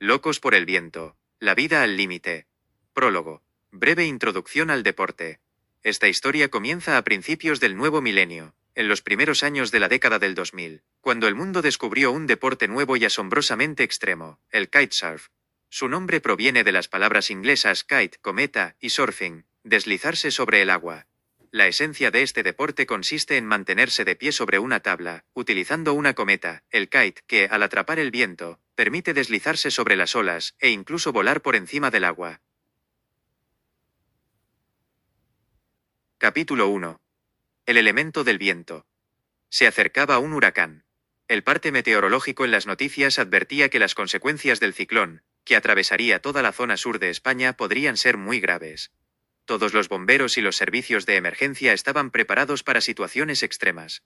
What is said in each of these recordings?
Locos por el viento. La vida al límite. Prólogo. Breve introducción al deporte. Esta historia comienza a principios del nuevo milenio, en los primeros años de la década del 2000, cuando el mundo descubrió un deporte nuevo y asombrosamente extremo, el kitesurf. Su nombre proviene de las palabras inglesas kite, cometa, y surfing, deslizarse sobre el agua. La esencia de este deporte consiste en mantenerse de pie sobre una tabla, utilizando una cometa, el kite, que, al atrapar el viento, permite deslizarse sobre las olas, e incluso volar por encima del agua. Capítulo 1. El elemento del viento. Se acercaba un huracán. El parte meteorológico en las noticias advertía que las consecuencias del ciclón, que atravesaría toda la zona sur de España, podrían ser muy graves. Todos los bomberos y los servicios de emergencia estaban preparados para situaciones extremas.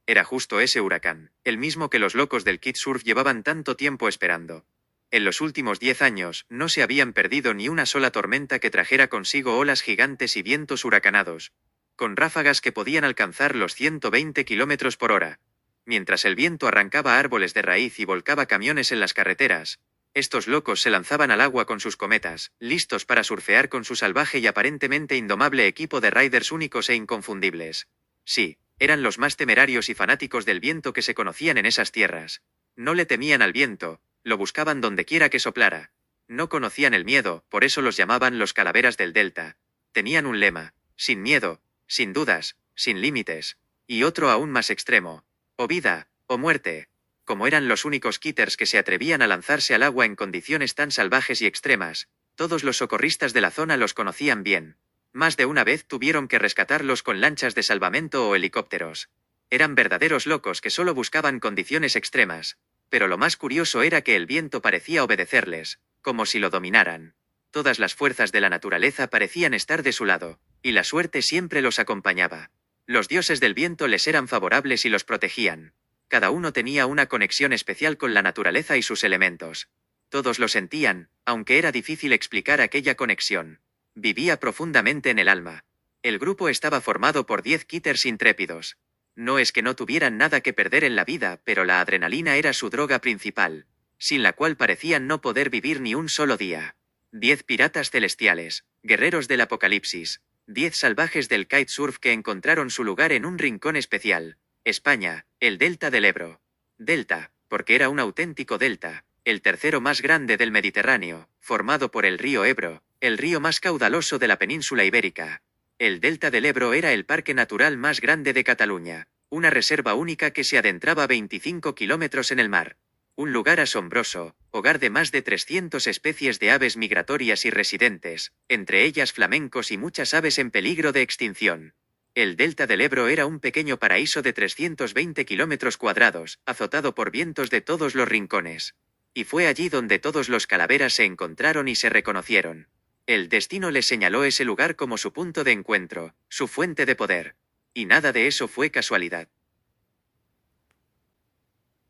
Era justo ese huracán, el mismo que los locos del kitesurf llevaban tanto tiempo esperando. En los últimos 10 años, no se habían perdido ni una sola tormenta que trajera consigo olas gigantes y vientos huracanados, con ráfagas que podían alcanzar los 120 kilómetros por hora. Mientras el viento arrancaba árboles de raíz y volcaba camiones en las carreteras, estos locos se lanzaban al agua con sus cometas, listos para surfear con su salvaje y aparentemente indomable equipo de riders únicos e inconfundibles. Sí, eran los más temerarios y fanáticos del viento que se conocían en esas tierras. No le temían al viento, lo buscaban donde quiera que soplara. No conocían el miedo, por eso los llamaban los calaveras del delta. Tenían un lema: sin miedo, sin dudas, sin límites. Y otro aún más extremo: o vida, o muerte. Como eran los únicos kiters que se atrevían a lanzarse al agua en condiciones tan salvajes y extremas, todos los socorristas de la zona los conocían bien. Más de una vez tuvieron que rescatarlos con lanchas de salvamento o helicópteros. Eran verdaderos locos que solo buscaban condiciones extremas. Pero lo más curioso era que el viento parecía obedecerles, como si lo dominaran. Todas las fuerzas de la naturaleza parecían estar de su lado, y la suerte siempre los acompañaba. Los dioses del viento les eran favorables y los protegían. Cada uno tenía una conexión especial con la naturaleza y sus elementos. Todos lo sentían, aunque era difícil explicar aquella conexión. Vivía profundamente en el alma. El grupo estaba formado por 10 kiters intrépidos. No es que no tuvieran nada que perder en la vida, pero la adrenalina era su droga principal, sin la cual parecían no poder vivir ni un solo día. 10 piratas celestiales, guerreros del apocalipsis, 10 salvajes del kitesurf que encontraron su lugar en un rincón especial. España, el delta del Ebro. Delta, porque era un auténtico delta, el tercero más grande del Mediterráneo, formado por el río Ebro, el río más caudaloso de la península ibérica. El delta del Ebro era el parque natural más grande de Cataluña, una reserva única que se adentraba 25 kilómetros en el mar. Un lugar asombroso, hogar de más de 300 especies de aves migratorias y residentes, entre ellas flamencos y muchas aves en peligro de extinción. El delta del Ebro era un pequeño paraíso de 320 kilómetros cuadrados, azotado por vientos de todos los rincones. Y fue allí donde todos los calaveras se encontraron y se reconocieron. El destino les señaló ese lugar como su punto de encuentro, su fuente de poder. Y nada de eso fue casualidad.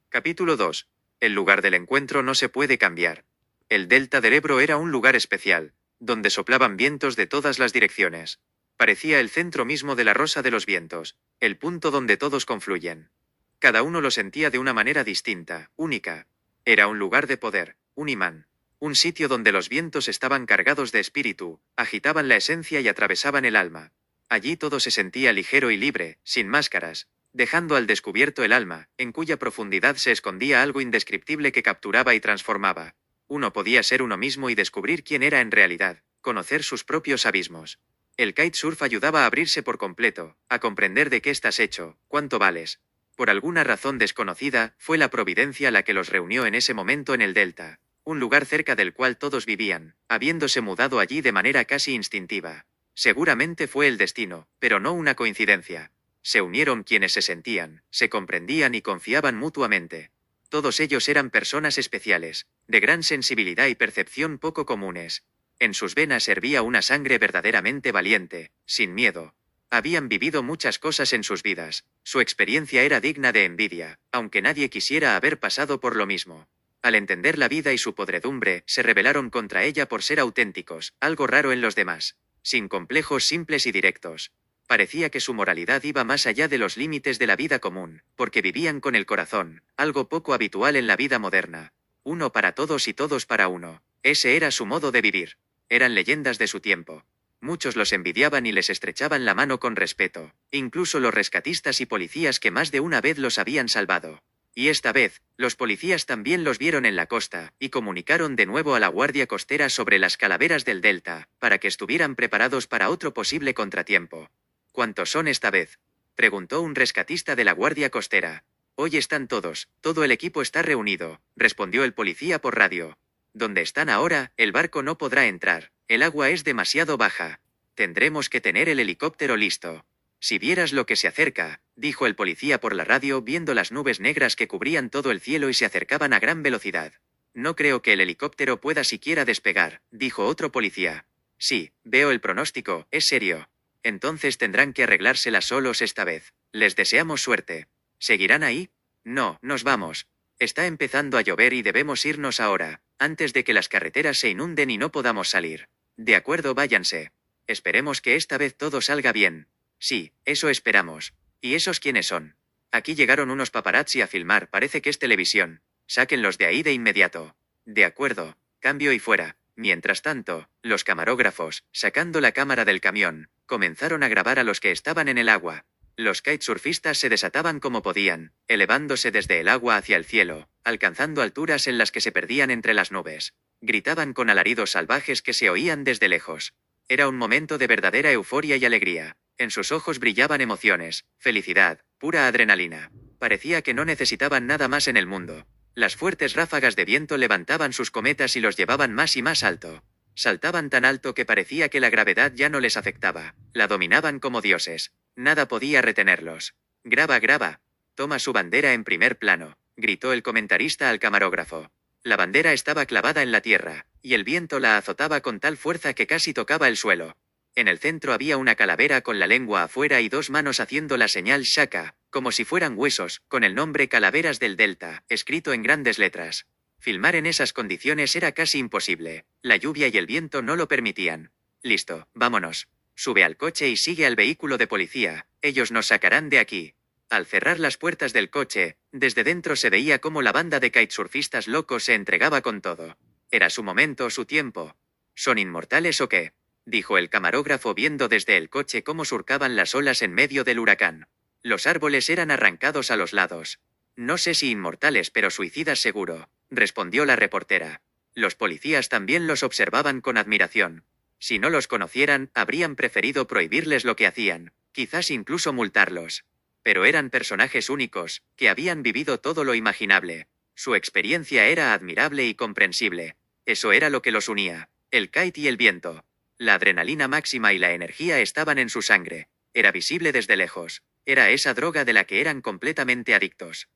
Capítulo 2. El lugar del encuentro no se puede cambiar. El delta del Ebro era un lugar especial, donde soplaban vientos de todas las direcciones. Parecía el centro mismo de la rosa de los vientos, el punto donde todos confluyen. Cada uno lo sentía de una manera distinta, única. Era un lugar de poder, un imán. Un sitio donde los vientos estaban cargados de espíritu, agitaban la esencia y atravesaban el alma. Allí todo se sentía ligero y libre, sin máscaras, dejando al descubierto el alma, en cuya profundidad se escondía algo indescriptible que capturaba y transformaba. Uno podía ser uno mismo y descubrir quién era en realidad, conocer sus propios abismos. El kitesurf ayudaba a abrirse por completo, a comprender de qué estás hecho, cuánto vales. Por alguna razón desconocida, fue la providencia la que los reunió en ese momento en el delta, un lugar cerca del cual todos vivían, habiéndose mudado allí de manera casi instintiva. Seguramente fue el destino, pero no una coincidencia. Se unieron quienes se sentían, se comprendían y confiaban mutuamente. Todos ellos eran personas especiales, de gran sensibilidad y percepción poco comunes. En sus venas hervía una sangre verdaderamente valiente, sin miedo. Habían vivido muchas cosas en sus vidas. Su experiencia era digna de envidia, aunque nadie quisiera haber pasado por lo mismo. Al entender la vida y su podredumbre, se rebelaron contra ella por ser auténticos, algo raro en los demás. Sin complejos, simples y directos. Parecía que su moralidad iba más allá de los límites de la vida común, porque vivían con el corazón, algo poco habitual en la vida moderna. Uno para todos y todos para uno. Ese era su modo de vivir. Eran leyendas de su tiempo. Muchos los envidiaban y les estrechaban la mano con respeto, incluso los rescatistas y policías que más de una vez los habían salvado. Y esta vez, los policías también los vieron en la costa, y comunicaron de nuevo a la Guardia Costera sobre las calaveras del Delta, para que estuvieran preparados para otro posible contratiempo. ¿Cuántos son esta vez?, preguntó un rescatista de la Guardia Costera. Hoy están todos, todo el equipo está reunido, respondió el policía por radio. Donde están ahora, el barco no podrá entrar, el agua es demasiado baja. Tendremos que tener el helicóptero listo. Si vieras lo que se acerca, dijo el policía por la radio viendo las nubes negras que cubrían todo el cielo y se acercaban a gran velocidad. No creo que el helicóptero pueda siquiera despegar, dijo otro policía. Sí, veo el pronóstico, es serio. Entonces tendrán que arreglárselas solos esta vez. Les deseamos suerte. ¿Seguirán ahí? No, nos vamos. Está empezando a llover y debemos irnos ahora, antes de que las carreteras se inunden y no podamos salir. De acuerdo, váyanse. Esperemos que esta vez todo salga bien. Sí, eso esperamos. ¿Y esos quiénes son? Aquí llegaron unos paparazzi a filmar, parece que es televisión. Sáquenlos de ahí de inmediato. De acuerdo, cambio y fuera. Mientras tanto, los camarógrafos, sacando la cámara del camión, comenzaron a grabar a los que estaban en el agua. Los kitesurfistas se desataban como podían, elevándose desde el agua hacia el cielo, alcanzando alturas en las que se perdían entre las nubes. Gritaban con alaridos salvajes que se oían desde lejos. Era un momento de verdadera euforia y alegría. En sus ojos brillaban emociones, felicidad, pura adrenalina. Parecía que no necesitaban nada más en el mundo. Las fuertes ráfagas de viento levantaban sus cometas y los llevaban más y más alto. Saltaban tan alto que parecía que la gravedad ya no les afectaba. La dominaban como dioses. Nada podía retenerlos. Graba, graba. Toma su bandera en primer plano, gritó el comentarista al camarógrafo. La bandera estaba clavada en la tierra, y el viento la azotaba con tal fuerza que casi tocaba el suelo. En el centro había una calavera con la lengua afuera y dos manos haciendo la señal Shaka, como si fueran huesos, con el nombre Calaveras del Delta, escrito en grandes letras. Filmar en esas condiciones era casi imposible. La lluvia y el viento no lo permitían. Listo, vámonos. Sube al coche y sigue al vehículo de policía. Ellos nos sacarán de aquí. Al cerrar las puertas del coche, desde dentro se veía cómo la banda de kitesurfistas locos se entregaba con todo. Era su momento, su tiempo. ¿Son inmortales o qué?, dijo el camarógrafo viendo desde el coche cómo surcaban las olas en medio del huracán. Los árboles eran arrancados a los lados. No sé si inmortales pero suicidas seguro, respondió la reportera. Los policías también los observaban con admiración. Si no los conocieran, habrían preferido prohibirles lo que hacían, quizás incluso multarlos. Pero eran personajes únicos, que habían vivido todo lo imaginable. Su experiencia era admirable y comprensible. Eso era lo que los unía, el kite y el viento. La adrenalina máxima y la energía estaban en su sangre. Era visible desde lejos. Era esa droga de la que eran completamente adictos.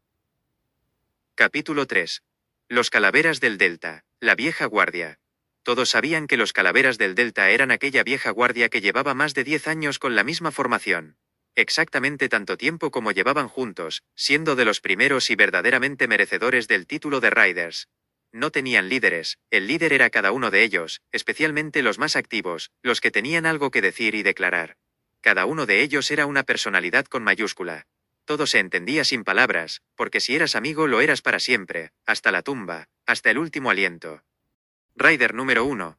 Capítulo 3. Los Calaveras del Delta, la vieja guardia. Todos sabían que los Calaveras del Delta eran aquella vieja guardia que llevaba más de 10 años con la misma formación. Exactamente tanto tiempo como llevaban juntos, siendo de los primeros y verdaderamente merecedores del título de Riders. No tenían líderes, el líder era cada uno de ellos, especialmente los más activos, los que tenían algo que decir y declarar. Cada uno de ellos era una personalidad con mayúscula. Todo se entendía sin palabras, porque si eras amigo lo eras para siempre, hasta la tumba, hasta el último aliento. Rider número 1.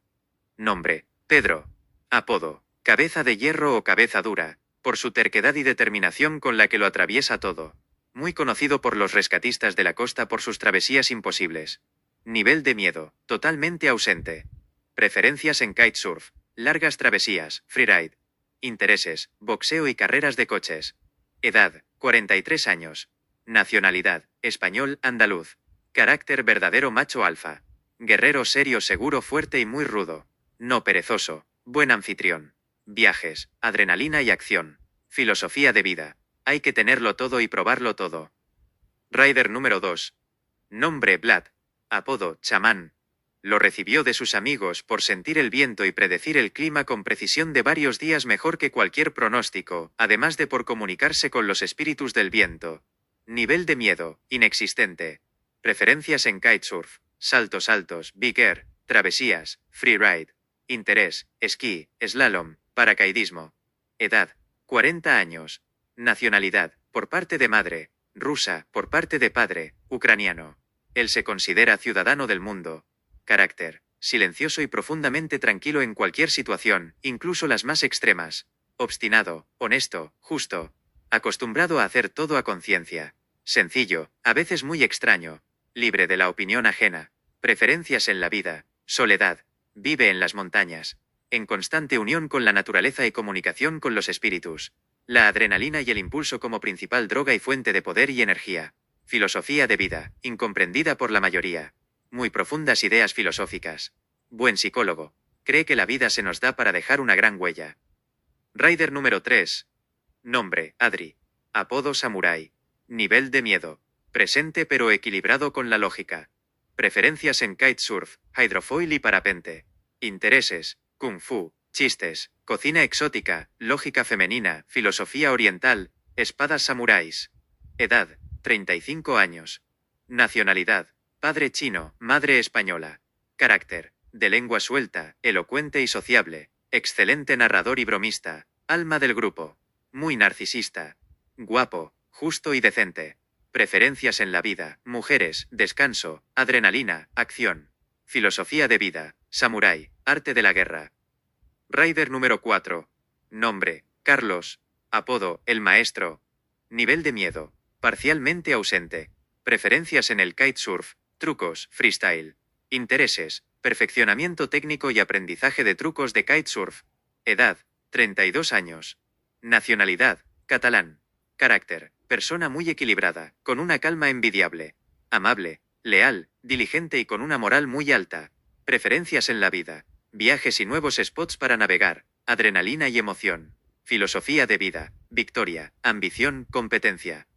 Nombre: Pedro. Apodo: Cabeza de Hierro o Cabeza Dura, por su terquedad y determinación con la que lo atraviesa todo. Muy conocido por los rescatistas de la costa por sus travesías imposibles. Nivel de miedo: totalmente ausente. Preferencias en kitesurf: largas travesías, freeride. Intereses: boxeo y carreras de coches. Edad: 43 años. Nacionalidad: español, andaluz. Carácter: verdadero macho alfa. Guerrero serio, seguro, fuerte y muy rudo. No perezoso. Buen anfitrión. Viajes, adrenalina y acción. Filosofía de vida: hay que tenerlo todo y probarlo todo. Rider número 2. Nombre: Vlad. Apodo: chamán. Lo recibió de sus amigos por sentir el viento y predecir el clima con precisión de varios días mejor que cualquier pronóstico, además de por comunicarse con los espíritus del viento. Nivel de miedo: inexistente. Preferencias en kitesurf: saltos altos, big air, travesías, freeride. Interés: esquí, slalom, paracaidismo. Edad: 40 años. Nacionalidad: por parte de madre, rusa, por parte de padre, ucraniano. Él se considera ciudadano del mundo. Carácter: silencioso y profundamente tranquilo en cualquier situación, incluso las más extremas. Obstinado, honesto, justo. Acostumbrado a hacer todo a conciencia. Sencillo, a veces muy extraño. Libre de la opinión ajena. Preferencias en la vida. Soledad. Vive en las montañas. En constante unión con la naturaleza y comunicación con los espíritus. La adrenalina y el impulso como principal droga y fuente de poder y energía. Filosofía de vida, incomprendida por la mayoría. Muy profundas ideas filosóficas. Buen psicólogo. Cree que la vida se nos da para dejar una gran huella. Rider número 3. Nombre: Adri. Apodo: Samurai. Nivel de miedo: presente pero equilibrado con la lógica. Preferencias en kitesurf, hydrofoil y parapente. Intereses: kung fu, chistes, cocina exótica, lógica femenina, filosofía oriental, espadas samuráis. Edad: 35 años. Nacionalidad: padre chino, madre española. Carácter: de lengua suelta, elocuente y sociable. Excelente narrador y bromista. Alma del grupo. Muy narcisista. Guapo, justo y decente. Preferencias en la vida: mujeres, descanso, adrenalina, acción. Filosofía de vida: samurái, arte de la guerra. Rider número 4. Nombre: Carlos. Apodo: el maestro. Nivel de miedo: parcialmente ausente. Preferencias en el kitesurf, trucos, freestyle. Intereses: perfeccionamiento técnico y aprendizaje de trucos de kitesurf. Edad: 32 años. Nacionalidad: catalán. Carácter: persona muy equilibrada, con una calma envidiable. Amable, leal, diligente y con una moral muy alta. Preferencias en la vida: viajes y nuevos spots para navegar, adrenalina y emoción. Filosofía de vida: victoria, ambición, competencia.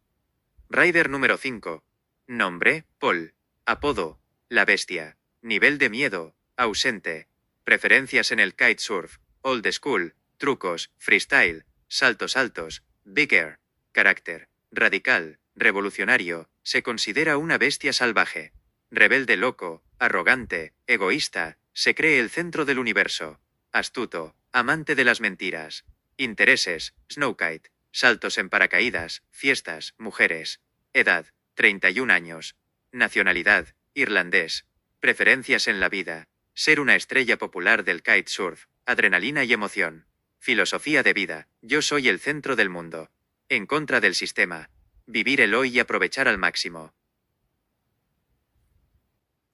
Rider número 5. Nombre: Paul. Apodo: la bestia. Nivel de miedo: ausente. Preferencias en el kitesurf, old school, trucos, freestyle, saltos altos, big air. Carácter: radical, revolucionario, se considera una bestia salvaje. Rebelde loco, arrogante, egoísta, se cree el centro del universo. Astuto, amante de las mentiras. Intereses: snowkite, saltos en paracaídas, fiestas, mujeres. Edad: 31 años. Nacionalidad: irlandés. Preferencias en la vida: ser una estrella popular del kitesurf, adrenalina y emoción. Filosofía de vida: yo soy el centro del mundo. En contra del sistema. Vivir el hoy y aprovechar al máximo.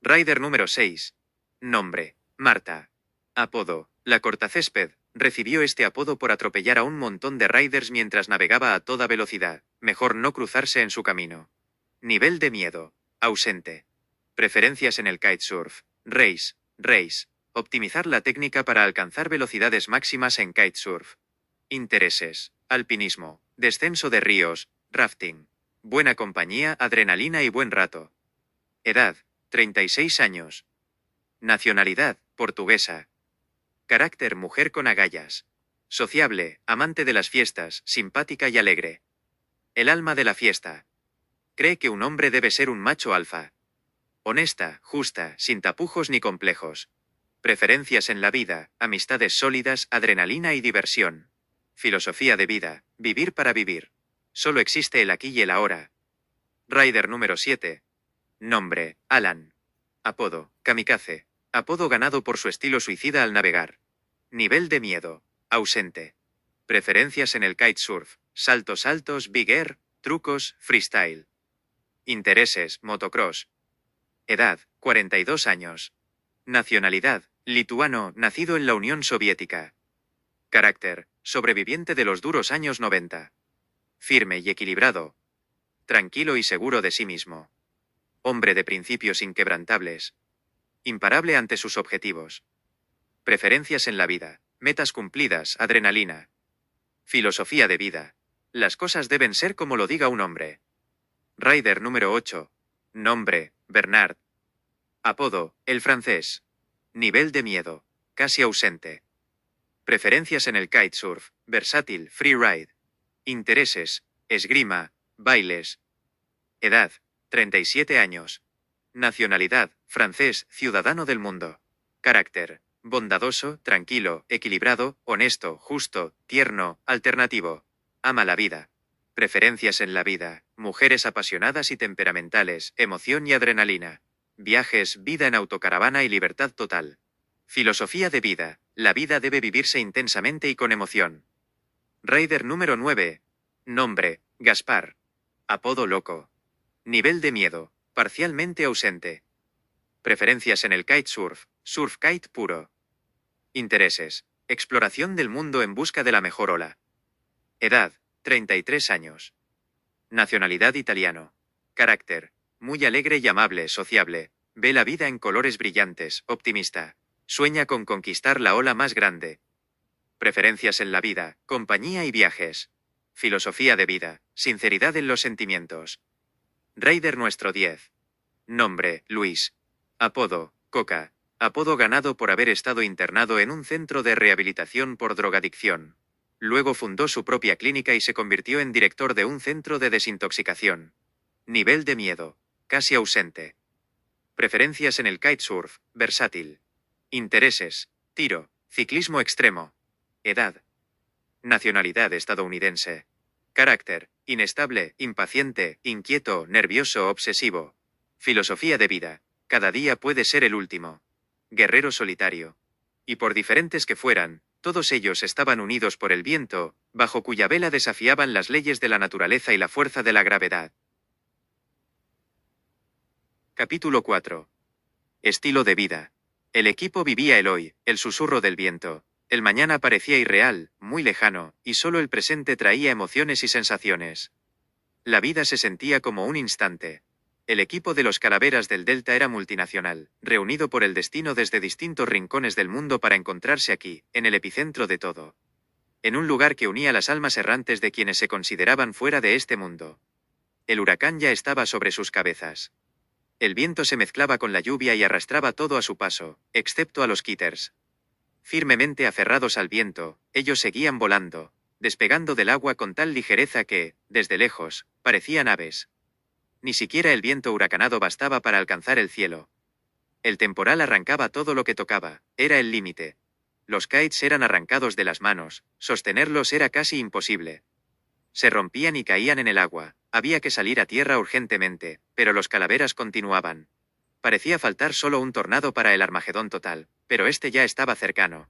Rider número 6. Nombre: Marta. Apodo: la cortacésped. Recibió este apodo por atropellar a un montón de riders mientras navegaba a toda velocidad. Mejor no cruzarse en su camino. Nivel de miedo: ausente. Preferencias en el kitesurf: race. Optimizar la técnica para alcanzar velocidades máximas en kitesurf. Intereses: alpinismo, descenso de ríos, rafting. Buena compañía, adrenalina y buen rato. Edad: 36 años. Nacionalidad: portuguesa. Carácter: mujer con agallas. Sociable, amante de las fiestas, simpática y alegre. El alma de la fiesta. Cree que un hombre debe ser un macho alfa. Honesta, justa, sin tapujos ni complejos. Preferencias en la vida: amistades sólidas, adrenalina y diversión. Filosofía de vida: vivir para vivir. Solo existe el aquí y el ahora. Rider número 7. Nombre: Alan. Apodo: kamikaze. Apodo ganado por su estilo suicida al navegar. Nivel de miedo: ausente. Preferencias en el kitesurf: saltos altos, big air, trucos, freestyle. Intereses: motocross. Edad: 42 años. Nacionalidad: lituano, nacido en la Unión Soviética. Carácter: sobreviviente de los duros años 90. Firme y equilibrado. Tranquilo y seguro de sí mismo. Hombre de principios inquebrantables. Imparable ante sus objetivos. Preferencias en la vida: metas cumplidas, adrenalina. Filosofía de vida: las cosas deben ser como lo diga un hombre. Rider número 8. Nombre: Bernard. Apodo: el francés. Nivel de miedo: casi ausente. Preferencias en el kitesurf: versátil, freeride. Intereses: esgrima, bailes. Edad: 37 años. Nacionalidad: francés, ciudadano del mundo. Carácter: bondadoso, tranquilo, equilibrado, honesto, justo, tierno, alternativo. Ama la vida. Preferencias en la vida, mujeres apasionadas y temperamentales, emoción y adrenalina. Viajes, vida en autocaravana y libertad total. Filosofía de vida, la vida debe vivirse intensamente y con emoción. Raider número 9. Nombre, Gaspar. Apodo loco. Nivel de miedo, parcialmente ausente. Preferencias en el kitesurf, surf kite puro. Intereses, exploración del mundo en busca de la mejor ola. Edad, 33 años. Nacionalidad italiano. Carácter, muy alegre y amable, sociable. Ve la vida en colores brillantes, optimista. Sueña con conquistar la ola más grande. Preferencias en la vida, compañía y viajes. Filosofía de vida, sinceridad en los sentimientos. Raider nuestro 10. Nombre, Luis. Apodo, Coca. Apodo ganado por haber estado internado en un centro de rehabilitación por drogadicción. Luego fundó su propia clínica y se convirtió en director de un centro de desintoxicación. Nivel de miedo, casi ausente. Preferencias en el kitesurf, versátil. Intereses, tiro, ciclismo extremo. Edad. Nacionalidad estadounidense. Carácter, inestable, impaciente, inquieto, nervioso, obsesivo. Filosofía de vida, cada día puede ser el último. Guerrero solitario. Y por diferentes que fueran, todos ellos estaban unidos por el viento, bajo cuya vela desafiaban las leyes de la naturaleza y la fuerza de la gravedad. Capítulo 4. Estilo de vida. El equipo vivía el hoy, el susurro del viento. El mañana parecía irreal, muy lejano, y solo el presente traía emociones y sensaciones. La vida se sentía como un instante. El equipo de los Calaveras del Delta era multinacional, reunido por el destino desde distintos rincones del mundo para encontrarse aquí, en el epicentro de todo. En un lugar que unía las almas errantes de quienes se consideraban fuera de este mundo. El huracán ya estaba sobre sus cabezas. El viento se mezclaba con la lluvia y arrastraba todo a su paso, excepto a los Kitters. Firmemente aferrados al viento, ellos seguían volando, despegando del agua con tal ligereza que, desde lejos, parecían aves. Ni siquiera el viento huracanado bastaba para alcanzar el cielo. El temporal arrancaba todo lo que tocaba, era el límite. Los kites eran arrancados de las manos, sostenerlos era casi imposible. Se rompían y caían en el agua, había que salir a tierra urgentemente, pero los Calaveras continuaban. Parecía faltar solo un tornado para el Armagedón total, pero este ya estaba cercano.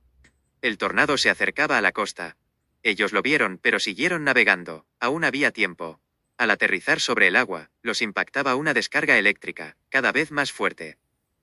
El tornado se acercaba a la costa. Ellos lo vieron, pero siguieron navegando, aún había tiempo. Al aterrizar sobre el agua, los impactaba una descarga eléctrica, cada vez más fuerte.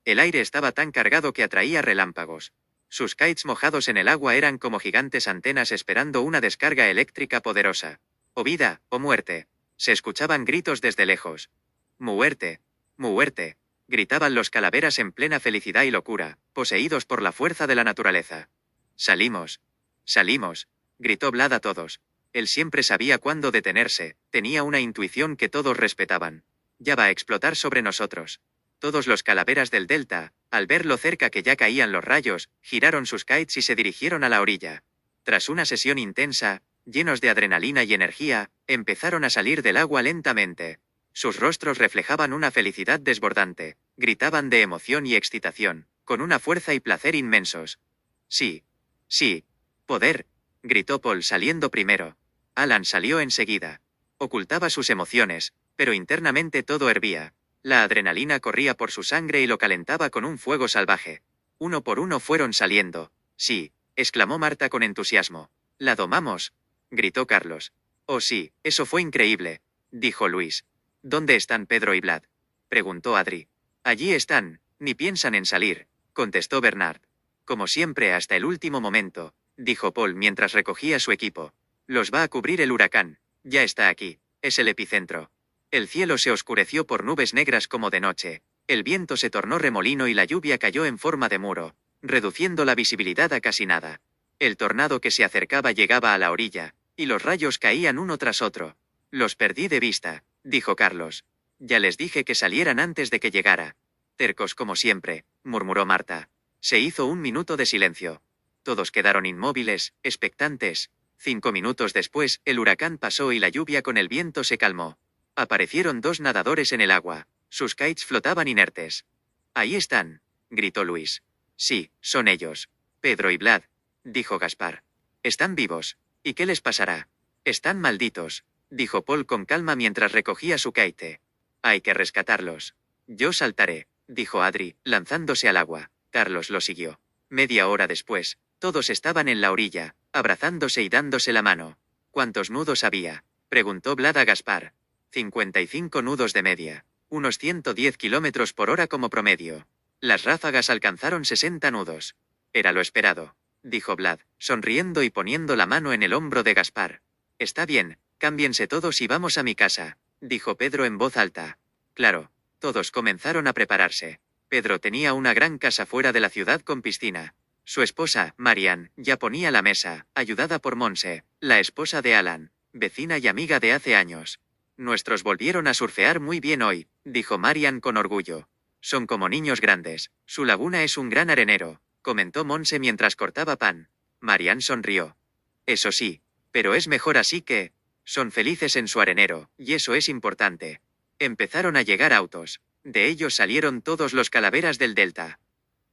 El aire estaba tan cargado que atraía relámpagos. Sus kites mojados en el agua eran como gigantes antenas esperando una descarga eléctrica poderosa. O vida, o muerte. Se escuchaban gritos desde lejos. ¡Muerte! ¡Muerte! Gritaban los Calaveras en plena felicidad y locura, poseídos por la fuerza de la naturaleza. «Salimos. Salimos», gritó Vlad a todos. Él siempre sabía cuándo detenerse, tenía una intuición que todos respetaban. «Ya va a explotar sobre nosotros». Todos los Calaveras del Delta, al ver lo cerca que ya caían los rayos, giraron sus kites y se dirigieron a la orilla. Tras una sesión intensa, llenos de adrenalina y energía, empezaron a salir del agua lentamente. Sus rostros reflejaban una felicidad desbordante, gritaban de emoción y excitación, con una fuerza y placer inmensos. «Sí. Sí. Poder», gritó Paul saliendo primero. Alan salió enseguida. Ocultaba sus emociones, pero internamente todo hervía. La adrenalina corría por su sangre y lo calentaba con un fuego salvaje. Uno por uno fueron saliendo. «Sí», exclamó Marta con entusiasmo. «La domamos», gritó Carlos. «Oh sí, eso fue increíble», dijo Luis. «¿Dónde están Pedro y Vlad?», preguntó Adri. «Allí están, ni piensan en salir», contestó Bernard. «Como siempre hasta el último momento», dijo Paul mientras recogía su equipo. «Los va a cubrir el huracán. Ya está aquí. Es el epicentro». El cielo se oscureció por nubes negras como de noche. El viento se tornó remolino y la lluvia cayó en forma de muro, reduciendo la visibilidad a casi nada. El tornado que se acercaba llegaba a la orilla, y los rayos caían uno tras otro. «Los perdí de vista», dijo Carlos. «Ya les dije que salieran antes de que llegara». «Tercos como siempre», murmuró Marta. Se hizo un minuto de silencio. Todos quedaron inmóviles, expectantes. 5 minutos después, el huracán pasó y la lluvia con el viento se calmó. Aparecieron 2 nadadores en el agua. Sus kites flotaban inertes. «Ahí están», gritó Luis. «Sí, son ellos. Pedro y Vlad», dijo Gaspar. «Están vivos. ¿Y qué les pasará? Están malditos», dijo Paul con calma mientras recogía su kite. Hay que rescatarlos. Yo saltaré, dijo Adri, lanzándose al agua. Carlos lo siguió. Media hora después, todos estaban en la orilla, abrazándose y dándose la mano. ¿Cuántos nudos había?, preguntó Vlad a Gaspar. 55 nudos de media. Unos 110 kilómetros por hora como promedio. Las ráfagas alcanzaron 60 nudos. Era lo esperado, dijo Vlad, sonriendo y poniendo la mano en el hombro de Gaspar. Está bien, cámbiense todos y vamos a mi casa, dijo Pedro en voz alta. Claro, todos comenzaron a prepararse. Pedro tenía una gran casa fuera de la ciudad con piscina. Su esposa, Marian, ya ponía la mesa, ayudada por Monse, la esposa de Alan, vecina y amiga de hace años. Nuestros volvieron a surfear muy bien hoy, dijo Marian con orgullo. Son como niños grandes. Su laguna es un gran arenero, comentó Monse mientras cortaba pan. Marian sonrió. Eso sí, pero es mejor así que... Son felices en su arenero, y eso es importante. Empezaron a llegar autos. De ellos salieron todos los calaveras del delta.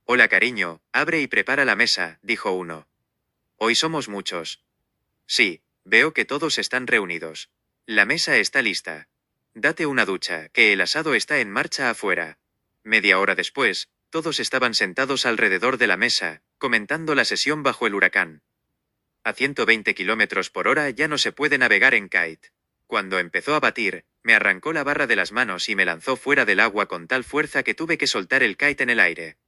Hola cariño, abre y prepara la mesa, dijo uno. Hoy somos muchos. Sí, veo que todos están reunidos. La mesa está lista. Date una ducha, que el asado está en marcha afuera. Media hora después, todos estaban sentados alrededor de la mesa, comentando la sesión bajo el huracán. A 120 kilómetros por hora ya no se puede navegar en kite. Cuando empezó a batir, me arrancó la barra de las manos y me lanzó fuera del agua con tal fuerza que tuve que soltar el kite en el aire.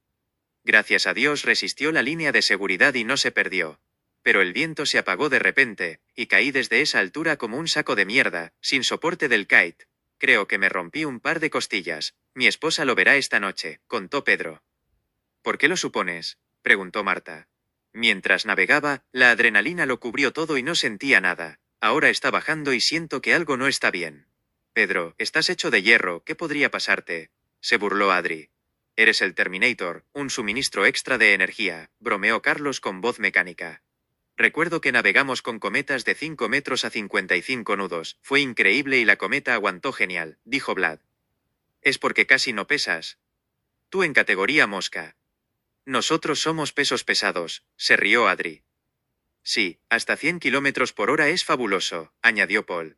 Gracias a Dios resistió la línea de seguridad y no se perdió. Pero el viento se apagó de repente, y caí desde esa altura como un saco de mierda, sin soporte del kite. Creo que me rompí un par de costillas. Mi esposa lo verá esta noche, contó Pedro. ¿Por qué lo supones?, preguntó Marta. Mientras navegaba, la adrenalina lo cubrió todo y no sentía nada. Ahora está bajando y siento que algo no está bien. Pedro, estás hecho de hierro, ¿qué podría pasarte?, se burló Adri. Eres el Terminator, un suministro extra de energía, bromeó Carlos con voz mecánica. Recuerdo que navegamos con cometas de 5 metros a 55 nudos, fue increíble y la cometa aguantó genial, dijo Vlad. Es porque casi no pesas. Tú en categoría mosca. Nosotros somos pesos pesados, se rió Adri. Sí, hasta 100 kilómetros por hora es fabuloso, añadió Paul.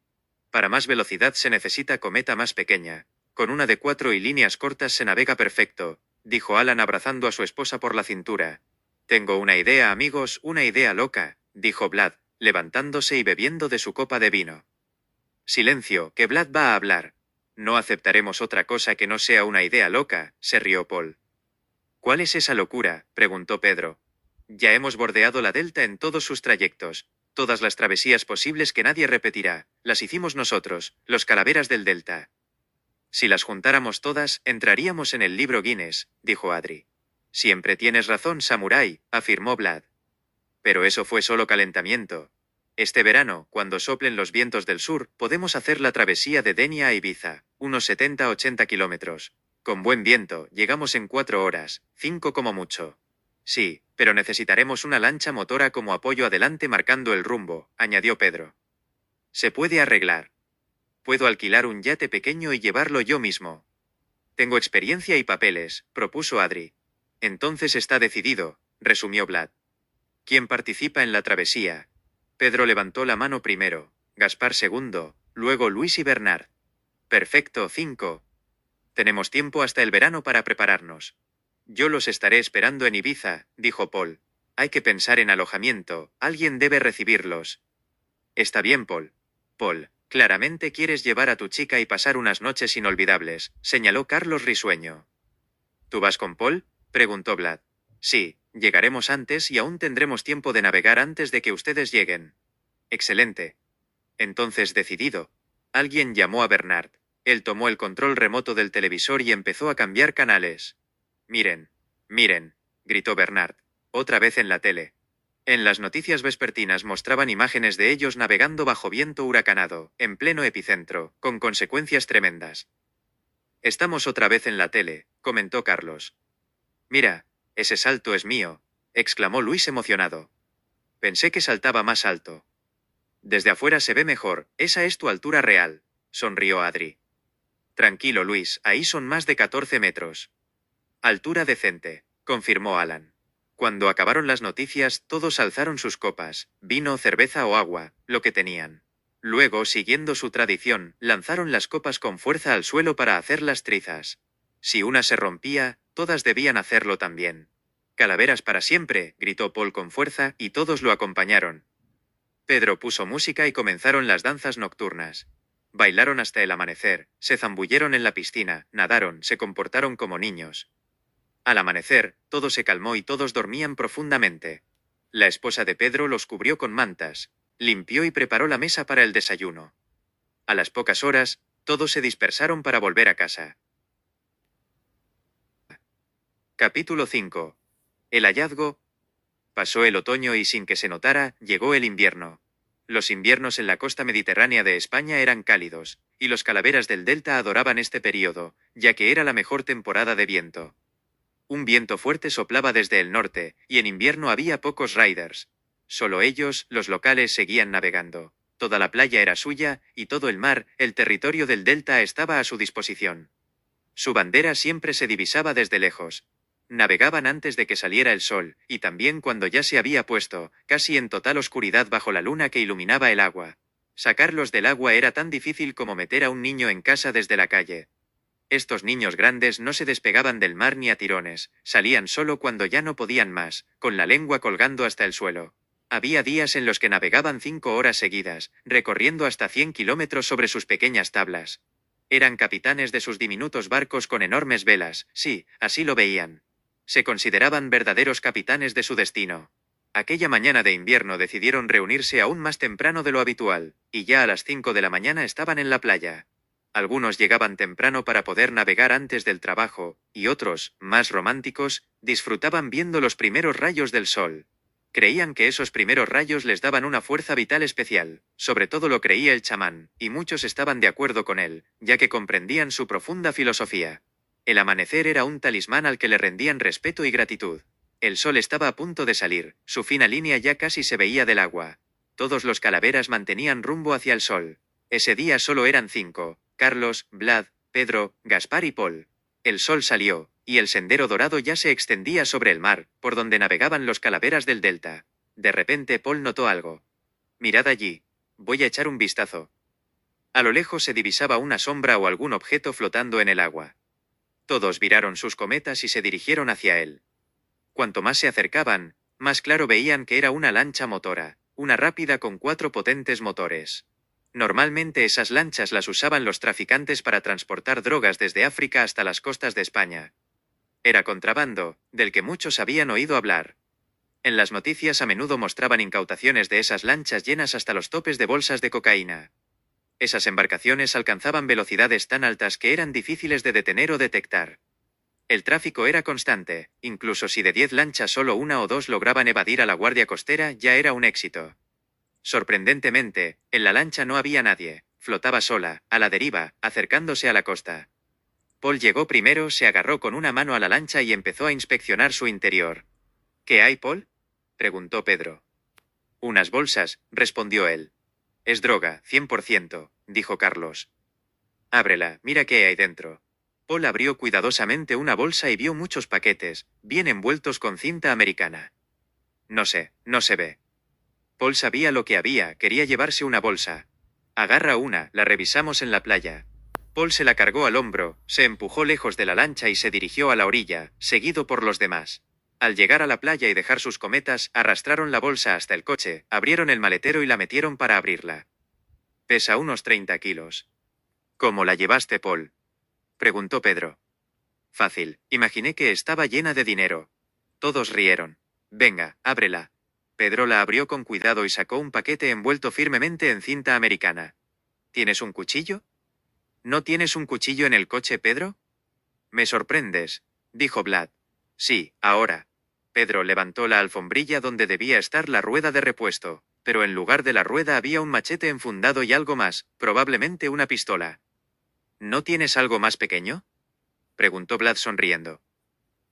Para más velocidad se necesita cometa más pequeña. Con una de 4 y líneas cortas se navega perfecto, dijo Alan abrazando a su esposa por la cintura. Tengo una idea, amigos, una idea loca, dijo Vlad, levantándose y bebiendo de su copa de vino. Silencio, que Vlad va a hablar. No aceptaremos otra cosa que no sea una idea loca, se rió Paul. ¿Cuál es esa locura?, preguntó Pedro. Ya hemos bordeado la delta en todos sus trayectos. Todas las travesías posibles que nadie repetirá, las hicimos nosotros, los calaveras del delta. Si las juntáramos todas, entraríamos en el libro Guinness, dijo Adri. Siempre tienes razón, samurái, afirmó Vlad. Pero eso fue solo calentamiento. Este verano, cuando soplen los vientos del sur, podemos hacer la travesía de Denia a Ibiza, unos 70-80 kilómetros. Con buen viento, llegamos en 4 horas, 5 como mucho. Sí, pero necesitaremos una lancha motora como apoyo adelante marcando el rumbo, añadió Pedro. Se puede arreglar. Puedo alquilar un yate pequeño y llevarlo yo mismo. Tengo experiencia y papeles, propuso Adri. Entonces está decidido, resumió Vlad. ¿Quién participa en la travesía? Pedro levantó la mano primero, Gaspar segundo, luego Luis y Bernard. Perfecto, 5. Tenemos tiempo hasta el verano para prepararnos. Yo los estaré esperando en Ibiza, dijo Paul. Hay que pensar en alojamiento, alguien debe recibirlos. Está bien, Paul. Paul, claramente quieres llevar a tu chica y pasar unas noches inolvidables, señaló Carlos risueño. ¿Tú vas con Paul?, preguntó Vlad. Sí, llegaremos antes y aún tendremos tiempo de navegar antes de que ustedes lleguen. Excelente. Entonces decidido. Alguien llamó a Bernard. Él tomó el control remoto del televisor y empezó a cambiar canales. Miren, miren, gritó Bernard. Otra vez en la tele. En las noticias vespertinas mostraban imágenes de ellos navegando bajo viento huracanado, en pleno epicentro, con consecuencias tremendas. Estamos otra vez en la tele, comentó Carlos. Mira, ese salto es mío, exclamó Luis emocionado. Pensé que saltaba más alto. Desde afuera se ve mejor, esa es tu altura real, sonrió Adri. Tranquilo, Luis, ahí son más de 14 metros. Altura decente, confirmó Alan. Cuando acabaron las noticias, todos alzaron sus copas, vino, cerveza o agua, lo que tenían. Luego, siguiendo su tradición, lanzaron las copas con fuerza al suelo para hacer las trizas. Si una se rompía, todas debían hacerlo también. «Calaveras para siempre», gritó Paul con fuerza, y todos lo acompañaron. Pedro puso música y comenzaron las danzas nocturnas. Bailaron hasta el amanecer, se zambulleron en la piscina, nadaron, se comportaron como niños. Al amanecer, todo se calmó y todos dormían profundamente. La esposa de Pedro los cubrió con mantas, limpió y preparó la mesa para el desayuno. A las pocas horas, todos se dispersaron para volver a casa. Capítulo 5. El hallazgo. Pasó el otoño y sin que se notara, llegó el invierno. Los inviernos en la costa mediterránea de España eran cálidos, y los calaveras del delta adoraban este período, ya que era la mejor temporada de viento. Un viento fuerte soplaba desde el norte, y en invierno había pocos riders. Solo ellos, los locales, seguían navegando. Toda la playa era suya, y todo el mar, el territorio del delta, estaba a su disposición. Su bandera siempre se divisaba desde lejos. Navegaban antes de que saliera el sol, y también cuando ya se había puesto, casi en total oscuridad bajo la luna que iluminaba el agua. Sacarlos del agua era tan difícil como meter a un niño en casa desde la calle. Estos niños grandes no se despegaban del mar ni a tirones, salían solo cuando ya no podían más, con la lengua colgando hasta el suelo. Había días en los que navegaban 5 horas seguidas, recorriendo hasta 100 kilómetros sobre sus pequeñas tablas. Eran capitanes de sus diminutos barcos con enormes velas, sí, así lo veían. Se consideraban verdaderos capitanes de su destino. Aquella mañana de invierno decidieron reunirse aún más temprano de lo habitual, y ya a las 5 de la mañana estaban en la playa. Algunos llegaban temprano para poder navegar antes del trabajo, y otros, más románticos, disfrutaban viendo los primeros rayos del sol. Creían que esos primeros rayos les daban una fuerza vital especial, sobre todo lo creía el chamán, y muchos estaban de acuerdo con él, ya que comprendían su profunda filosofía. El amanecer era un talismán al que le rendían respeto y gratitud. El sol estaba a punto de salir, su fina línea ya casi se veía del agua. Todos los calaveras mantenían rumbo hacia el sol. Ese día solo eran 5, Carlos, Vlad, Pedro, Gaspar y Paul. El sol salió, y el sendero dorado ya se extendía sobre el mar, por donde navegaban los calaveras del delta. De repente Paul notó algo. «Mirad allí. Voy a echar un vistazo». A lo lejos se divisaba una sombra o algún objeto flotando en el agua. Todos viraron sus cometas y se dirigieron hacia él. Cuanto más se acercaban, más claro veían que era una lancha motora, una rápida con 4 potentes motores. Normalmente esas lanchas las usaban los traficantes para transportar drogas desde África hasta las costas de España. Era contrabando, del que muchos habían oído hablar. En las noticias a menudo mostraban incautaciones de esas lanchas llenas hasta los topes de bolsas de cocaína. Esas embarcaciones alcanzaban velocidades tan altas que eran difíciles de detener o detectar. El tráfico era constante, incluso si de 10 lanchas solo 1 o 2 lograban evadir a la guardia costera, ya era un éxito. Sorprendentemente, en la lancha no había nadie, flotaba sola, a la deriva, acercándose a la costa. Paul llegó primero, se agarró con una mano a la lancha y empezó a inspeccionar su interior. «¿Qué hay, Paul?», preguntó Pedro. «Unas bolsas», respondió él. «Es droga, 100%, dijo Carlos. «Ábrela, mira qué hay dentro». Paul abrió cuidadosamente una bolsa y vio muchos paquetes, bien envueltos con cinta americana. «No sé, no se ve». Paul sabía lo que había, quería llevarse una bolsa. «Agarra una, la revisamos en la playa». Paul se la cargó al hombro, se empujó lejos de la lancha y se dirigió a la orilla, seguido por los demás. Al llegar a la playa y dejar sus cometas, arrastraron la bolsa hasta el coche, abrieron el maletero y la metieron para abrirla. «Pesa unos 30 kilos». «¿Cómo la llevaste, Paul?», preguntó Pedro. «Fácil, imaginé que estaba llena de dinero». Todos rieron. «Venga, ábrela». Pedro la abrió con cuidado y sacó un paquete envuelto firmemente en cinta americana. «¿Tienes un cuchillo?». «¿No tienes un cuchillo en el coche, Pedro?». «Me sorprendes», dijo Vlad. «Sí, ahora». Pedro levantó la alfombrilla donde debía estar la rueda de repuesto, pero en lugar de la rueda había un machete enfundado y algo más, probablemente una pistola. «¿No tienes algo más pequeño?», preguntó Vlad sonriendo.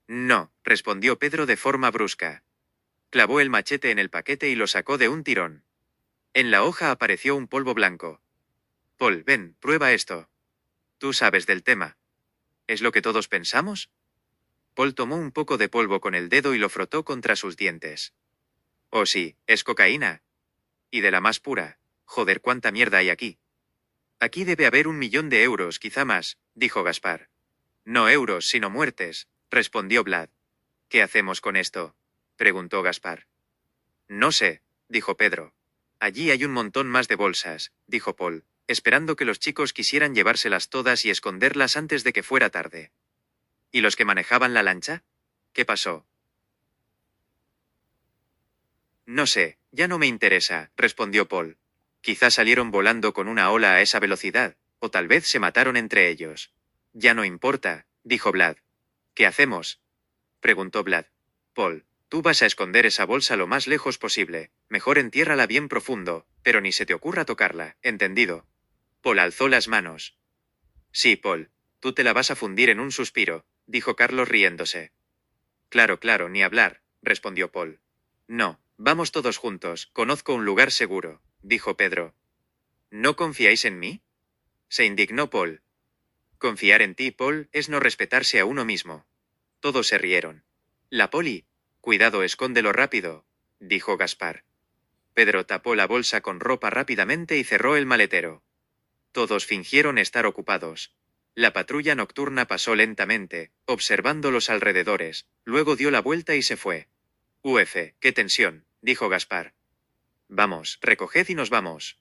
«No», respondió Pedro de forma brusca. Clavó el machete en el paquete y lo sacó de un tirón. En la hoja apareció un polvo blanco. «Paul, ven, prueba esto. Tú sabes del tema. ¿Es lo que todos pensamos?». Paul tomó un poco de polvo con el dedo y lo frotó contra sus dientes. «Oh sí, es cocaína. Y de la más pura». Joder, cuánta mierda hay aquí. Aquí debe haber 1 millón de euros, quizá más, dijo Gaspar. No euros, sino muertes, respondió Vlad. ¿Qué hacemos con esto? Preguntó Gaspar. No sé, dijo Pedro. Allí hay un montón más de bolsas, dijo Paul, esperando que los chicos quisieran llevárselas todas y esconderlas antes de que fuera tarde. ¿Y los que manejaban la lancha? ¿Qué pasó? No sé, ya no me interesa, respondió Paul. Quizá salieron volando con una ola a esa velocidad, o tal vez se mataron entre ellos. Ya no importa, dijo Vlad. ¿Qué hacemos? Preguntó Vlad. Paul, tú vas a esconder esa bolsa lo más lejos posible, mejor entiérrala bien profundo, pero ni se te ocurra tocarla, ¿entendido? Paul alzó las manos. Sí, Paul, tú te la vas a fundir en un suspiro, dijo Carlos riéndose. Claro, claro, ni hablar, respondió Paul. No, vamos todos juntos, conozco un lugar seguro, dijo Pedro. ¿No confiáis en mí? Se indignó Paul. Confiar en ti, Paul, es no respetarse a uno mismo. Todos se rieron. La poli. Cuidado, escóndelo rápido, dijo Gaspar. Pedro tapó la bolsa con ropa rápidamente y cerró el maletero. Todos fingieron estar ocupados. La patrulla nocturna pasó lentamente, observando los alrededores, luego dio la vuelta y se fue. Uf, qué tensión, dijo Gaspar. Vamos, recoged y nos vamos.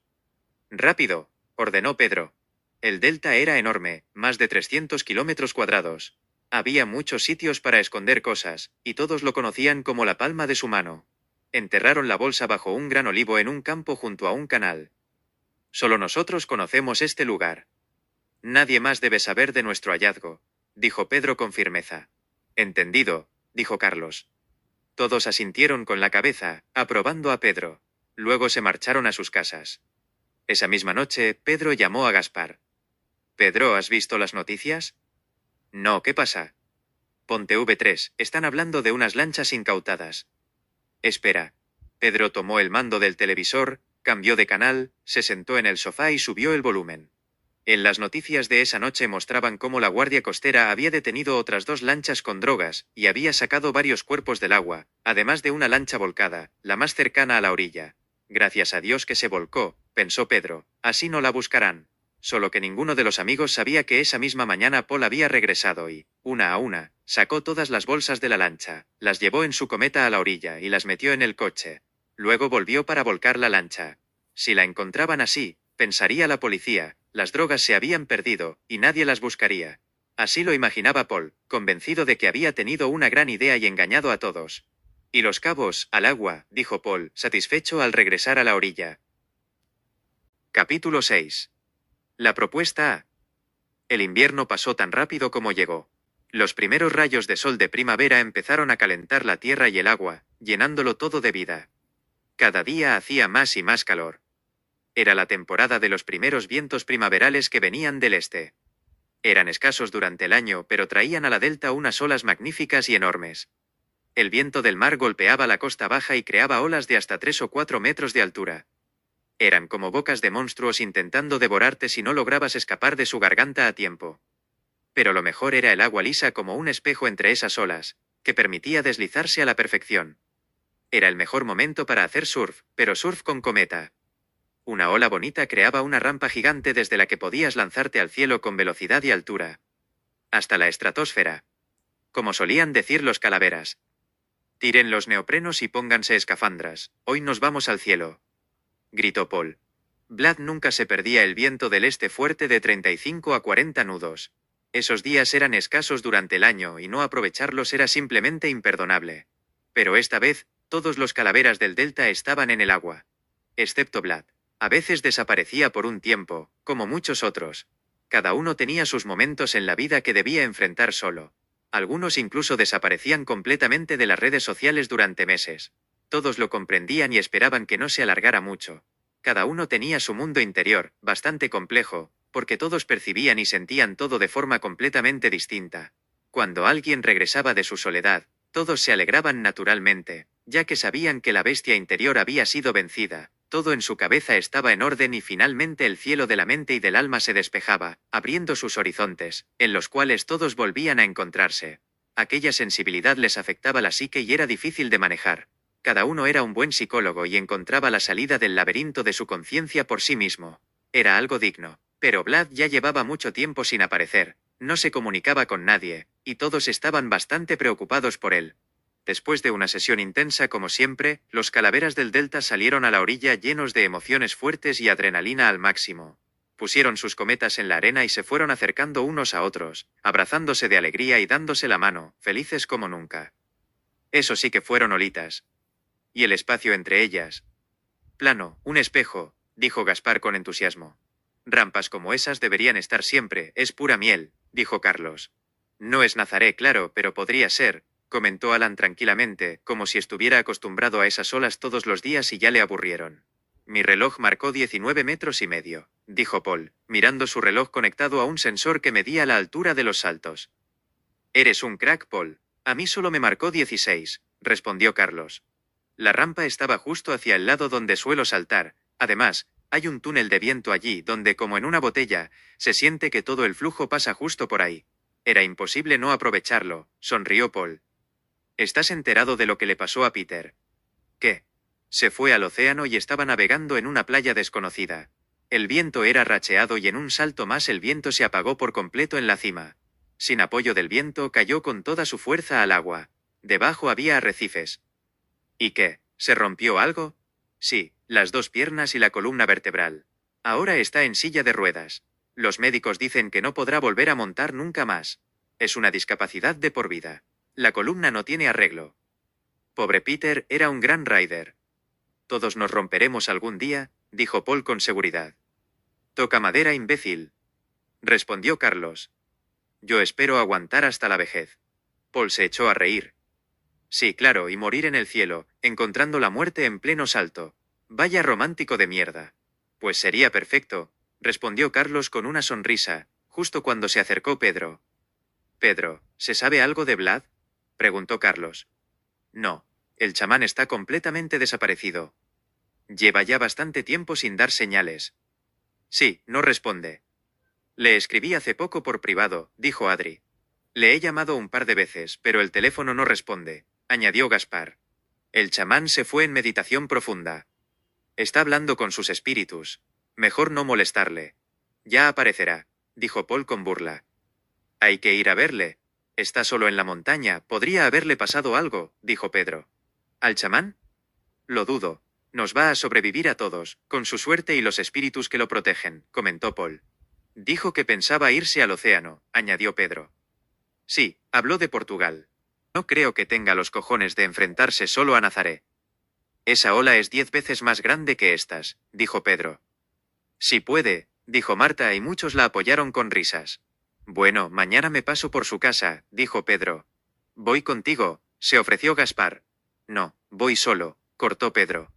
Rápido, ordenó Pedro. El delta era enorme, más de 300 kilómetros cuadrados. Había muchos sitios para esconder cosas, y todos lo conocían como la palma de su mano. Enterraron la bolsa bajo un gran olivo en un campo junto a un canal. Solo nosotros conocemos este lugar. Nadie más debe saber de nuestro hallazgo, dijo Pedro con firmeza. Entendido, dijo Carlos. Todos asintieron con la cabeza, aprobando a Pedro. Luego se marcharon a sus casas. Esa misma noche, Pedro llamó a Gaspar. «Pedro, ¿has visto las noticias?» «No, ¿qué pasa?» «Ponte V3, están hablando de unas lanchas incautadas». «Espera». Pedro tomó el mando del televisor, cambió de canal, se sentó en el sofá y subió el volumen. En las noticias de esa noche mostraban cómo la Guardia Costera había detenido otras 2 lanchas con drogas, y había sacado varios cuerpos del agua, además de una lancha volcada, la más cercana a la orilla. Gracias a Dios que se volcó, pensó Pedro, así no la buscarán. Solo que ninguno de los amigos sabía que esa misma mañana Paul había regresado y, una a una, sacó todas las bolsas de la lancha, las llevó en su cometa a la orilla y las metió en el coche. Luego volvió para volcar la lancha. Si la encontraban así, pensaría la policía, las drogas se habían perdido, y nadie las buscaría. Así lo imaginaba Paul, convencido de que había tenido una gran idea y engañado a todos. «Y los cabos, al agua», dijo Paul, satisfecho al regresar a la orilla. Capítulo 6. La propuesta A. El invierno pasó tan rápido como llegó. Los primeros rayos de sol de primavera empezaron a calentar la tierra y el agua, llenándolo todo de vida. Cada día hacía más y más calor. Era la temporada de los primeros vientos primaverales que venían del este. Eran escasos durante el año, pero traían a la delta unas olas magníficas y enormes. El viento del mar golpeaba la costa baja y creaba olas de hasta 3 o 4 metros de altura. Eran como bocas de monstruos intentando devorarte si no lograbas escapar de su garganta a tiempo. Pero lo mejor era el agua lisa como un espejo entre esas olas, que permitía deslizarse a la perfección. Era el mejor momento para hacer surf, pero surf con cometa. Una ola bonita creaba una rampa gigante desde la que podías lanzarte al cielo con velocidad y altura. Hasta la estratosfera. Como solían decir los calaveras. «Tiren los neoprenos y pónganse escafandras, hoy nos vamos al cielo», gritó Paul. Vlad nunca se perdía el viento del este fuerte de 35 a 40 nudos. Esos días eran escasos durante el año y no aprovecharlos era simplemente imperdonable. Pero esta vez, todos los calaveras del delta estaban en el agua. Excepto Vlad. A veces desaparecía por un tiempo, como muchos otros. Cada uno tenía sus momentos en la vida que debía enfrentar solo. Algunos incluso desaparecían completamente de las redes sociales durante meses. Todos lo comprendían y esperaban que no se alargara mucho. Cada uno tenía su mundo interior, bastante complejo, porque todos percibían y sentían todo de forma completamente distinta. Cuando alguien regresaba de su soledad, todos se alegraban naturalmente, ya que sabían que la bestia interior había sido vencida. Todo en su cabeza estaba en orden y finalmente el cielo de la mente y del alma se despejaba, abriendo sus horizontes, en los cuales todos volvían a encontrarse. Aquella sensibilidad les afectaba la psique y era difícil de manejar. Cada uno era un buen psicólogo y encontraba la salida del laberinto de su conciencia por sí mismo. Era algo digno. Pero Vlad ya llevaba mucho tiempo sin aparecer, no se comunicaba con nadie, y todos estaban bastante preocupados por él. Después de una sesión intensa como siempre, los calaveras del Delta salieron a la orilla llenos de emociones fuertes y adrenalina al máximo. Pusieron sus cometas en la arena y se fueron acercando unos a otros, abrazándose de alegría y dándose la mano, felices como nunca. Eso sí que fueron olitas. Y el espacio entre ellas. Plano, un espejo, dijo Gaspar con entusiasmo. Rampas como esas deberían estar siempre, es pura miel, dijo Carlos. No es Nazaré, claro, pero podría ser, comentó Alan tranquilamente, como si estuviera acostumbrado a esas olas todos los días y ya le aburrieron. Mi reloj marcó 19,5 metros, dijo Paul, mirando su reloj conectado a un sensor que medía la altura de los saltos. Eres un crack, Paul. A mí solo me marcó 16, respondió Carlos. La rampa estaba justo hacia el lado donde suelo saltar, además, hay un túnel de viento allí donde, como en una botella, se siente que todo el flujo pasa justo por ahí. Era imposible no aprovecharlo, sonrió Paul. ¿Estás enterado de lo que le pasó a Peter? ¿Qué? Se fue al océano y estaba navegando en una playa desconocida. El viento era racheado y en un salto más el viento se apagó por completo en la cima. Sin apoyo del viento cayó con toda su fuerza al agua. Debajo había arrecifes. ¿Y qué? ¿Se rompió algo? Sí, las 2 piernas y la columna vertebral. Ahora está en silla de ruedas. Los médicos dicen que no podrá volver a montar nunca más. Es una discapacidad de por vida. La columna no tiene arreglo. Pobre Peter, era un gran rider. Todos nos romperemos algún día, dijo Paul con seguridad. Toca madera, imbécil, respondió Carlos. Yo espero aguantar hasta la vejez. Paul se echó a reír. Sí, claro, y morir en el cielo, encontrando la muerte en pleno salto. Vaya romántico de mierda. Pues sería perfecto, respondió Carlos con una sonrisa, justo cuando se acercó Pedro. Pedro, ¿se sabe algo de Vlad? Preguntó Carlos. No, el chamán está completamente desaparecido. Lleva ya bastante tiempo sin dar señales. Sí, no responde. Le escribí hace poco por privado, dijo Adri. Le he llamado un par de veces, pero el teléfono no responde, añadió Gaspar. El chamán se fue en meditación profunda. Está hablando con sus espíritus. Mejor no molestarle. Ya aparecerá, dijo Paul con burla. Hay que ir a verle. Está solo en la montaña, podría haberle pasado algo, dijo Pedro. ¿Al chamán? Lo dudo. Nos va a sobrevivir a todos, con su suerte y los espíritus que lo protegen, comentó Paul. Dijo que pensaba irse al océano, añadió Pedro. Sí, habló de Portugal. No creo que tenga los cojones de enfrentarse solo a Nazaré. Esa ola es 10 veces más grande que estas, dijo Pedro. Sí puede, dijo Marta y muchos la apoyaron con risas. Bueno, mañana me paso por su casa, dijo Pedro. Voy contigo, se ofreció Gaspar. No, voy solo, cortó Pedro.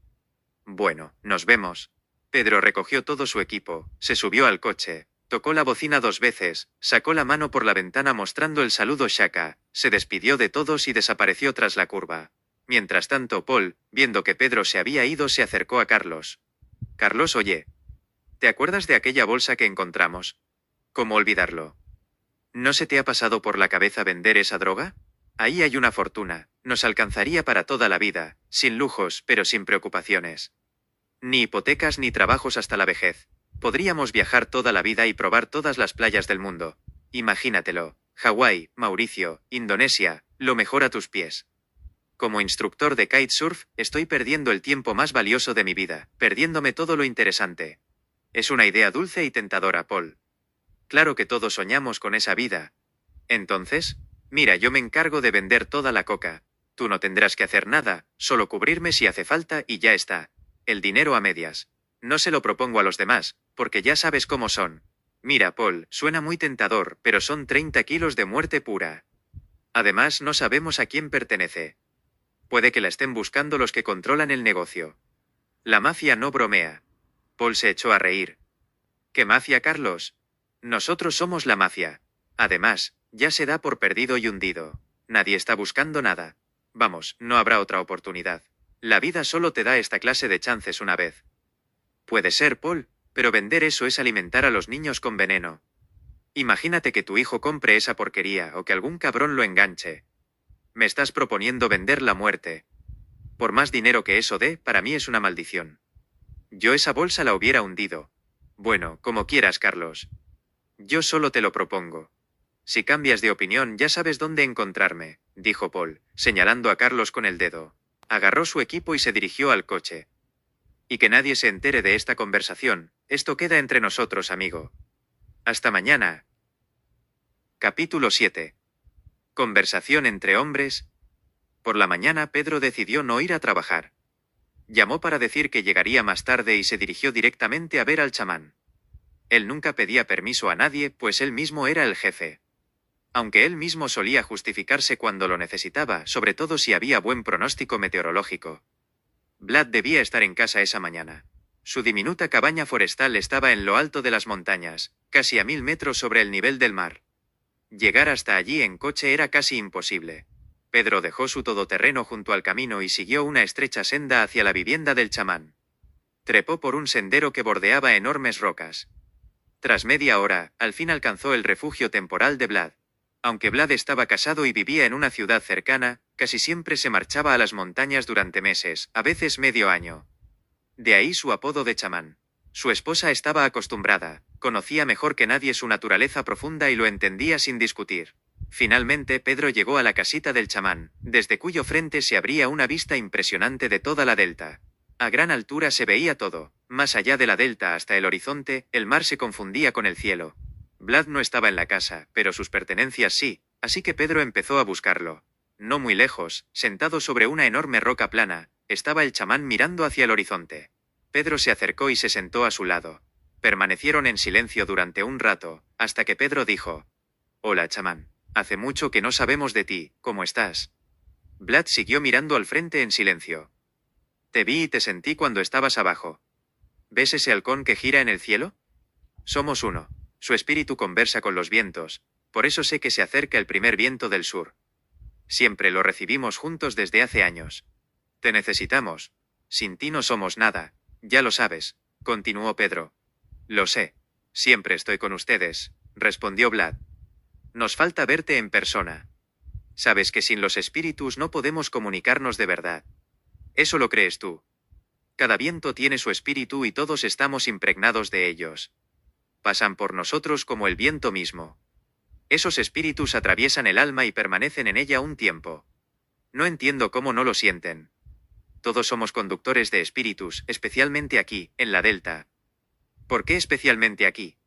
Bueno, nos vemos. Pedro recogió todo su equipo, se subió al coche, tocó la bocina 2 veces, sacó la mano por la ventana mostrando el saludo Shaka, se despidió de todos y desapareció tras la curva. Mientras tanto Paul, viendo que Pedro se había ido, se acercó a Carlos. Carlos, oye. ¿Te acuerdas de aquella bolsa que encontramos? ¿Cómo olvidarlo? ¿No se te ha pasado por la cabeza vender esa droga? Ahí hay una fortuna, nos alcanzaría para toda la vida, sin lujos, pero sin preocupaciones. Ni hipotecas ni trabajos hasta la vejez. Podríamos viajar toda la vida y probar todas las playas del mundo. Imagínatelo, Hawái, Mauricio, Indonesia, lo mejor a tus pies. Como instructor de kitesurf, estoy perdiendo el tiempo más valioso de mi vida, perdiéndome todo lo interesante. Es una idea dulce y tentadora, Paul. Claro que todos soñamos con esa vida. Entonces, mira, yo me encargo de vender toda la coca. Tú no tendrás que hacer nada, solo cubrirme si hace falta y ya está. El dinero a medias. No se lo propongo a los demás, porque ya sabes cómo son. Mira, Paul, suena muy tentador, pero son 30 kilos de muerte pura. Además, no sabemos a quién pertenece. Puede que la estén buscando los que controlan el negocio. La mafia no bromea. Paul se echó a reír. ¿Qué mafia, Carlos? Nosotros somos la mafia. Además, ya se da por perdido y hundido. Nadie está buscando nada. Vamos, no habrá otra oportunidad. La vida solo te da esta clase de chances una vez. Puede ser, Paul, pero vender eso es alimentar a los niños con veneno. Imagínate que tu hijo compre esa porquería o que algún cabrón lo enganche. Me estás proponiendo vender la muerte. Por más dinero que eso dé, para mí es una maldición. Yo esa bolsa la hubiera hundido. Bueno, como quieras, Carlos. Yo solo te lo propongo. Si cambias de opinión ya sabes dónde encontrarme, dijo Paul, señalando a Carlos con el dedo. Agarró su equipo y se dirigió al coche. Y que nadie se entere de esta conversación, esto queda entre nosotros, amigo. Hasta mañana. Capítulo 7. Conversación entre hombres. Por la mañana Pedro decidió no ir a trabajar. Llamó para decir que llegaría más tarde y se dirigió directamente a ver al chamán. Él nunca pedía permiso a nadie, pues él mismo era el jefe. Aunque él mismo solía justificarse cuando lo necesitaba, sobre todo si había buen pronóstico meteorológico. Vlad debía estar en casa esa mañana. Su diminuta cabaña forestal estaba en lo alto de las montañas, casi a 1000 metros sobre el nivel del mar. Llegar hasta allí en coche era casi imposible. Pedro dejó su todoterreno junto al camino y siguió una estrecha senda hacia la vivienda del chamán. Trepó por un sendero que bordeaba enormes rocas. Tras media hora, al fin alcanzó el refugio temporal de Vlad. Aunque Vlad estaba casado y vivía en una ciudad cercana, casi siempre se marchaba a las montañas durante meses, a veces medio año. De ahí su apodo de chamán. Su esposa estaba acostumbrada, conocía mejor que nadie su naturaleza profunda y lo entendía sin discutir. Finalmente Pedro llegó a la casita del chamán, desde cuyo frente se abría una vista impresionante de toda la delta. A gran altura se veía todo, más allá de la delta hasta el horizonte, el mar se confundía con el cielo. Vlad no estaba en la casa, pero sus pertenencias sí, así que Pedro empezó a buscarlo. No muy lejos, sentado sobre una enorme roca plana, estaba el chamán mirando hacia el horizonte. Pedro se acercó y se sentó a su lado. Permanecieron en silencio durante un rato, hasta que Pedro dijo: «Hola, chamán. Hace mucho que no sabemos de ti, ¿cómo estás?» Vlad siguió mirando al frente en silencio. «Te vi y te sentí cuando estabas abajo. ¿Ves ese halcón que gira en el cielo? Somos uno. Su espíritu conversa con los vientos, por eso sé que se acerca el primer viento del sur. Siempre lo recibimos juntos desde hace años. Te necesitamos. Sin ti no somos nada, ya lo sabes», continuó Pedro. «Lo sé. Siempre estoy con ustedes», respondió Vlad. «Nos falta verte en persona. Sabes que sin los espíritus no podemos comunicarnos de verdad. Eso lo crees tú. Cada viento tiene su espíritu y todos estamos impregnados de ellos. Pasan por nosotros como el viento mismo. Esos espíritus atraviesan el alma y permanecen en ella un tiempo. No entiendo cómo no lo sienten. Todos somos conductores de espíritus, especialmente aquí, en la delta». «¿Por qué especialmente aquí?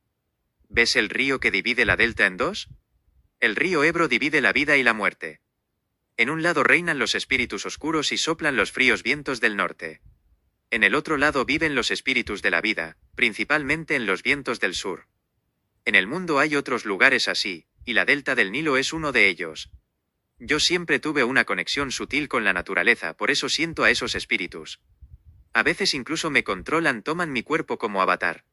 ¿Ves el río que divide la delta en dos? El río Ebro divide la vida y la muerte. En un lado reinan los espíritus oscuros y soplan los fríos vientos del norte. En el otro lado viven los espíritus de la vida, principalmente en los vientos del sur. En el mundo hay otros lugares así, y la delta del Nilo es uno de ellos. Yo siempre tuve una conexión sutil con la naturaleza, por eso siento a esos espíritus. A veces incluso me controlan, toman mi cuerpo como avatar.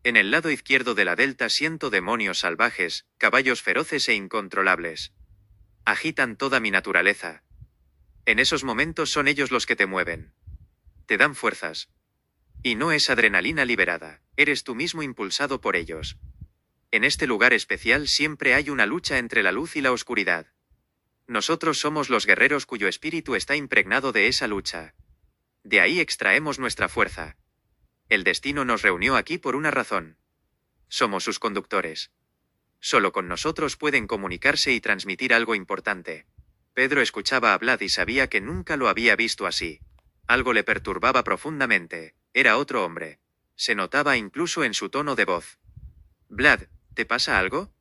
En el lado izquierdo de la delta siento demonios salvajes, caballos feroces e incontrolables. Agitan toda mi naturaleza. En esos momentos son ellos los que te mueven. Te dan fuerzas. Y no es adrenalina liberada, eres tú mismo impulsado por ellos. En este lugar especial siempre hay una lucha entre la luz y la oscuridad. Nosotros somos los guerreros cuyo espíritu está impregnado de esa lucha. De ahí extraemos nuestra fuerza. El destino nos reunió aquí por una razón. Somos sus conductores. Solo con nosotros pueden comunicarse y transmitir algo importante». Pedro escuchaba a Vlad y sabía que nunca lo había visto así. Algo le perturbaba profundamente, era otro hombre. Se notaba incluso en su tono de voz. «Vlad, ¿te pasa algo?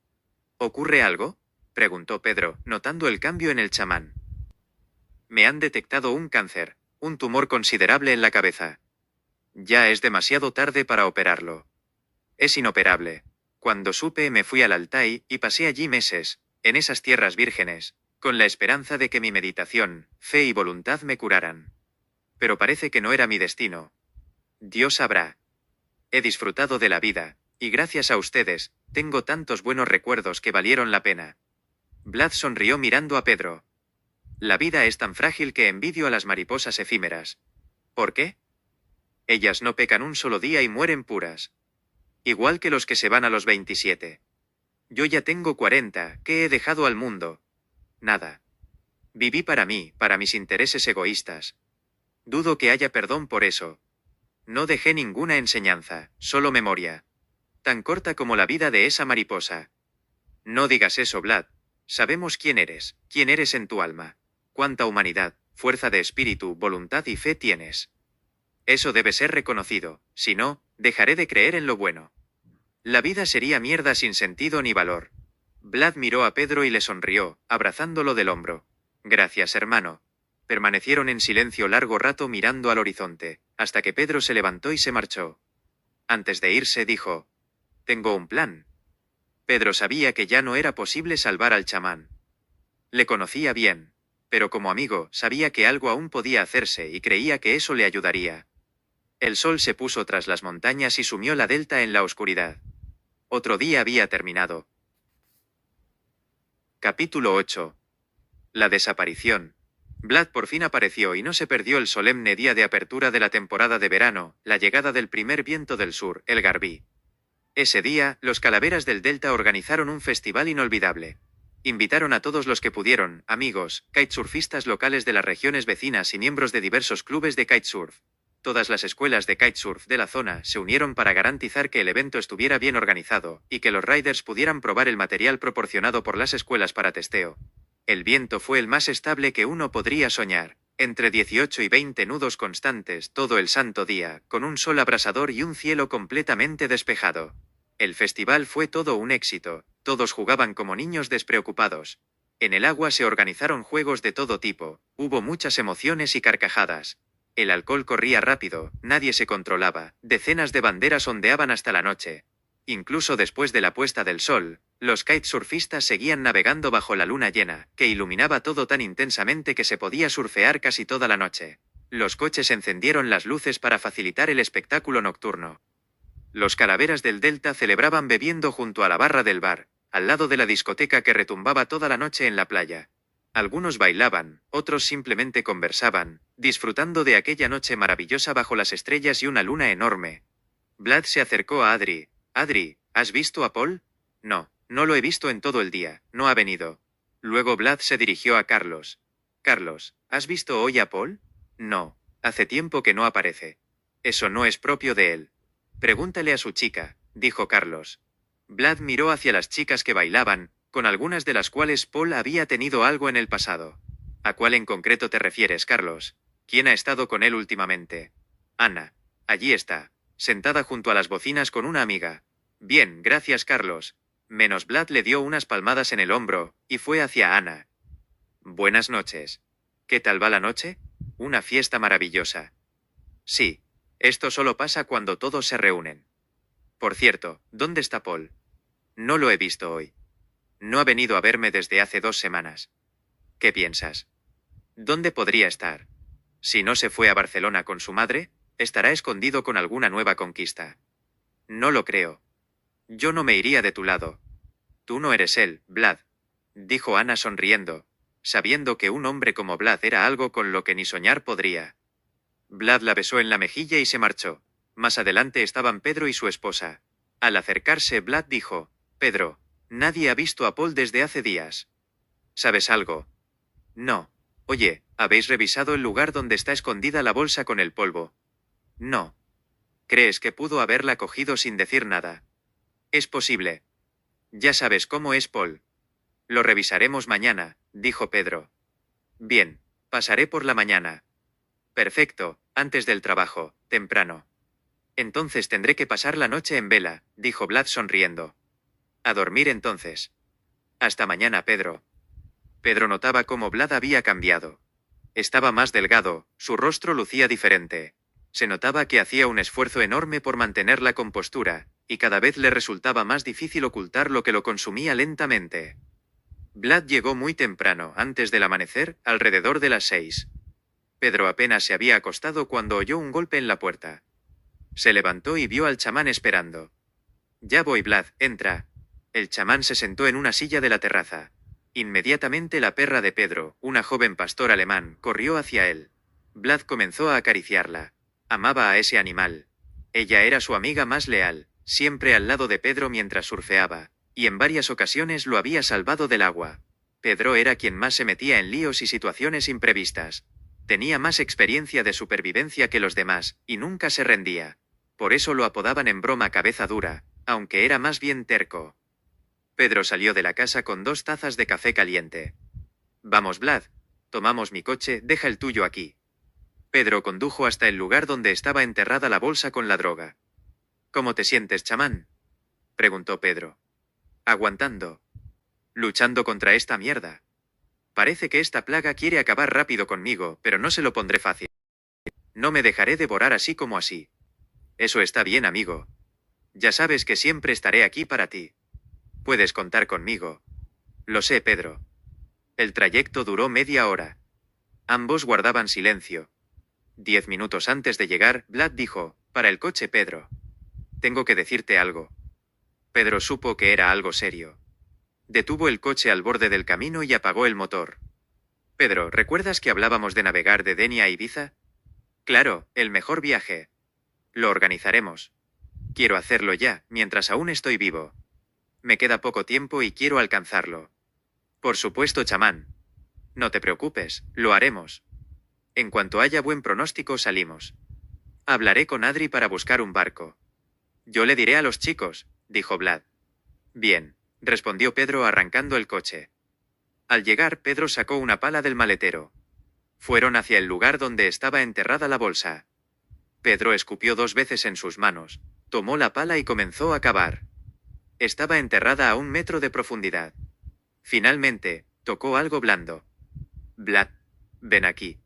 ¿Ocurre algo?», preguntó Pedro, notando el cambio en el chamán. «Me han detectado un cáncer, un tumor considerable en la cabeza. Ya es demasiado tarde para operarlo. Es inoperable. Cuando supe me fui al Altai y pasé allí meses, en esas tierras vírgenes, con la esperanza de que mi meditación, fe y voluntad me curaran. Pero parece que no era mi destino. Dios sabrá. He disfrutado de la vida, y gracias a ustedes, tengo tantos buenos recuerdos que valieron la pena». Vlad sonrió mirando a Pedro. «La vida es tan frágil que envidio a las mariposas efímeras». «¿Por qué?». «Ellas no pecan un solo día y mueren puras. Igual que los que se van a los 27. Yo ya tengo 40, ¿qué he dejado al mundo? Nada. Viví para mí, para mis intereses egoístas. Dudo que haya perdón por eso. No dejé ninguna enseñanza, solo memoria. Tan corta como la vida de esa mariposa. No digas eso, Vlad. Sabemos quién eres en tu alma. Cuánta humanidad, fuerza de espíritu, voluntad y fe tienes. Eso debe ser reconocido, si no, dejaré de creer en lo bueno. La vida sería mierda sin sentido ni valor. Vlad miró a Pedro y le sonrió, abrazándolo del hombro. Gracias, hermano. Permanecieron en silencio largo rato mirando al horizonte, hasta que Pedro se levantó y se marchó. Antes de irse dijo: «Tengo un plan». Pedro sabía que ya no era posible salvar al chamán. Le conocía bien, pero como amigo sabía que algo aún podía hacerse y creía que eso le ayudaría. El sol se puso tras las montañas y sumió la delta en la oscuridad. Otro día había terminado. Capítulo 8. La desaparición. Vlad por fin apareció y no se perdió el solemne día de apertura de la temporada de verano, la llegada del primer viento del sur, el Garbí. Ese día, los Calaveras del Delta organizaron un festival inolvidable. Invitaron a todos los que pudieron, amigos, kitesurfistas locales de las regiones vecinas y miembros de diversos clubes de kitesurf. Todas las escuelas de kitesurf de la zona se unieron para garantizar que el evento estuviera bien organizado, y que los riders pudieran probar el material proporcionado por las escuelas para testeo. El viento fue el más estable que uno podría soñar, entre 18 y 20 nudos constantes todo el santo día, con un sol abrasador y un cielo completamente despejado. El festival fue todo un éxito, todos jugaban como niños despreocupados. En el agua se organizaron juegos de todo tipo, hubo muchas emociones y carcajadas. El alcohol corría rápido, nadie se controlaba, decenas de banderas ondeaban hasta la noche. Incluso después de la puesta del sol, los kitesurfistas seguían navegando bajo la luna llena, que iluminaba todo tan intensamente que se podía surfear casi toda la noche. Los coches encendieron las luces para facilitar el espectáculo nocturno. Los Calaveras del Delta celebraban bebiendo junto a la barra del bar, al lado de la discoteca que retumbaba toda la noche en la playa. Algunos bailaban, otros simplemente conversaban, disfrutando de aquella noche maravillosa bajo las estrellas y una luna enorme. Vlad se acercó a Adri. «Adri, ¿has visto a Paul?» «No, no lo he visto en todo el día, no ha venido». Luego Vlad se dirigió a Carlos. «Carlos, ¿has visto hoy a Paul?» «No, hace tiempo que no aparece». «Eso no es propio de él». «Pregúntale a su chica», dijo Carlos. Vlad miró hacia las chicas que bailaban, con algunas de las cuales Paul había tenido algo en el pasado. «¿A cuál en concreto te refieres, Carlos? ¿Quién ha estado con él últimamente?» «Ana. Allí está, sentada junto a las bocinas con una amiga». «Bien, gracias, Carlos». Menos Vlad le dio unas palmadas en el hombro, y fue hacia Ana. «Buenas noches. ¿Qué tal va la noche? Una fiesta maravillosa». «Sí. Esto solo pasa cuando todos se reúnen». «Por cierto, ¿dónde está Paul?» «No lo he visto hoy. No ha venido a verme desde hace 2 semanas». «¿Qué piensas? ¿Dónde podría estar? Si no se fue a Barcelona con su madre, estará escondido con alguna nueva conquista». «No lo creo. Yo no me iría de tu lado». «Tú no eres él, Vlad», dijo Ana sonriendo, sabiendo que un hombre como Vlad era algo con lo que ni soñar podría. Vlad la besó en la mejilla y se marchó. Más adelante estaban Pedro y su esposa. Al acercarse, Vlad dijo: «Pedro, nadie ha visto a Paul desde hace días. ¿Sabes algo?» «No». «Oye, ¿habéis revisado el lugar donde está escondida la bolsa con el polvo?» «No». «¿Crees que pudo haberla cogido sin decir nada?» «Es posible. Ya sabes cómo es Paul». «Lo revisaremos mañana», dijo Pedro. «Bien, pasaré por la mañana». «Perfecto, antes del trabajo, temprano». «Entonces tendré que pasar la noche en vela», dijo Vlad sonriendo. «A dormir entonces». «Hasta mañana, Pedro». Pedro notaba cómo Vlad había cambiado. Estaba más delgado, su rostro lucía diferente. Se notaba que hacía un esfuerzo enorme por mantener la compostura, y cada vez le resultaba más difícil ocultar lo que lo consumía lentamente. Vlad llegó muy temprano, antes del amanecer, alrededor de las 6. Pedro apenas se había acostado cuando oyó un golpe en la puerta. Se levantó y vio al chamán esperando. «Ya voy, Vlad, entra». El chamán se sentó en una silla de la terraza. Inmediatamente la perra de Pedro, una joven pastor alemán, corrió hacia él. Vlad comenzó a acariciarla. Amaba a ese animal. Ella era su amiga más leal, siempre al lado de Pedro mientras surfeaba, y en varias ocasiones lo había salvado del agua. Pedro era quien más se metía en líos y situaciones imprevistas. Tenía más experiencia de supervivencia que los demás, y nunca se rendía. Por eso lo apodaban en broma cabeza dura, aunque era más bien terco. Pedro salió de la casa con 2 tazas de café caliente. Vamos, Vlad. Tomamos mi coche, deja el tuyo aquí. Pedro condujo hasta el lugar donde estaba enterrada la bolsa con la droga. ¿Cómo te sientes, chamán?, preguntó Pedro. Aguantando. Luchando contra esta mierda. Parece que esta plaga quiere acabar rápido conmigo, pero no se lo pondré fácil. No me dejaré devorar así como así. Eso está bien, amigo. Ya sabes que siempre estaré aquí para ti. Puedes contar conmigo. Lo sé, Pedro. El trayecto duró media hora. Ambos guardaban silencio. 10 minutos antes de llegar, Vlad dijo: para el coche, Pedro. Tengo que decirte algo. Pedro supo que era algo serio. Detuvo el coche al borde del camino y apagó el motor. Pedro, ¿recuerdas que hablábamos de navegar de Denia a Ibiza? Claro, el mejor viaje. Lo organizaremos. Quiero hacerlo ya, mientras aún estoy vivo. Me queda poco tiempo y quiero alcanzarlo. Por supuesto, chamán. No te preocupes, lo haremos. En cuanto haya buen pronóstico salimos. Hablaré con Adri para buscar un barco. Yo le diré a los chicos, dijo Vlad. Bien, respondió Pedro arrancando el coche. Al llegar, Pedro sacó una pala del maletero. Fueron hacia el lugar donde estaba enterrada la bolsa. Pedro escupió 2 veces en sus manos, tomó la pala y comenzó a cavar. Estaba enterrada a 1 metro de profundidad. Finalmente, tocó algo blando. Vlad, ven aquí.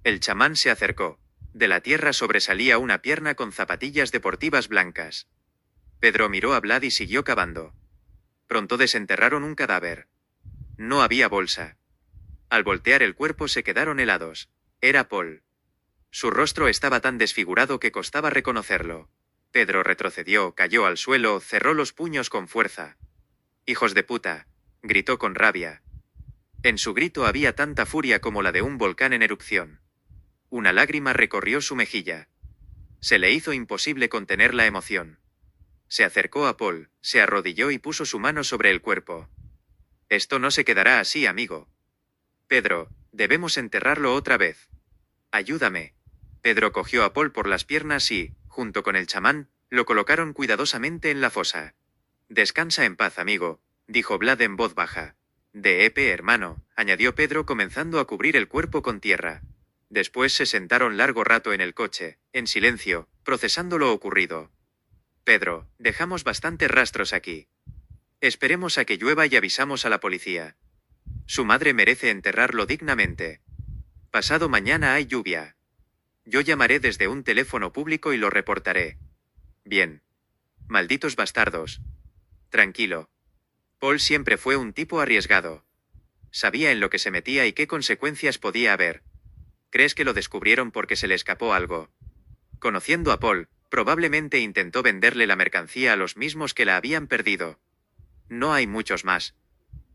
El chamán se acercó. De la tierra sobresalía una pierna con zapatillas deportivas blancas. Pedro miró a Vlad y siguió cavando. Pronto desenterraron un cadáver. No había bolsa. Al voltear el cuerpo se quedaron helados. Era Paul. Su rostro estaba tan desfigurado que costaba reconocerlo. Pedro retrocedió, cayó al suelo, cerró los puños con fuerza. «¡Hijos de puta!», gritó con rabia. En su grito había tanta furia como la de un volcán en erupción. Una lágrima recorrió su mejilla. Se le hizo imposible contener la emoción. Se acercó a Paul, se arrodilló y puso su mano sobre el cuerpo. «Esto no se quedará así, amigo. Pedro, debemos enterrarlo otra vez. Ayúdame». Pedro cogió a Paul por las piernas y, junto con el chamán, lo colocaron cuidadosamente en la fosa. «Descansa en paz, amigo», dijo Vlad en voz baja. «De hermano», añadió Pedro comenzando a cubrir el cuerpo con tierra. Después se sentaron largo rato en el coche, en silencio, procesando lo ocurrido. «Pedro, dejamos bastantes rastros aquí. Esperemos a que llueva y avisamos a la policía. Su madre merece enterrarlo dignamente. Pasado mañana hay lluvia. Yo llamaré desde un teléfono público y lo reportaré. Bien. Malditos bastardos. Tranquilo. Paul siempre fue un tipo arriesgado. Sabía en lo que se metía y qué consecuencias podía haber. ¿Crees que lo descubrieron porque se le escapó algo? Conociendo a Paul, probablemente intentó venderle la mercancía a los mismos que la habían perdido. No hay muchos más.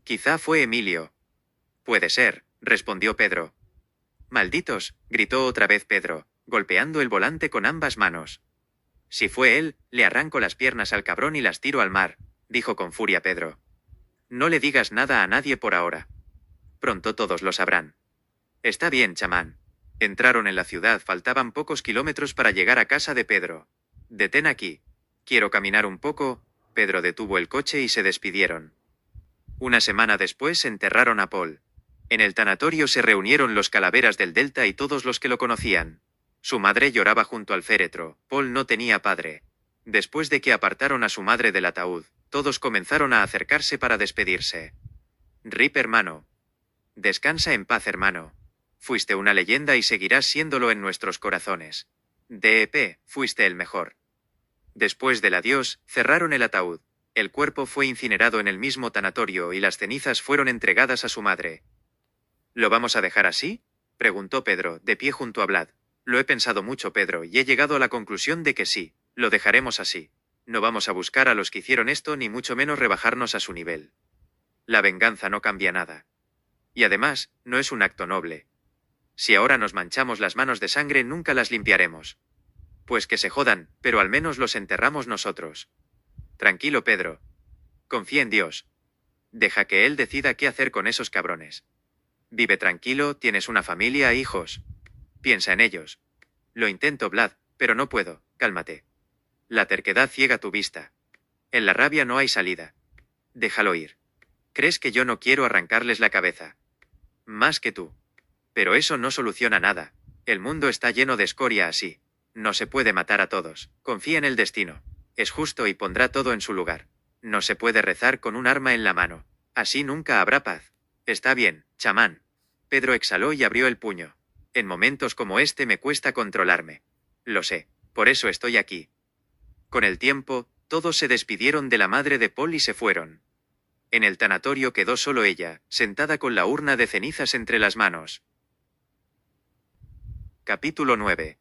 Quizá fue Emilio». «Puede ser», respondió Pedro. «Malditos», gritó otra vez Pedro, golpeando el volante con ambas manos. «Si fue él, le arranco las piernas al cabrón y las tiro al mar», dijo con furia Pedro. «No le digas nada a nadie por ahora. Pronto todos lo sabrán». «Está bien, chamán». Entraron en la ciudad, faltaban pocos kilómetros para llegar a casa de Pedro. «Detén aquí. Quiero caminar un poco». Pedro detuvo el coche y se despidieron. Una semana después enterraron a Paul. En el tanatorio se reunieron los calaveras del Delta y todos los que lo conocían. Su madre lloraba junto al féretro. Paul no tenía padre. Después de que apartaron a su madre del ataúd, todos comenzaron a acercarse para despedirse. «Rip, hermano. Descansa en paz, hermano. Fuiste una leyenda y seguirás siéndolo en nuestros corazones. Fuiste el mejor». Después del adiós, cerraron el ataúd. El cuerpo fue incinerado en el mismo tanatorio y las cenizas fueron entregadas a su madre. «¿Lo vamos a dejar así?», preguntó Pedro, de pie junto a Vlad. «Lo he pensado mucho, Pedro, y he llegado a la conclusión de que sí, lo dejaremos así. No vamos a buscar a los que hicieron esto ni mucho menos rebajarnos a su nivel. La venganza no cambia nada. Y además, no es un acto noble. Si ahora nos manchamos las manos de sangre nunca las limpiaremos. Pues que se jodan, pero al menos los enterramos nosotros. Tranquilo, Pedro. Confía en Dios. Deja que Él decida qué hacer con esos cabrones. Vive tranquilo, tienes una familia, hijos. Piensa en ellos. Lo intento, Vlad, pero no puedo, cálmate. La terquedad ciega tu vista. En la rabia no hay salida. Déjalo ir. ¿Crees que yo no quiero arrancarles la cabeza? Más que tú. Pero eso no soluciona nada. El mundo está lleno de escoria así. No se puede matar a todos. Confía en el destino. Es justo y pondrá todo en su lugar. No se puede rezar con un arma en la mano. Así nunca habrá paz. Está bien, chamán. Pedro exhaló y abrió el puño. En momentos como este me cuesta controlarme. Lo sé. Por eso estoy aquí. Con el tiempo, todos se despidieron de la madre de Paul y se fueron. En el tanatorio quedó solo ella, sentada con la urna de cenizas entre las manos. Capítulo 9.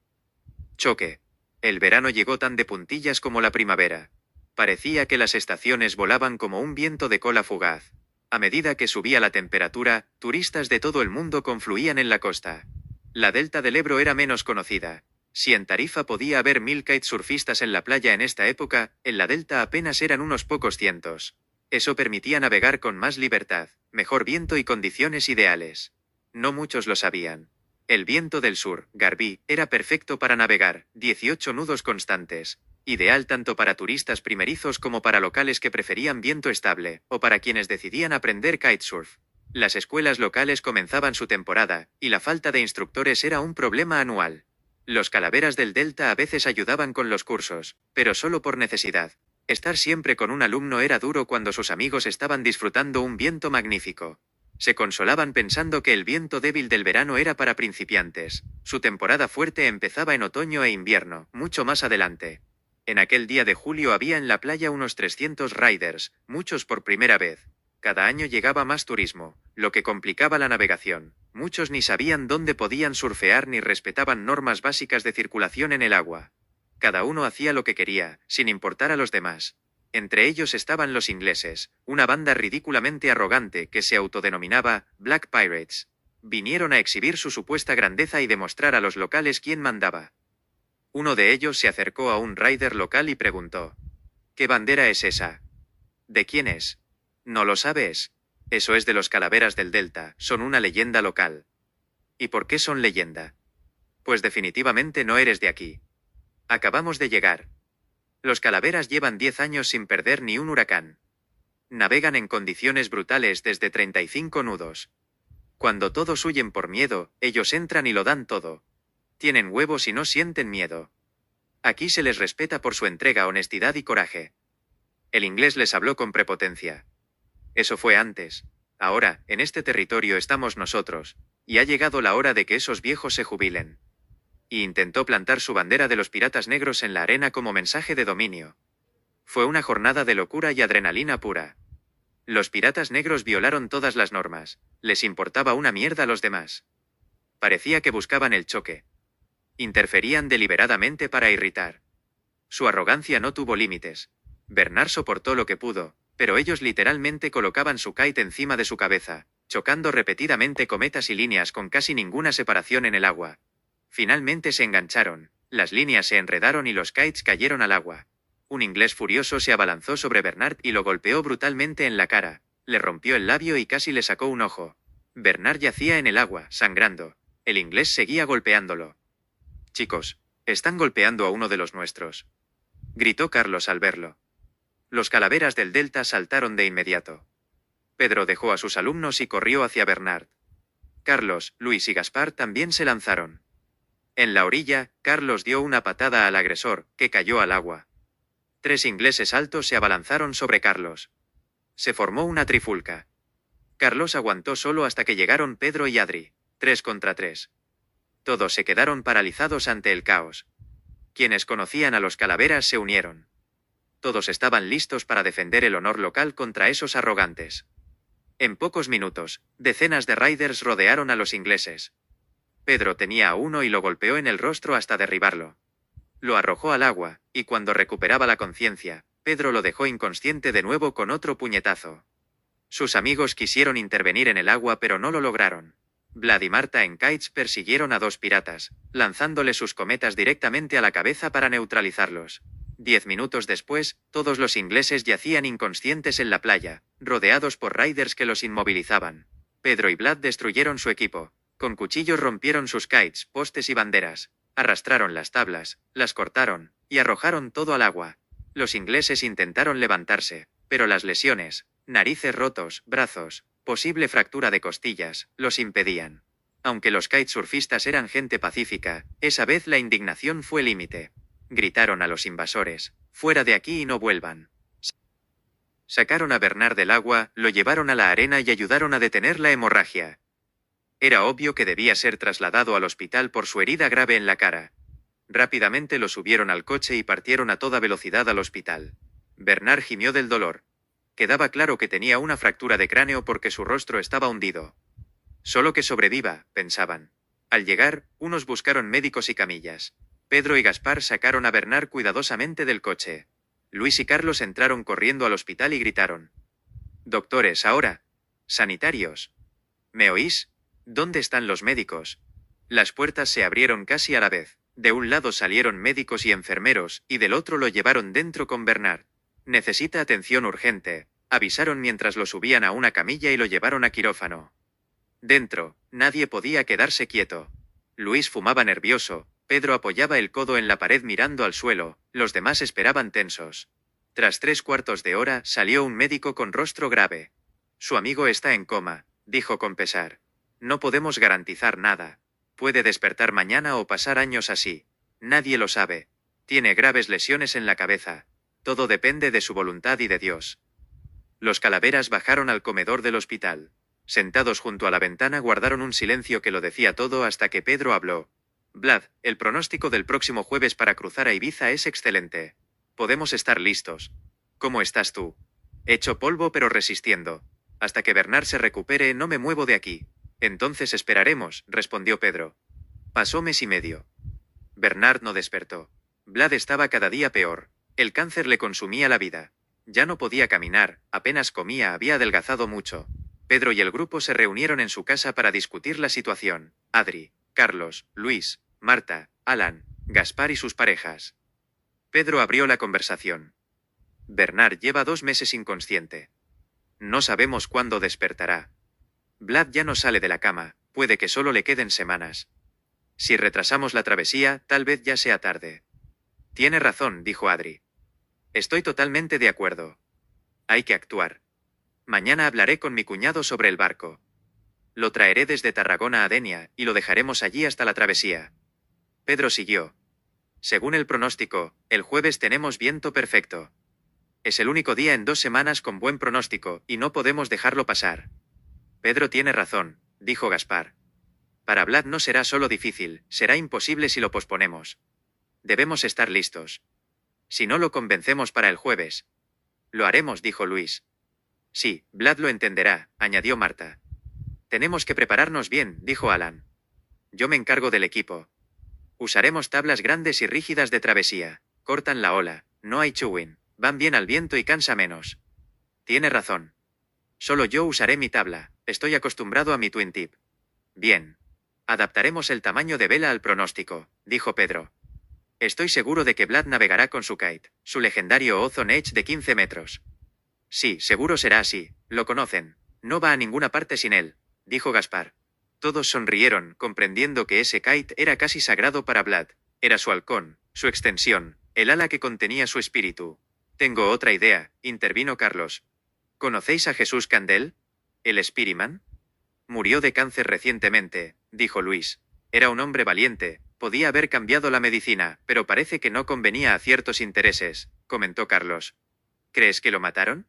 Choque. El verano llegó tan de puntillas como la primavera. Parecía que las estaciones volaban como un viento de cola fugaz. A medida que subía la temperatura, turistas de todo el mundo confluían en la costa. La delta del Ebro era menos conocida. Si en Tarifa podía haber 1000 kitesurfistas en la playa en esta época, en la delta apenas eran unos pocos cientos. Eso permitía navegar con más libertad, mejor viento y condiciones ideales. No muchos lo sabían. El viento del sur, Garbí, era perfecto para navegar, 18 nudos constantes. Ideal tanto para turistas primerizos como para locales que preferían viento estable, o para quienes decidían aprender kitesurf. Las escuelas locales comenzaban su temporada, y la falta de instructores era un problema anual. Los calaveras del Delta a veces ayudaban con los cursos, pero solo por necesidad. Estar siempre con un alumno era duro cuando sus amigos estaban disfrutando un viento magnífico. Se consolaban pensando que el viento débil del verano era para principiantes. Su temporada fuerte empezaba en otoño e invierno, mucho más adelante. En aquel día de julio había en la playa unos 300 riders, muchos por primera vez. Cada año llegaba más turismo, lo que complicaba la navegación. Muchos ni sabían dónde podían surfear ni respetaban normas básicas de circulación en el agua. Cada uno hacía lo que quería, sin importar a los demás. Entre ellos estaban los ingleses, una banda ridículamente arrogante que se autodenominaba Black Pirates. Vinieron a exhibir su supuesta grandeza y demostrar a los locales quién mandaba. Uno de ellos se acercó a un rider local y preguntó: ¿Qué bandera es esa? ¿De quién es? ¿No lo sabes? Eso es de los Calaveras del Delta, son una leyenda local. ¿Y por qué son leyenda? Pues definitivamente no eres de aquí. Acabamos de llegar. Los Calaveras llevan 10 años sin perder ni un huracán. Navegan en condiciones brutales desde 35 nudos. Cuando todos huyen por miedo, ellos entran y lo dan todo. Tienen huevos y no sienten miedo. Aquí se les respeta por su entrega, honestidad y coraje. El inglés les habló con prepotencia. Eso fue antes. Ahora, en este territorio estamos nosotros, y ha llegado la hora de que esos viejos se jubilen. Y intentó plantar su bandera de los piratas negros en la arena como mensaje de dominio. Fue una jornada de locura y adrenalina pura. Los piratas negros violaron todas las normas, les importaba una mierda a los demás. Parecía que buscaban el choque. Interferían deliberadamente para irritar. Su arrogancia no tuvo límites. Bernard soportó lo que pudo, pero ellos literalmente colocaban su kite encima de su cabeza, chocando repetidamente cometas y líneas con casi ninguna separación en el agua. Finalmente se engancharon, las líneas se enredaron y los kites cayeron al agua. Un inglés furioso se abalanzó sobre Bernard y lo golpeó brutalmente en la cara, le rompió el labio y casi le sacó un ojo. Bernard yacía en el agua, sangrando. El inglés seguía golpeándolo. «Chicos, están golpeando a uno de los nuestros», gritó Carlos al verlo. Los Calaveras del Delta saltaron de inmediato. Pedro dejó a sus alumnos y corrió hacia Bernard. Carlos, Luis y Gaspar también se lanzaron. En la orilla, Carlos dio una patada al agresor, que cayó al agua. 3 ingleses altos se abalanzaron sobre Carlos. Se formó una trifulca. Carlos aguantó solo hasta que llegaron Pedro y Adri, 3 contra 3. Todos se quedaron paralizados ante el caos. Quienes conocían a los Calaveras se unieron. Todos estaban listos para defender el honor local contra esos arrogantes. En pocos minutos, decenas de riders rodearon a los ingleses. Pedro tenía a uno y lo golpeó en el rostro hasta derribarlo. Lo arrojó al agua, y cuando recuperaba la conciencia, Pedro lo dejó inconsciente de nuevo con otro puñetazo. Sus amigos quisieron intervenir en el agua pero no lo lograron. Vlad y Marta en kites persiguieron a 2 piratas, lanzándole sus cometas directamente a la cabeza para neutralizarlos. 10 minutos después, todos los ingleses yacían inconscientes en la playa, rodeados por riders que los inmovilizaban. Pedro y Vlad destruyeron su equipo. Con cuchillos rompieron sus kites, postes y banderas. Arrastraron las tablas, las cortaron, y arrojaron todo al agua. Los ingleses intentaron levantarse, pero las lesiones, narices rotos, brazos, posible fractura de costillas, los impedían. Aunque los kitesurfistas eran gente pacífica, esa vez la indignación fue límite. Gritaron a los invasores: «¡Fuera de aquí y no vuelvan!». Sacaron a Bernard del agua, lo llevaron a la arena y ayudaron a detener la hemorragia. Era obvio que debía ser trasladado al hospital por su herida grave en la cara. Rápidamente lo subieron al coche y partieron a toda velocidad al hospital. Bernard gimió del dolor. Quedaba claro que tenía una fractura de cráneo porque su rostro estaba hundido. Solo que sobreviva, pensaban. Al llegar, unos buscaron médicos y camillas. Pedro y Gaspar sacaron a Bernard cuidadosamente del coche. Luis y Carlos entraron corriendo al hospital y gritaron: «Doctores, ahora. Sanitarios. ¿Me oís? ¿Dónde están los médicos?». Las puertas se abrieron casi a la vez. De un lado salieron médicos y enfermeros, y del otro lo llevaron dentro con Bernard. «Necesita atención urgente», avisaron mientras lo subían a una camilla y lo llevaron a quirófano. Dentro, nadie podía quedarse quieto. Luis fumaba nervioso, Pedro apoyaba el codo en la pared mirando al suelo, los demás esperaban tensos. Tras 3/4 de hora, salió un médico con rostro grave. «Su amigo está en coma», dijo con pesar. «No podemos garantizar nada. Puede despertar mañana o pasar años así. Nadie lo sabe. Tiene graves lesiones en la cabeza. Todo depende de su voluntad y de Dios». Los calaveras bajaron al comedor del hospital. Sentados junto a la ventana guardaron un silencio que lo decía todo hasta que Pedro habló. «Vlad, el pronóstico del próximo jueves para cruzar a Ibiza es excelente. Podemos estar listos. ¿Cómo estás tú?». «Hecho polvo pero resistiendo. Hasta que Bernard se recupere no me muevo de aquí». «Entonces esperaremos», respondió Pedro. Pasó mes y medio. Bernard no despertó. Vlad estaba cada día peor. El cáncer le consumía la vida. Ya no podía caminar, apenas comía, había adelgazado mucho. Pedro y el grupo se reunieron en su casa para discutir la situación. Adri, Carlos, Luis, Marta, Alan, Gaspar y sus parejas. Pedro abrió la conversación. «Bernard lleva 2 meses inconsciente. No sabemos cuándo despertará. Vlad ya no sale de la cama, puede que solo le queden semanas. Si retrasamos la travesía, tal vez ya sea tarde». «Tiene razón», dijo Adri. «Estoy totalmente de acuerdo. Hay que actuar. Mañana hablaré con mi cuñado sobre el barco. Lo traeré desde Tarragona a Denia, y lo dejaremos allí hasta la travesía». Pedro siguió. «Según el pronóstico, el jueves tenemos viento perfecto. Es el único día en 2 semanas con buen pronóstico, y no podemos dejarlo pasar». «Pedro tiene razón», dijo Gaspar. «Para Vlad no será solo difícil, será imposible si lo posponemos. Debemos estar listos. Si no lo convencemos para el jueves». «Lo haremos», dijo Luis. «Sí, Vlad lo entenderá», añadió Marta. «Tenemos que prepararnos bien», dijo Alan. «Yo me encargo del equipo. Usaremos tablas grandes y rígidas de travesía. Cortan la ola, no hay chewing, van bien al viento y cansa menos». «Tiene razón. Solo yo usaré mi tabla, estoy acostumbrado a mi twin tip». «Bien. Adaptaremos el tamaño de vela al pronóstico», dijo Pedro. «Estoy seguro de que Vlad navegará con su kite, su legendario Ozone Edge de 15 metros». «Sí, seguro será así, lo conocen. No va a ninguna parte sin él», dijo Gaspar. Todos sonrieron, comprendiendo que ese kite era casi sagrado para Vlad. Era su halcón, su extensión, el ala que contenía su espíritu. «Tengo otra idea», intervino Carlos. «¿Conocéis a Jesús Candel? ¿El Spiriman? Murió de cáncer recientemente», dijo Luis. «Era un hombre valiente, podía haber cambiado la medicina, pero parece que no convenía a ciertos intereses», comentó Carlos. «¿Crees que lo mataron?»,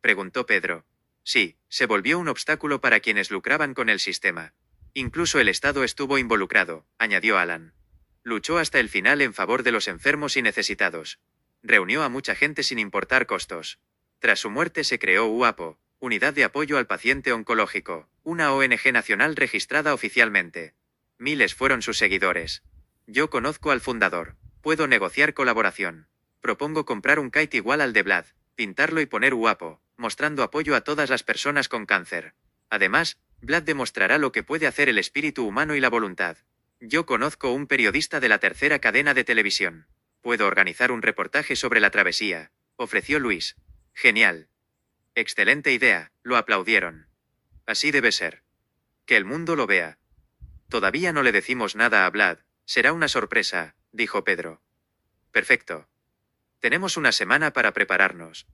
preguntó Pedro. «Sí, se volvió un obstáculo para quienes lucraban con el sistema. Incluso el Estado estuvo involucrado», añadió Alan. «Luchó hasta el final en favor de los enfermos y necesitados. Reunió a mucha gente sin importar costos. Tras su muerte se creó UAPO, Unidad de Apoyo al Paciente Oncológico, una ONG nacional registrada oficialmente. Miles fueron sus seguidores. Yo conozco al fundador. Puedo negociar colaboración. Propongo comprar un kite igual al de Vlad, pintarlo y poner UAPO, mostrando apoyo a todas las personas con cáncer. Además, Vlad demostrará lo que puede hacer el espíritu humano y la voluntad. Yo conozco un periodista de la tercera cadena de televisión. Puedo organizar un reportaje sobre la travesía», ofreció Luis. «Genial. Excelente idea», lo aplaudieron. «Así debe ser. Que el mundo lo vea. Todavía no le decimos nada a Vlad, será una sorpresa, dijo Pedro. Perfecto. Tenemos una semana para prepararnos.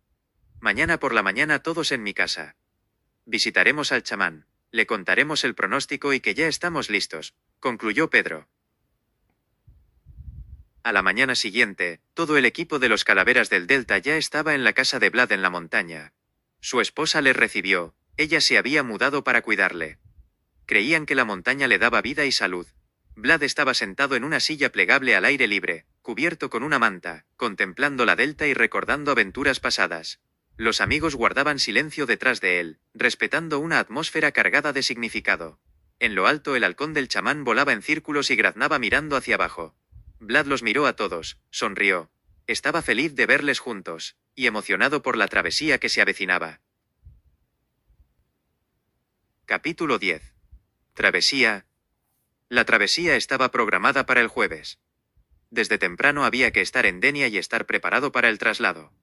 Mañana por la mañana todos en mi casa. Visitaremos al chamán, le contaremos el pronóstico y que ya estamos listos, concluyó Pedro. A la mañana siguiente, todo el equipo de los Calaveras del Delta ya estaba en la casa de Vlad en la montaña. Su esposa le recibió, ella se había mudado para cuidarle. Creían que la montaña le daba vida y salud. Vlad estaba sentado en una silla plegable al aire libre, cubierto con una manta, contemplando la delta y recordando aventuras pasadas. Los amigos guardaban silencio detrás de él, respetando una atmósfera cargada de significado. En lo alto el halcón del chamán volaba en círculos y graznaba mirando hacia abajo. Vlad los miró a todos, sonrió. Estaba feliz de verles juntos, y emocionado por la travesía que se avecinaba. Capítulo 10. Travesía. La travesía estaba programada para el jueves. Desde temprano había que estar en Denia y estar preparado para el traslado.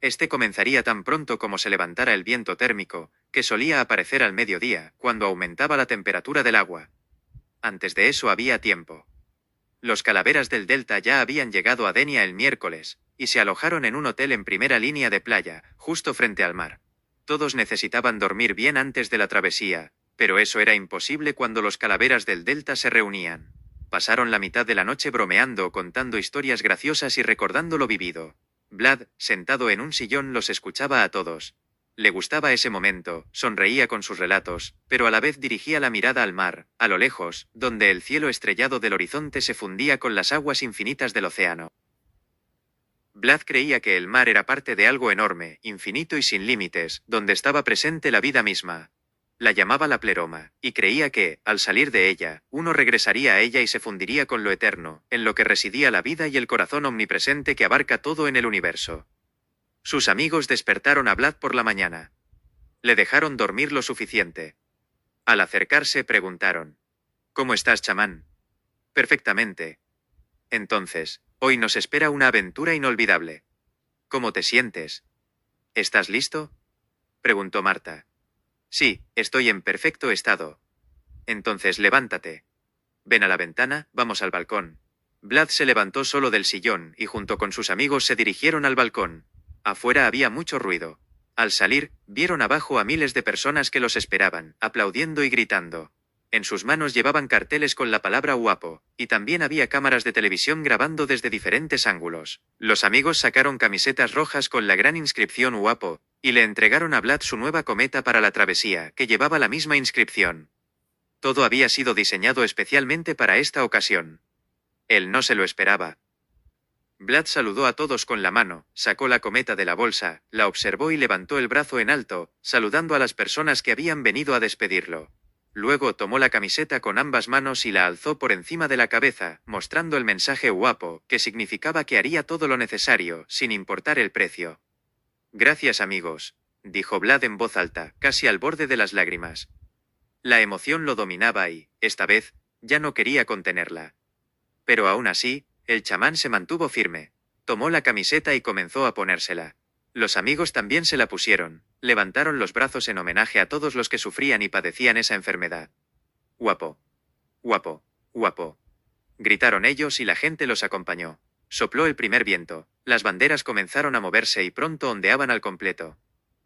Este comenzaría tan pronto como se levantara el viento térmico, que solía aparecer al mediodía, cuando aumentaba la temperatura del agua. Antes de eso había tiempo. Los Calaveras del Delta ya habían llegado a Denia el miércoles, y se alojaron en un hotel en primera línea de playa, justo frente al mar. Todos necesitaban dormir bien antes de la travesía, pero eso era imposible cuando los Calaveras del Delta se reunían. Pasaron la mitad de la noche bromeando, contando historias graciosas y recordando lo vivido. Vlad, sentado en un sillón, los escuchaba a todos. Le gustaba ese momento, sonreía con sus relatos, pero a la vez dirigía la mirada al mar, a lo lejos, donde el cielo estrellado del horizonte se fundía con las aguas infinitas del océano. Vlad creía que el mar era parte de algo enorme, infinito y sin límites, donde estaba presente la vida misma. La llamaba la pleroma, y creía que, al salir de ella, uno regresaría a ella y se fundiría con lo eterno, en lo que residía la vida y el corazón omnipresente que abarca todo en el universo. Sus amigos despertaron a Vlad por la mañana. Le dejaron dormir lo suficiente. Al acercarse preguntaron: «¿Cómo estás, chamán?» «Perfectamente». «Entonces, hoy nos espera una aventura inolvidable. ¿Cómo te sientes?» «¿Estás listo?», preguntó Marta. «Sí, estoy en perfecto estado». «Entonces levántate. Ven a la ventana, vamos al balcón». Vlad se levantó solo del sillón y junto con sus amigos se dirigieron al balcón. Afuera había mucho ruido. Al salir, vieron abajo a miles de personas que los esperaban, aplaudiendo y gritando. En sus manos llevaban carteles con la palabra guapo, y también había cámaras de televisión grabando desde diferentes ángulos. Los amigos sacaron camisetas rojas con la gran inscripción guapo, y le entregaron a Vlad su nueva cometa para la travesía, que llevaba la misma inscripción. Todo había sido diseñado especialmente para esta ocasión. Él no se lo esperaba. Vlad saludó a todos con la mano, sacó la cometa de la bolsa, la observó y levantó el brazo en alto, saludando a las personas que habían venido a despedirlo. Luego tomó la camiseta con ambas manos y la alzó por encima de la cabeza, mostrando el mensaje guapo, que significaba que haría todo lo necesario, sin importar el precio. «Gracias, amigos», dijo Vlad en voz alta, casi al borde de las lágrimas. La emoción lo dominaba y, esta vez, ya no quería contenerla. Pero aún así, el chamán se mantuvo firme. Tomó la camiseta y comenzó a ponérsela. Los amigos también se la pusieron, levantaron los brazos en homenaje a todos los que sufrían y padecían esa enfermedad. «Guapo. Guapo. Guapo», gritaron ellos y la gente los acompañó. Sopló el primer viento, las banderas comenzaron a moverse y pronto ondeaban al completo.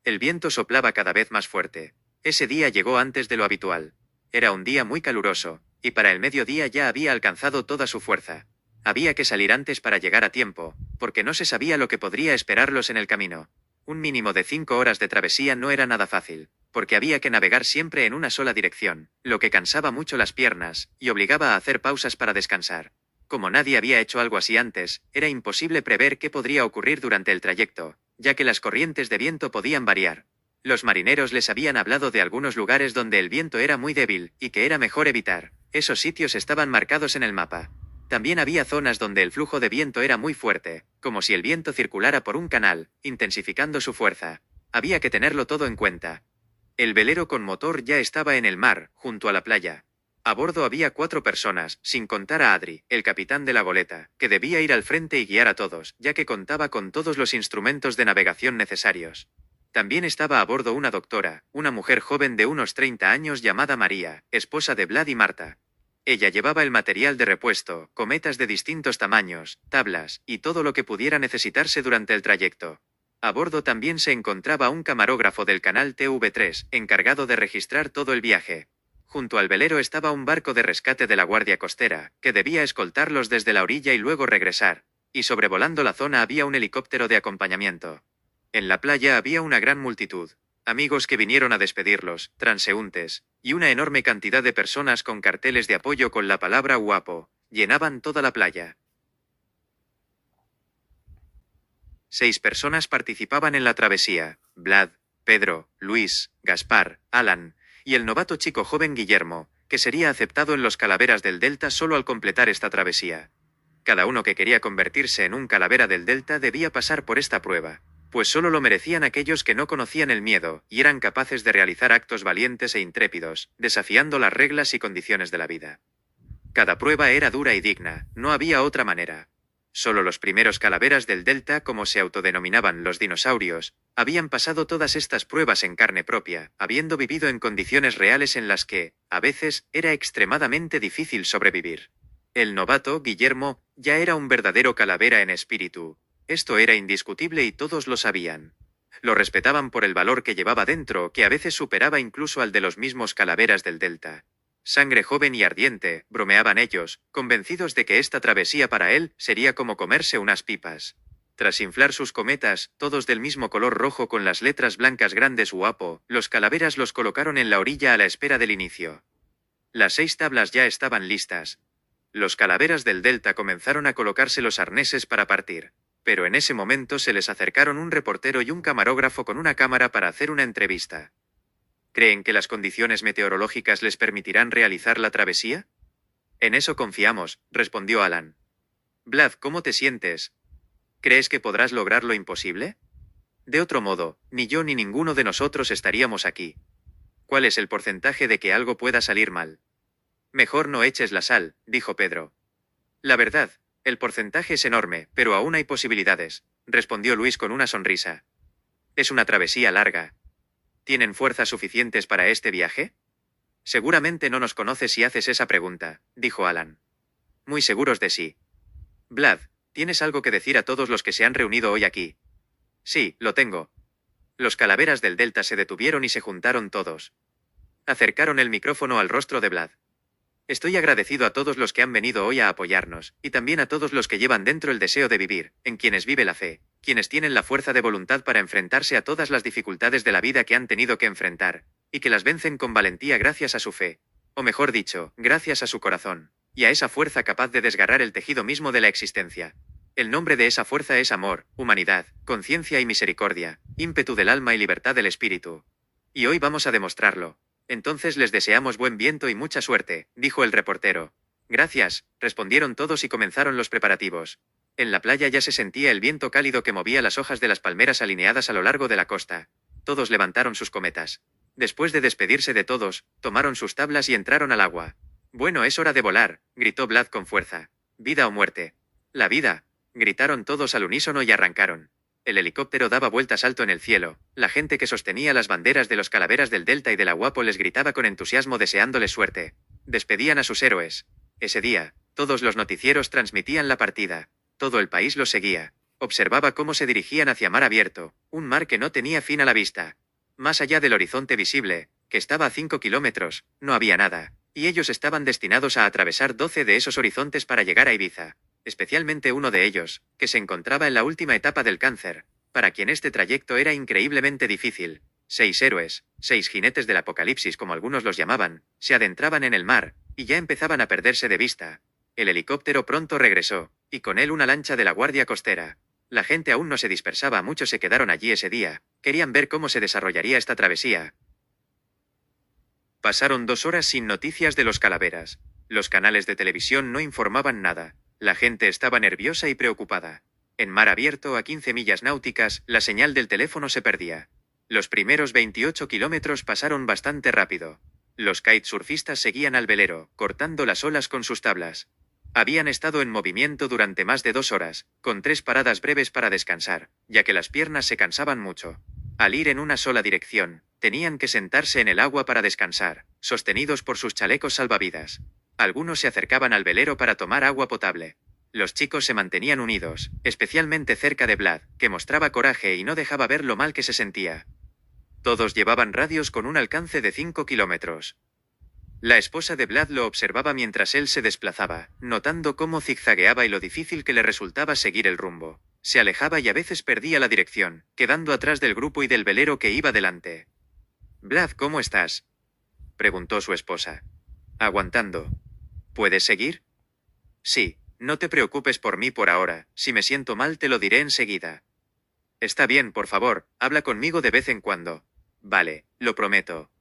El viento soplaba cada vez más fuerte. Ese día llegó antes de lo habitual. Era un día muy caluroso, y para el mediodía ya había alcanzado toda su fuerza. Había que salir antes para llegar a tiempo, porque no se sabía lo que podría esperarlos en el camino. Un mínimo de 5 horas de travesía no era nada fácil, porque había que navegar siempre en una sola dirección, lo que cansaba mucho las piernas, y obligaba a hacer pausas para descansar. Como nadie había hecho algo así antes, era imposible prever qué podría ocurrir durante el trayecto, ya que las corrientes de viento podían variar. Los marineros les habían hablado de algunos lugares donde el viento era muy débil, y que era mejor evitar. Esos sitios estaban marcados en el mapa. También había zonas donde el flujo de viento era muy fuerte, como si el viento circulara por un canal, intensificando su fuerza. Había que tenerlo todo en cuenta. El velero con motor ya estaba en el mar, junto a la playa. A bordo había 4 personas, sin contar a Adri, el capitán de la goleta, que debía ir al frente y guiar a todos, ya que contaba con todos los instrumentos de navegación necesarios. También estaba a bordo una doctora, una mujer joven de unos 30 años llamada María, esposa de Vlad y Marta. Ella llevaba el material de repuesto, cometas de distintos tamaños, tablas, y todo lo que pudiera necesitarse durante el trayecto. A bordo también se encontraba un camarógrafo del canal TV3, encargado de registrar todo el viaje. Junto al velero estaba un barco de rescate de la Guardia Costera, que debía escoltarlos desde la orilla y luego regresar, y sobrevolando la zona había un helicóptero de acompañamiento. En la playa había una gran multitud, amigos que vinieron a despedirlos, transeúntes, y una enorme cantidad de personas con carteles de apoyo con la palabra guapo, llenaban toda la playa. 6 personas participaban en la travesía: Vlad, Pedro, Luis, Gaspar, Alan, y el novato chico joven Guillermo, que sería aceptado en los Calaveras del Delta solo al completar esta travesía. Cada uno que quería convertirse en un Calavera del Delta debía pasar por esta prueba, pues solo lo merecían aquellos que no conocían el miedo y eran capaces de realizar actos valientes e intrépidos, desafiando las reglas y condiciones de la vida. Cada prueba era dura y digna, no había otra manera. Solo los primeros Calaveras del Delta, como se autodenominaban los dinosaurios, habían pasado todas estas pruebas en carne propia, habiendo vivido en condiciones reales en las que, a veces, era extremadamente difícil sobrevivir. El novato, Guillermo, ya era un verdadero calavera en espíritu. Esto era indiscutible y todos lo sabían. Lo respetaban por el valor que llevaba dentro, que a veces superaba incluso al de los mismos Calaveras del Delta. Sangre joven y ardiente, bromeaban ellos, convencidos de que esta travesía para él sería como comerse unas pipas. Tras inflar sus cometas, todos del mismo color rojo con las letras blancas grandes guapo, los Calaveras los colocaron en la orilla a la espera del inicio. Las 6 tablas ya estaban listas. Los Calaveras del Delta comenzaron a colocarse los arneses para partir, pero en ese momento se les acercaron un reportero y un camarógrafo con una cámara para hacer una entrevista. ¿Creen que las condiciones meteorológicas les permitirán realizar la travesía? En eso confiamos, respondió Alan. Vlad, ¿cómo te sientes? ¿Crees que podrás lograr lo imposible? De otro modo, ni yo ni ninguno de nosotros estaríamos aquí. ¿Cuál es el porcentaje de que algo pueda salir mal? Mejor no eches la sal, dijo Pedro. La verdad, el porcentaje es enorme, pero aún hay posibilidades, respondió Luis con una sonrisa. Es una travesía larga. ¿Tienen fuerzas suficientes para este viaje? Seguramente no nos conoces si haces esa pregunta, dijo Alan. Muy seguros de sí. Vlad, ¿tienes algo que decir a todos los que se han reunido hoy aquí? Sí, lo tengo. Los Calaveras del Delta se detuvieron y se juntaron todos. Acercaron el micrófono al rostro de Vlad. Estoy agradecido a todos los que han venido hoy a apoyarnos, y también a todos los que llevan dentro el deseo de vivir, en quienes vive la fe, quienes tienen la fuerza de voluntad para enfrentarse a todas las dificultades de la vida que han tenido que enfrentar, y que las vencen con valentía gracias a su fe, o mejor dicho, gracias a su corazón, y a esa fuerza capaz de desgarrar el tejido mismo de la existencia. El nombre de esa fuerza es amor, humanidad, conciencia y misericordia, ímpetu del alma y libertad del espíritu. Y hoy vamos a demostrarlo. Entonces les deseamos buen viento y mucha suerte, dijo el reportero. Gracias, respondieron todos y comenzaron los preparativos. En la playa ya se sentía el viento cálido que movía las hojas de las palmeras alineadas a lo largo de la costa. Todos levantaron sus cometas. Después de despedirse de todos, tomaron sus tablas y entraron al agua. Bueno, es hora de volar, gritó Vlad con fuerza. Vida o muerte. La vida, gritaron todos al unísono y arrancaron. El helicóptero daba vueltas alto en el cielo, la gente que sostenía las banderas de los Calaveras del Delta y de la Guapo les gritaba con entusiasmo deseándoles suerte. Despedían a sus héroes. Ese día, todos los noticieros transmitían la partida. Todo el país los seguía. Observaba cómo se dirigían hacia mar abierto, un mar que no tenía fin a la vista. Más allá del horizonte visible, que estaba a 5 kilómetros, no había nada, y ellos estaban destinados a atravesar 12 de esos horizontes para llegar a Ibiza. Especialmente uno de ellos, que se encontraba en la última etapa del cáncer, para quien este trayecto era increíblemente difícil. 6 héroes, 6 jinetes del apocalipsis como algunos los llamaban, se adentraban en el mar, y ya empezaban a perderse de vista. El helicóptero pronto regresó, y con él una lancha de la Guardia Costera. La gente aún no se dispersaba, muchos se quedaron allí ese día, querían ver cómo se desarrollaría esta travesía. Pasaron 2 horas sin noticias de los Calaveras. Los canales de televisión no informaban nada. La gente estaba nerviosa y preocupada. En mar abierto a 15 millas náuticas, la señal del teléfono se perdía. Los primeros 28 kilómetros pasaron bastante rápido. Los kitesurfistas seguían al velero, cortando las olas con sus tablas. Habían estado en movimiento durante más de 2 horas, con 3 paradas breves para descansar, ya que las piernas se cansaban mucho. Al ir en una sola dirección, tenían que sentarse en el agua para descansar, sostenidos por sus chalecos salvavidas. Algunos se acercaban al velero para tomar agua potable. Los chicos se mantenían unidos, especialmente cerca de Vlad, que mostraba coraje y no dejaba ver lo mal que se sentía. Todos llevaban radios con un alcance de 5 kilómetros. La esposa de Vlad lo observaba mientras él se desplazaba, notando cómo zigzagueaba y lo difícil que le resultaba seguir el rumbo. Se alejaba y a veces perdía la dirección, quedando atrás del grupo y del velero que iba delante. «Vlad, ¿cómo estás?», preguntó su esposa. «Aguantando. ¿Puedes seguir?». «Sí, no te preocupes por mí por ahora, si me siento mal te lo diré enseguida». «Está bien, por favor, habla conmigo de vez en cuando». «Vale, lo prometo».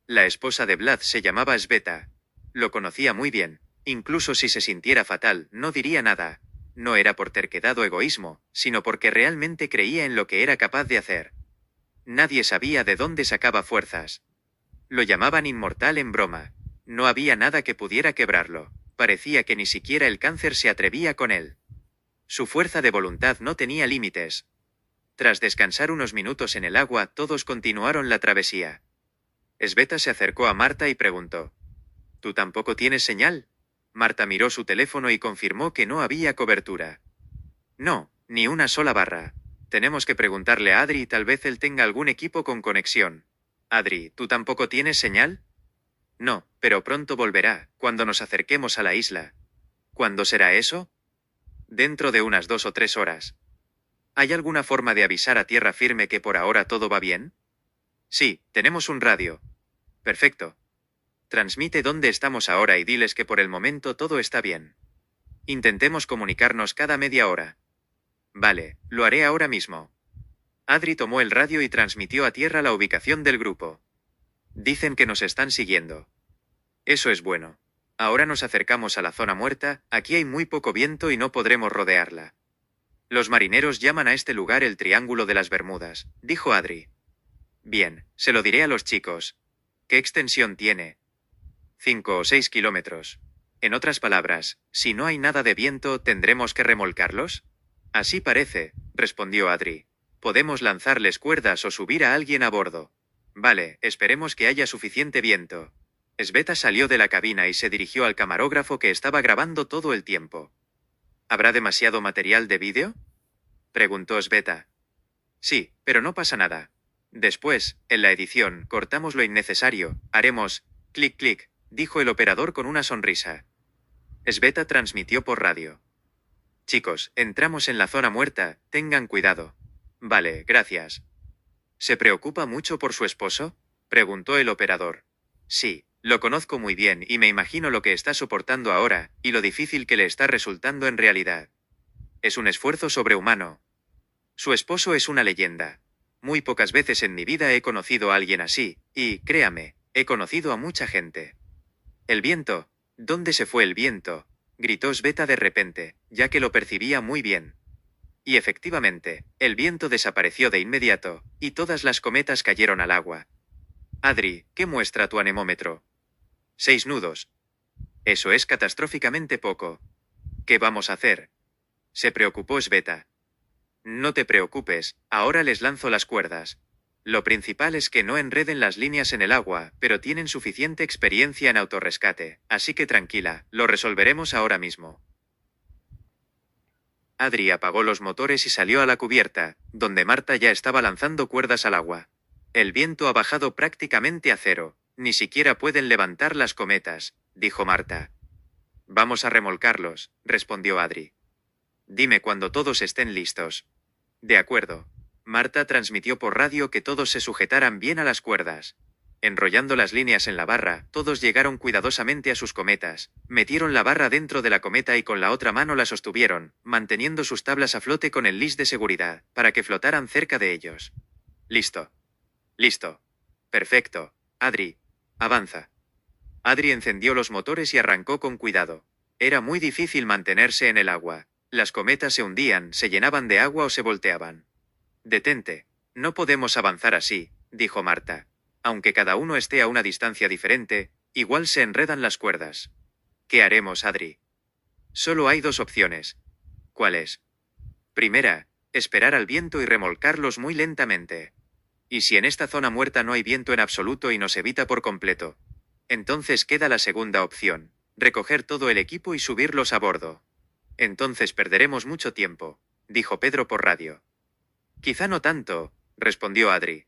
La esposa de Vlad se llamaba Sveta. Lo conocía muy bien. Incluso si se sintiera fatal, no diría nada. No era por terquedad o egoísmo, sino porque realmente creía en lo que era capaz de hacer. Nadie sabía de dónde sacaba fuerzas. Lo llamaban inmortal en broma. No había nada que pudiera quebrarlo. Parecía que ni siquiera el cáncer se atrevía con él. Su fuerza de voluntad no tenía límites. Tras descansar unos minutos en el agua, todos continuaron la travesía. Sveta se acercó a Marta y preguntó: «¿Tú tampoco tienes señal?». Marta miró su teléfono y confirmó que no había cobertura. «No, ni una sola barra. Tenemos que preguntarle a Adri, tal vez él tenga algún equipo con conexión». «Adri, ¿tú tampoco tienes señal?». «No, pero pronto volverá, cuando nos acerquemos a la isla». «¿Cuándo será eso?». «Dentro de unas 2 o 3 horas». «¿Hay alguna forma de avisar a tierra firme que por ahora todo va bien?». «Sí, tenemos un radio». «Perfecto. Transmite dónde estamos ahora y diles que por el momento todo está bien. Intentemos comunicarnos cada media hora». «Vale, lo haré ahora mismo». Adri tomó el radio y transmitió a tierra la ubicación del grupo. «Dicen que nos están siguiendo». «Eso es bueno. Ahora nos acercamos a la zona muerta, aquí hay muy poco viento y no podremos rodearla». «Los marineros llaman a este lugar el Triángulo de las Bermudas», dijo Adri. «Bien, se lo diré a los chicos». «¿Qué extensión tiene?». 5 o 6 kilómetros. En otras palabras, si no hay nada de viento, ¿tendremos que remolcarlos? Así parece, respondió Adri. Podemos lanzarles cuerdas o subir a alguien a bordo. Vale, esperemos que haya suficiente viento. Sveta salió de la cabina y se dirigió al camarógrafo que estaba grabando todo el tiempo. ¿Habrá demasiado material de vídeo?, preguntó Sveta. Sí, pero no pasa nada. Después, en la edición, cortamos lo innecesario, haremos clic clic, dijo el operador con una sonrisa. Sveta transmitió por radio. Chicos, entramos en la zona muerta, tengan cuidado. Vale, gracias. ¿Se preocupa mucho por su esposo?, preguntó el operador. Sí, lo conozco muy bien y me imagino lo que está soportando ahora, y lo difícil que le está resultando en realidad. Es un esfuerzo sobrehumano. Su esposo es una leyenda. Muy pocas veces en mi vida he conocido a alguien así, y, créame, he conocido a mucha gente. ¿El viento? ¿Dónde se fue el viento?, gritó Sveta de repente, ya que lo percibía muy bien. Y efectivamente, el viento desapareció de inmediato, y todas las cometas cayeron al agua. Adri, ¿qué muestra tu anemómetro? 6 nudos. Eso es catastróficamente poco. ¿Qué vamos a hacer?, se preocupó Sveta. No te preocupes, ahora les lanzo las cuerdas. Lo principal es que no enreden las líneas en el agua, pero tienen suficiente experiencia en autorrescate, así que tranquila, lo resolveremos ahora mismo. Adri apagó los motores y salió a la cubierta, donde Marta ya estaba lanzando cuerdas al agua. El viento ha bajado prácticamente a cero, ni siquiera pueden levantar las cometas, dijo Marta. Vamos a remolcarlos, respondió Adri. Dime cuando todos estén listos. De acuerdo. Marta transmitió por radio que todos se sujetaran bien a las cuerdas. Enrollando las líneas en la barra, todos llegaron cuidadosamente a sus cometas, metieron la barra dentro de la cometa y con la otra mano la sostuvieron, manteniendo sus tablas a flote con el lis de seguridad, para que flotaran cerca de ellos. Listo. Listo. Perfecto. Adri, avanza. Adri encendió los motores y arrancó con cuidado. Era muy difícil mantenerse en el agua. Las cometas se hundían, se llenaban de agua o se volteaban. Detente. No podemos avanzar así, dijo Marta. Aunque cada uno esté a una distancia diferente, igual se enredan las cuerdas. ¿Qué haremos, Adri? Solo hay 2 opciones. ¿Cuáles? Primera, esperar al viento y remolcarlos muy lentamente. ¿Y si en esta zona muerta no hay viento en absoluto y nos evita por completo? Entonces queda la segunda opción, recoger todo el equipo y subirlos a bordo. Entonces perderemos mucho tiempo, dijo Pedro por radio. Quizá no tanto, respondió Adri.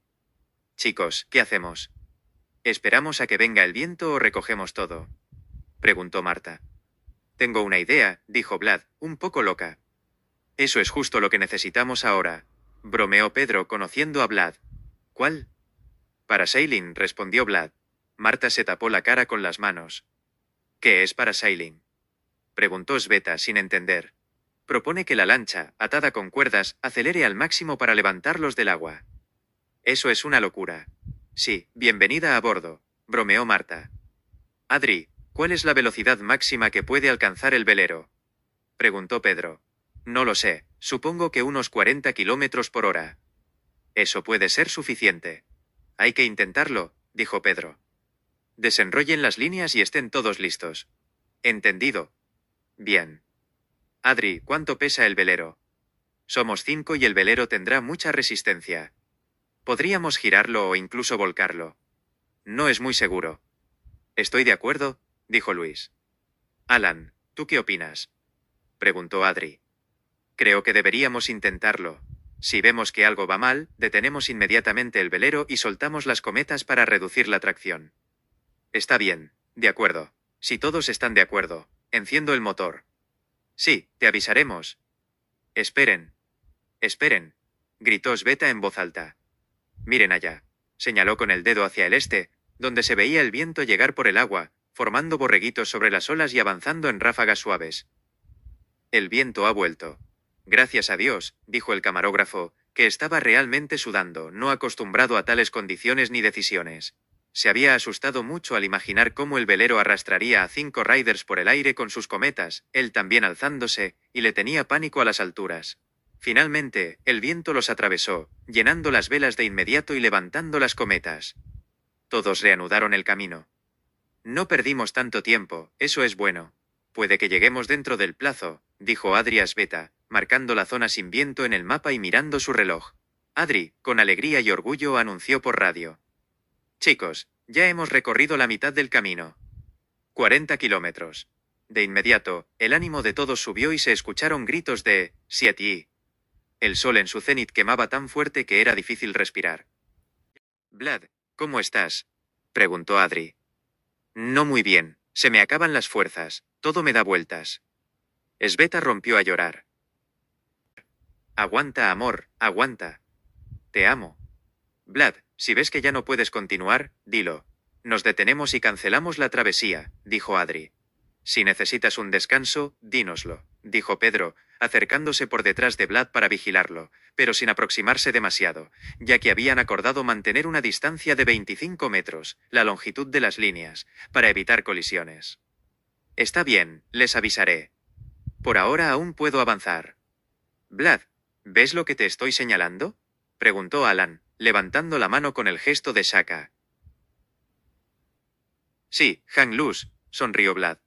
Chicos, ¿qué hacemos? ¿Esperamos a que venga el viento o recogemos todo? Preguntó Marta. Tengo una idea, dijo Vlad, un poco loca. Eso es justo lo que necesitamos ahora, bromeó Pedro conociendo a Vlad. ¿Cuál? Parasailing, respondió Vlad. Marta se tapó la cara con las manos. ¿Qué es parasailing? Preguntó Sveta sin entender. Propone que la lancha, atada con cuerdas, acelere al máximo para levantarlos del agua. Eso es una locura. Sí, bienvenida a bordo, bromeó Marta. Adri, ¿cuál es la velocidad máxima que puede alcanzar el velero? Preguntó Pedro. No lo sé, supongo que unos 40 kilómetros por hora. Eso puede ser suficiente. Hay que intentarlo, dijo Pedro. Desenrollen las líneas y estén todos listos. Entendido. Bien. Adri, ¿cuánto pesa el velero? Somos 5 y el velero tendrá mucha resistencia. Podríamos girarlo o incluso volcarlo. No es muy seguro. Estoy de acuerdo, dijo Luis. Alan, ¿tú qué opinas? Preguntó Adri. Creo que deberíamos intentarlo. Si vemos que algo va mal, detenemos inmediatamente el velero y soltamos las cometas para reducir la tracción. Está bien, de acuerdo. Si todos están de acuerdo, enciendo el motor. Sí, te avisaremos. Esperen. Esperen, gritó Sveta en voz alta. Miren allá. Señaló con el dedo hacia el este, donde se veía el viento llegar por el agua, formando borreguitos sobre las olas y avanzando en ráfagas suaves. El viento ha vuelto. Gracias a Dios, dijo el camarógrafo, que estaba realmente sudando, no acostumbrado a tales condiciones ni decisiones. Se había asustado mucho al imaginar cómo el velero arrastraría a 5 riders por el aire con sus cometas, él también alzándose, y le tenía pánico a las alturas. Finalmente, el viento los atravesó, llenando las velas de inmediato y levantando las cometas. Todos reanudaron el camino. No perdimos tanto tiempo, eso es bueno. Puede que lleguemos dentro del plazo, dijo Adri a Sveta, marcando la zona sin viento en el mapa y mirando su reloj. Adri, con alegría y orgullo, anunció por radio. Chicos, ya hemos recorrido la mitad del camino. 40 kilómetros. De inmediato, el ánimo de todos subió y se escucharon gritos de «Sieti». El sol en su cenit quemaba tan fuerte que era difícil respirar. Vlad, ¿cómo estás? Preguntó Adri. No muy bien, se me acaban las fuerzas, todo me da vueltas. Sveta rompió a llorar. Aguanta, amor, aguanta. Te amo. Vlad, si ves que ya no puedes continuar, dilo. Nos detenemos y cancelamos la travesía, dijo Adri. Si necesitas un descanso, dínoslo, dijo Pedro, acercándose por detrás de Vlad para vigilarlo, pero sin aproximarse demasiado, ya que habían acordado mantener una distancia de 25 metros, la longitud de las líneas, para evitar colisiones. Está bien, les avisaré. Por ahora aún puedo avanzar. Vlad, ¿ves lo que te estoy señalando? Preguntó Alan, levantando la mano con el gesto de Shaka. Sí, hang loose, sonrió Vlad.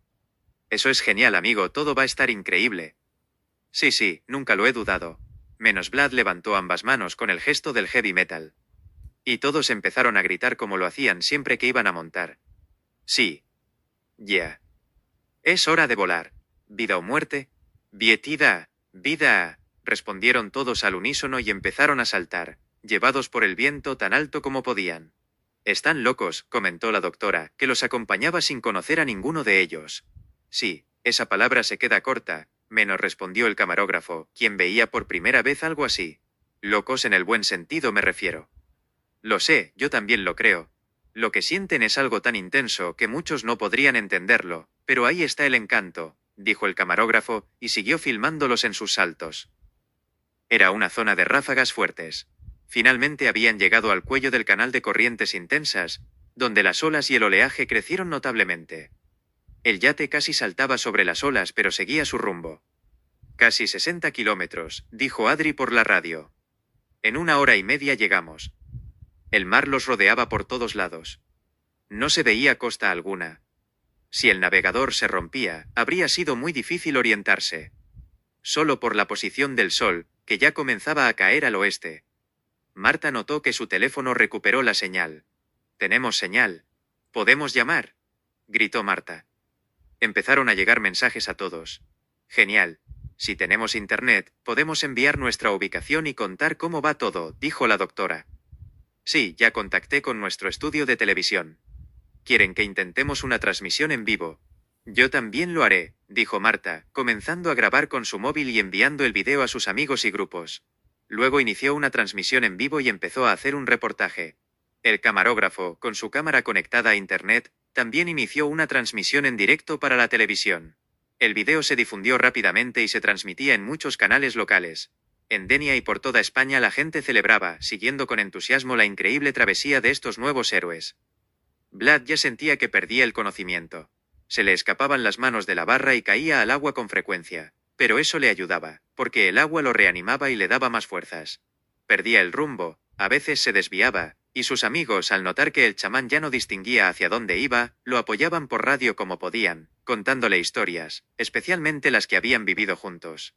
Eso es genial, amigo, todo va a estar increíble. Sí, nunca lo he dudado. Menos Vlad levantó ambas manos con el gesto del heavy metal. Y todos empezaron a gritar como lo hacían siempre que iban a montar. Sí. Yeah. Es hora de volar. ¿Vida o muerte? Vietida, vida, respondieron todos al unísono y empezaron a saltar, llevados por el viento tan alto como podían. Están locos, comentó la doctora, que los acompañaba sin conocer a ninguno de ellos. Sí, esa palabra se queda corta, menos respondió el camarógrafo, quien veía por primera vez algo así. Locos en el buen sentido me refiero. Lo sé, yo también lo creo. Lo que sienten es algo tan intenso que muchos no podrían entenderlo, pero ahí está el encanto, dijo el camarógrafo, y siguió filmándolos en sus saltos. Era una zona de ráfagas fuertes. Finalmente habían llegado al cuello del canal de corrientes intensas, donde las olas y el oleaje crecieron notablemente. El yate casi saltaba sobre las olas pero seguía su rumbo. Casi 60 kilómetros, dijo Adri por la radio. En 1 hora y media llegamos. El mar los rodeaba por todos lados. No se veía costa alguna. Si el navegador se rompía, habría sido muy difícil orientarse. Solo por la posición del sol, que ya comenzaba a caer al oeste. Marta notó que su teléfono recuperó la señal. «Tenemos señal. ¿Podemos llamar?», gritó Marta. Empezaron a llegar mensajes a todos. «Genial. Si tenemos internet, podemos enviar nuestra ubicación y contar cómo va todo», dijo la doctora. «Sí, ya contacté con nuestro estudio de televisión. Quieren que intentemos una transmisión en vivo». «Yo también lo haré», dijo Marta, comenzando a grabar con su móvil y enviando el video a sus amigos y grupos. Luego inició una transmisión en vivo y empezó a hacer un reportaje. El camarógrafo, con su cámara conectada a internet, también inició una transmisión en directo para la televisión. El video se difundió rápidamente y se transmitía en muchos canales locales. En Denia y por toda España la gente celebraba, siguiendo con entusiasmo la increíble travesía de estos nuevos héroes. Vlad ya sentía que perdía el conocimiento. Se le escapaban las manos de la barra y caía al agua con frecuencia. Pero eso le ayudaba, porque el agua lo reanimaba y le daba más fuerzas. Perdía el rumbo, a veces se desviaba, y sus amigos, al notar que el chamán ya no distinguía hacia dónde iba, lo apoyaban por radio como podían, contándole historias, especialmente las que habían vivido juntos.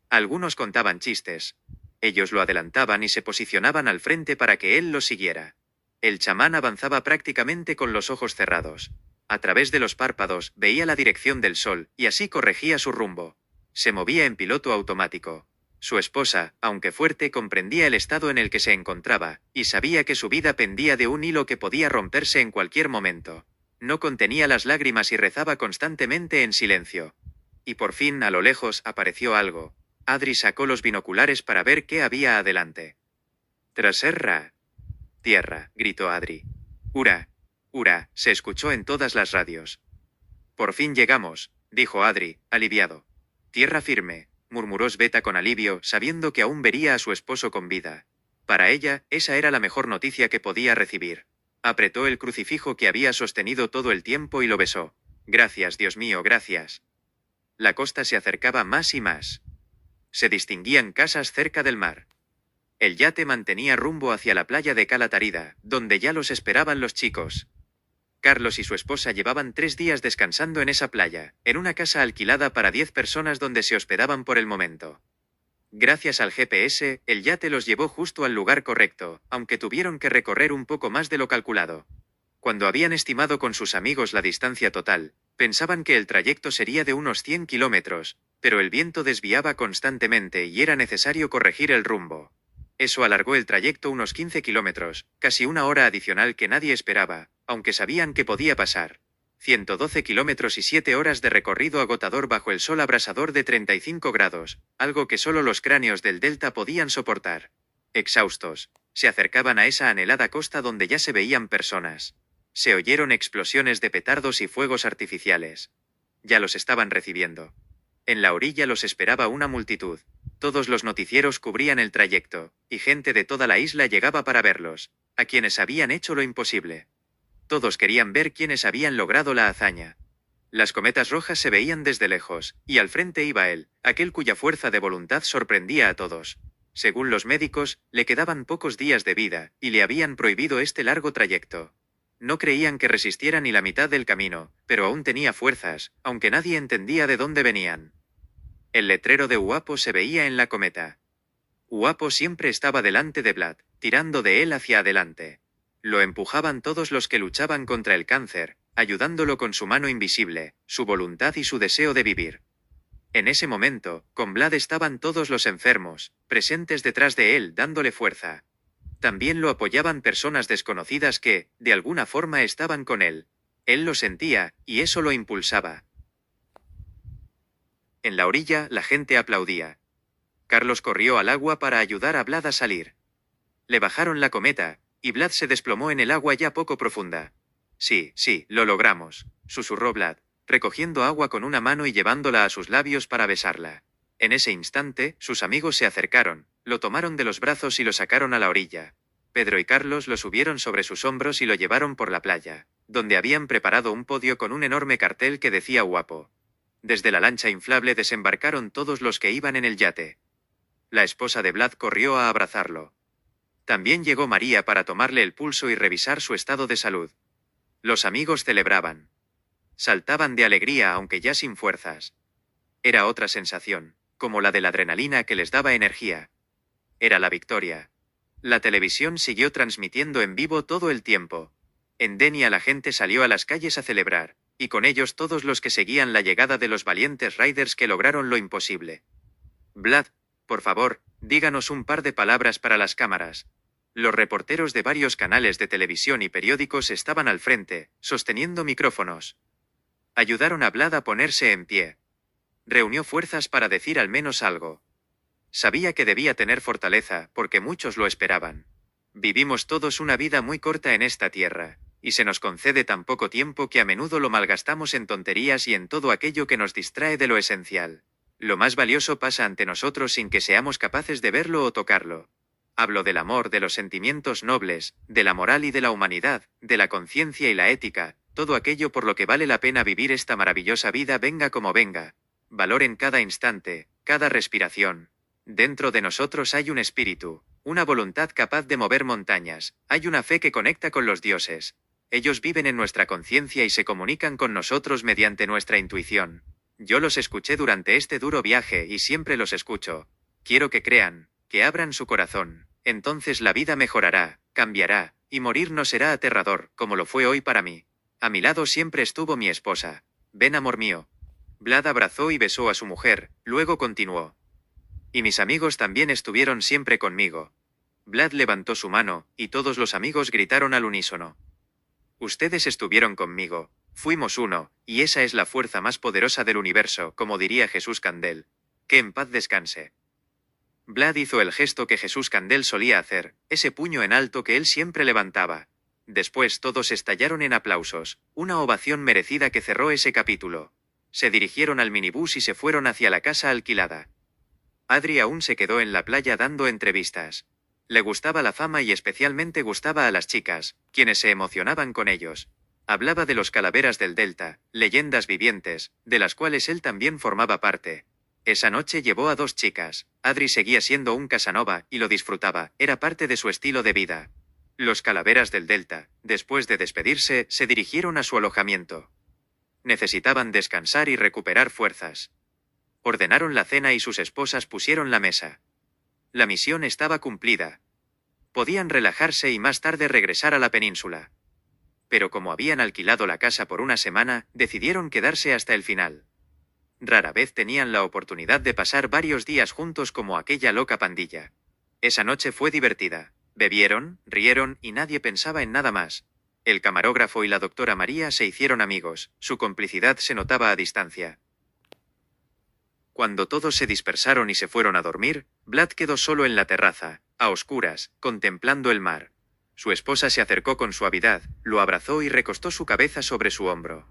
Algunos contaban chistes. Ellos lo adelantaban y se posicionaban al frente para que él los siguiera. El chamán avanzaba prácticamente con los ojos cerrados. A través de los párpados veía la dirección del sol, y así corregía su rumbo. Se movía en piloto automático. Su esposa, aunque fuerte, comprendía el estado en el que se encontraba, y sabía que su vida pendía de un hilo que podía romperse en cualquier momento. No contenía las lágrimas y rezaba constantemente en silencio. Y por fin, a lo lejos, apareció algo. Adri sacó los binoculares para ver qué había adelante. «Traserra». «Tierra», gritó Adri. «Ura. Ura», se escuchó en todas las radios. «Por fin llegamos», dijo Adri, aliviado. «Tierra firme», murmuró Sveta con alivio, sabiendo que aún vería a su esposo con vida. Para ella, esa era la mejor noticia que podía recibir. Apretó el crucifijo que había sostenido todo el tiempo y lo besó. «Gracias, Dios mío, gracias». La costa se acercaba más y más. Se distinguían casas cerca del mar. El yate mantenía rumbo hacia la playa de Cala Tarida, donde ya los esperaban los chicos. Carlos y su esposa llevaban 3 días descansando en esa playa, en una casa alquilada para 10 personas donde se hospedaban por el momento. Gracias al GPS, el yate los llevó justo al lugar correcto, aunque tuvieron que recorrer un poco más de lo calculado. Cuando habían estimado con sus amigos la distancia total, pensaban que el trayecto sería de unos 100 kilómetros, pero el viento desviaba constantemente y era necesario corregir el rumbo. Eso alargó el trayecto unos 15 kilómetros, casi una hora adicional que nadie esperaba, aunque sabían que podía pasar. 112 kilómetros y 7 horas de recorrido agotador bajo el sol abrasador de 35 grados, algo que solo los cráneos del delta podían soportar. Exhaustos, se acercaban a esa anhelada costa donde ya se veían personas. Se oyeron explosiones de petardos y fuegos artificiales. Ya los estaban recibiendo. En la orilla los esperaba una multitud. Todos los noticieros cubrían el trayecto, y gente de toda la isla llegaba para verlos, a quienes habían hecho lo imposible. Todos querían ver quiénes habían logrado la hazaña. Las cometas rojas se veían desde lejos, y al frente iba él, aquel cuya fuerza de voluntad sorprendía a todos. Según los médicos, le quedaban pocos días de vida, y le habían prohibido este largo trayecto. No creían que resistiera ni la mitad del camino, pero aún tenía fuerzas, aunque nadie entendía de dónde venían. El letrero de Uapo se veía en la cometa. Uapo siempre estaba delante de Vlad, tirando de él hacia adelante. Lo empujaban todos los que luchaban contra el cáncer, ayudándolo con su mano invisible, su voluntad y su deseo de vivir. En ese momento, con Vlad estaban todos los enfermos, presentes detrás de él dándole fuerza. También lo apoyaban personas desconocidas que, de alguna forma, estaban con él. Él lo sentía, y eso lo impulsaba. En la orilla, la gente aplaudía. Carlos corrió al agua para ayudar a Vlad a salir. Le bajaron la cometa, y Vlad se desplomó en el agua ya poco profunda. «Sí, sí, lo logramos», susurró Vlad, recogiendo agua con una mano y llevándola a sus labios para besarla. En ese instante, sus amigos se acercaron, lo tomaron de los brazos y lo sacaron a la orilla. Pedro y Carlos lo subieron sobre sus hombros y lo llevaron por la playa, donde habían preparado un podio con un enorme cartel que decía Uapo. Desde la lancha inflable desembarcaron todos los que iban en el yate. La esposa de Vlad corrió a abrazarlo. También llegó María para tomarle el pulso y revisar su estado de salud. Los amigos celebraban. Saltaban de alegría aunque ya sin fuerzas. Era otra sensación, como la de la adrenalina que les daba energía. Era la victoria. La televisión siguió transmitiendo en vivo todo el tiempo. En Denia la gente salió a las calles a celebrar, y con ellos todos los que seguían la llegada de los valientes Raiders que lograron lo imposible. Vlad, por favor, díganos un par de palabras para las cámaras. Los reporteros de varios canales de televisión y periódicos estaban al frente, sosteniendo micrófonos. Ayudaron a Vlad a ponerse en pie. Reunió fuerzas para decir al menos algo. Sabía que debía tener fortaleza, porque muchos lo esperaban. Vivimos todos una vida muy corta en esta tierra, y se nos concede tan poco tiempo que a menudo lo malgastamos en tonterías y en todo aquello que nos distrae de lo esencial. Lo más valioso pasa ante nosotros sin que seamos capaces de verlo o tocarlo. Hablo del amor, de los sentimientos nobles, de la moral y de la humanidad, de la conciencia y la ética, todo aquello por lo que vale la pena vivir esta maravillosa vida venga como venga. Valoren cada instante, cada respiración. Dentro de nosotros hay un espíritu, una voluntad capaz de mover montañas, hay una fe que conecta con los dioses. Ellos viven en nuestra conciencia y se comunican con nosotros mediante nuestra intuición. Yo los escuché durante este duro viaje y siempre los escucho. Quiero que crean, que abran su corazón, entonces la vida mejorará, cambiará, y morir no será aterrador, como lo fue hoy para mí. A mi lado siempre estuvo mi esposa. Ven, amor mío. Vlad abrazó y besó a su mujer, luego continuó. Y mis amigos también estuvieron siempre conmigo. Vlad levantó su mano, y todos los amigos gritaron al unísono. Ustedes estuvieron conmigo, fuimos uno, y esa es la fuerza más poderosa del universo, como diría Jesús Candel. Que en paz descanse. Vlad hizo el gesto que Jesús Candel solía hacer, ese puño en alto que él siempre levantaba. Después todos estallaron en aplausos, una ovación merecida que cerró ese capítulo. Se dirigieron al minibús y se fueron hacia la casa alquilada. Adri aún se quedó en la playa dando entrevistas. Le gustaba la fama y especialmente gustaba a las chicas, quienes se emocionaban con ellos. Hablaba de los calaveras del Delta, leyendas vivientes, de las cuales él también formaba parte. Esa noche llevó a 2 chicas. Adri seguía siendo un Casanova y lo disfrutaba, era parte de su estilo de vida. Los calaveras del Delta, después de despedirse, se dirigieron a su alojamiento. Necesitaban descansar y recuperar fuerzas. Ordenaron la cena y sus esposas pusieron la mesa. La misión estaba cumplida. Podían relajarse y más tarde regresar a la península. Pero como habían alquilado la casa por una semana, decidieron quedarse hasta el final. Rara vez tenían la oportunidad de pasar varios días juntos como aquella loca pandilla. Esa noche fue divertida. Bebieron, rieron y nadie pensaba en nada más. El camarógrafo y la doctora María se hicieron amigos, su complicidad se notaba a distancia. Cuando todos se dispersaron y se fueron a dormir, Vlad quedó solo en la terraza, a oscuras, contemplando el mar. Su esposa se acercó con suavidad, lo abrazó y recostó su cabeza sobre su hombro.